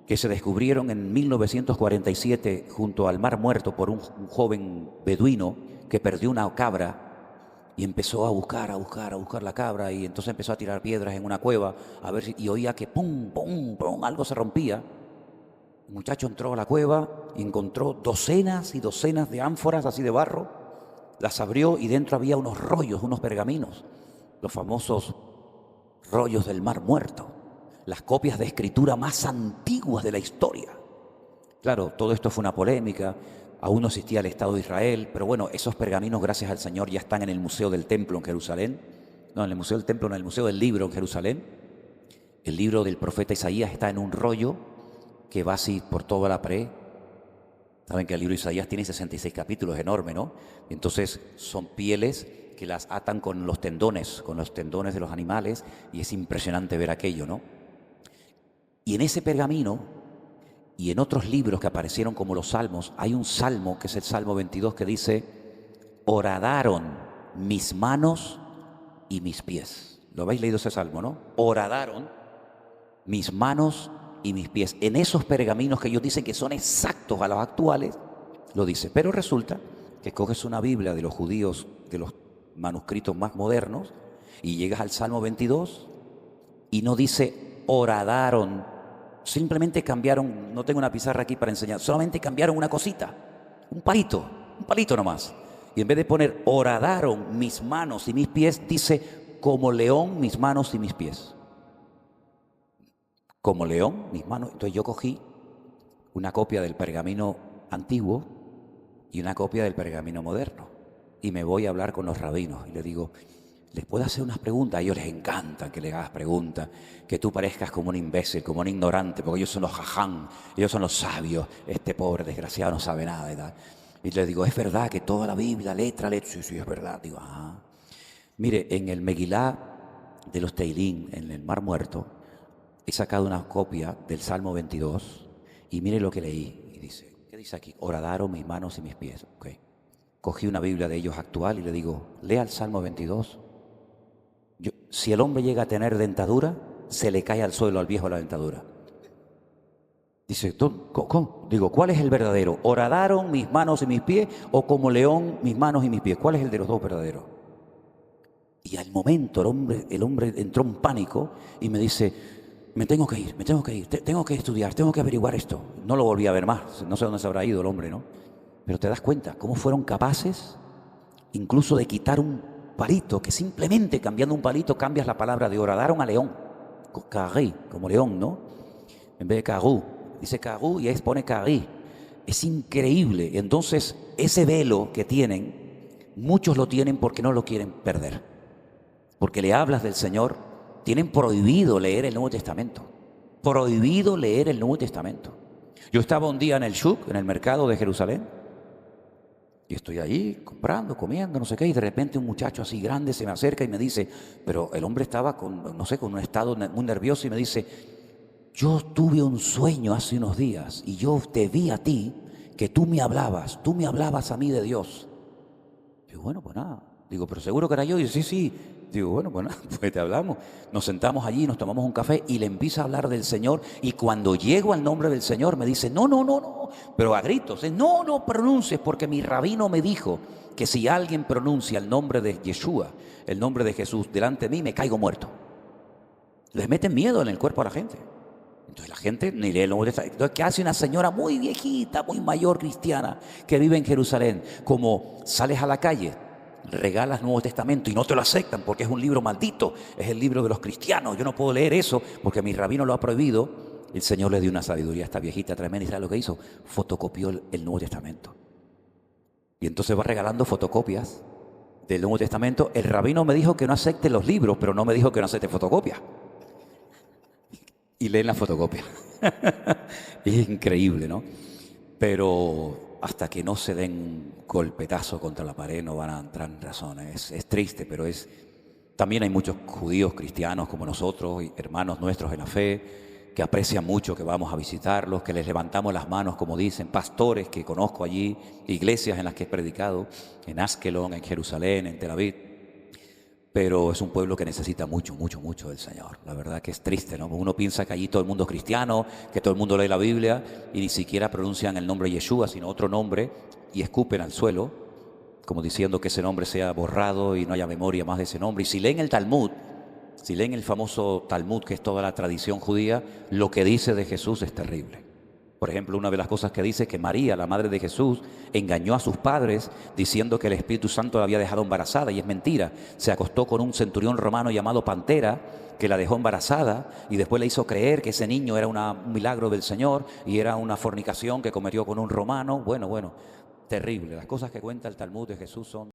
que se descubrieron en 1947 junto al Mar Muerto por un joven beduino que perdió una cabra y empezó a buscar la cabra, y entonces empezó a tirar piedras en una cueva a ver si, y oía que pum, pum, pum, algo se rompía. El muchacho entró a la cueva y encontró docenas y docenas de ánforas así de barro, las abrió y dentro había unos rollos, unos pergaminos, los famosos rollos del Mar Muerto, las copias de escritura más antiguas de la historia. Claro, todo esto fue una polémica, aún no existía el Estado de Israel, pero bueno, esos pergaminos, gracias al Señor, ya están en el Museo del Templo en Jerusalén. No, en el Museo del Templo, no, en el Museo del Libro en Jerusalén. El libro del profeta Isaías está en un rollo que va así por toda la pared. Saben que el libro de Isaías tiene 66 capítulos, enorme, ¿no? Entonces son pieles que las atan con los tendones de los animales, y es impresionante ver aquello, ¿no? Y en ese pergamino y en otros libros que aparecieron como los salmos, hay un salmo que es el Salmo 22 que dice: horadaron mis manos y mis pies. ¿Lo habéis leído ese salmo, no? Horadaron mis manos y mis pies. En esos pergaminos que ellos dicen que son exactos a los actuales, lo dice. Pero resulta que coges una Biblia de los judíos, de los manuscritos más modernos, y llegas al Salmo 22 y no dice horadaron. Simplemente cambiaron, no tengo una pizarra aquí para enseñar, solamente cambiaron una cosita, un palito nomás. Y en vez de poner horadaron mis manos y mis pies, dice como león mis manos y mis pies. Como león, mis manos. Entonces yo cogí una copia del pergamino antiguo y una copia del pergamino moderno. Y me voy a hablar con los rabinos y les digo: ¿les puedo hacer unas preguntas? A ellos les encanta que les hagas preguntas, que tú parezcas como un imbécil, como un ignorante, porque ellos son los jaján, ellos son los sabios, este pobre desgraciado no sabe nada y tal. Y les digo: ¿es verdad que toda la Biblia, letra? Sí, es verdad. Digo, mire, en el Megilá de los Teilín, en el Mar Muerto, he sacado una copia del Salmo 22 y mire lo que leí. Y dice, ¿qué dice aquí? Horadaron mis manos y mis pies. Okay. Cogí una Biblia de ellos actual y le digo: lea el Salmo 22. Si el hombre llega a tener dentadura, se le cae al suelo al viejo la dentadura. Dice, ¿cómo? Digo, ¿cuál es el verdadero? ¿Horadaron mis manos y mis pies o como león mis manos y mis pies? ¿Cuál es el de los dos verdaderos? Y al momento el hombre entró en pánico y me dice: me tengo que ir, tengo que estudiar, tengo que averiguar esto. No lo volví a ver más, no sé dónde se habrá ido el hombre, ¿no? Pero te das cuenta cómo fueron capaces incluso de quitar un palito, que simplemente cambiando un palito cambias la palabra de horadaron a león, carré, como león, ¿no? En vez de carú, dice carú y pone carré. Es increíble. Entonces, ese velo que tienen, muchos lo tienen porque no lo quieren perder. Porque le hablas del Señor, tienen prohibido leer el Nuevo Testamento. Prohibido leer el Nuevo Testamento. Yo estaba un día en el Shuk, en el mercado de Jerusalén, y estoy allí comprando, comiendo, no sé qué, y de repente un muchacho así grande se me acerca y me dice, pero el hombre estaba con un estado muy nervioso, y me dice: yo tuve un sueño hace unos días y yo te vi a ti, que tú me hablabas a mí de Dios. Digo, bueno, pues nada. Digo, pero seguro que era yo. Y dice, sí. Digo, bueno, pues nada, pues te hablamos. Nos sentamos allí, nos tomamos un café y le empieza a hablar del Señor. Y cuando llego al nombre del Señor me dice, no, pero a gritos, no pronuncies, porque mi rabino me dijo que si alguien pronuncia el nombre de Yeshua, el nombre de Jesús, delante de mí, me caigo muerto. Les meten miedo en el cuerpo a la gente. Entonces la gente ni lee el Nuevo Testamento. Entonces, ¿qué hace una señora muy viejita, muy mayor, cristiana, que vive en Jerusalén? Como sales a la calle, regalas Nuevo Testamento y no te lo aceptan porque es un libro maldito, es el libro de los cristianos, yo no puedo leer eso porque mi rabino lo ha prohibido. El Señor le dio una sabiduría a esta viejita tremenda, y ¿sabe lo que hizo? Fotocopió el Nuevo Testamento. Y entonces va regalando fotocopias del Nuevo Testamento. El rabino me dijo que no acepte los libros, pero no me dijo que no acepte fotocopias. Y leen la fotocopia. Es increíble, ¿no? Pero hasta que no se den un golpetazo contra la pared no van a entrar en razón. Es triste, pero también hay muchos judíos cristianos como nosotros, y hermanos nuestros en la fe, que aprecian mucho que vamos a visitarlos, que les levantamos las manos, como dicen, pastores que conozco allí, iglesias en las que he predicado, en Askelon, en Jerusalén, en Tel Aviv. Pero es un pueblo que necesita mucho, mucho, mucho del Señor. La verdad que es triste, ¿no? Uno piensa que allí todo el mundo es cristiano, que todo el mundo lee la Biblia y ni siquiera pronuncian el nombre Yeshua, sino otro nombre, y escupen al suelo, como diciendo que ese nombre sea borrado y no haya memoria más de ese nombre. Y si leen el Talmud, si leen el famoso Talmud, que es toda la tradición judía, lo que dice de Jesús es terrible. Por ejemplo, una de las cosas que dice es que María, la madre de Jesús, engañó a sus padres diciendo que el Espíritu Santo la había dejado embarazada, y es mentira. Se acostó con un centurión romano llamado Pantera, que la dejó embarazada y después le hizo creer que ese niño era un milagro del Señor y era una fornicación que cometió con un romano. Bueno, terrible. Las cosas que cuenta el Talmud de Jesús son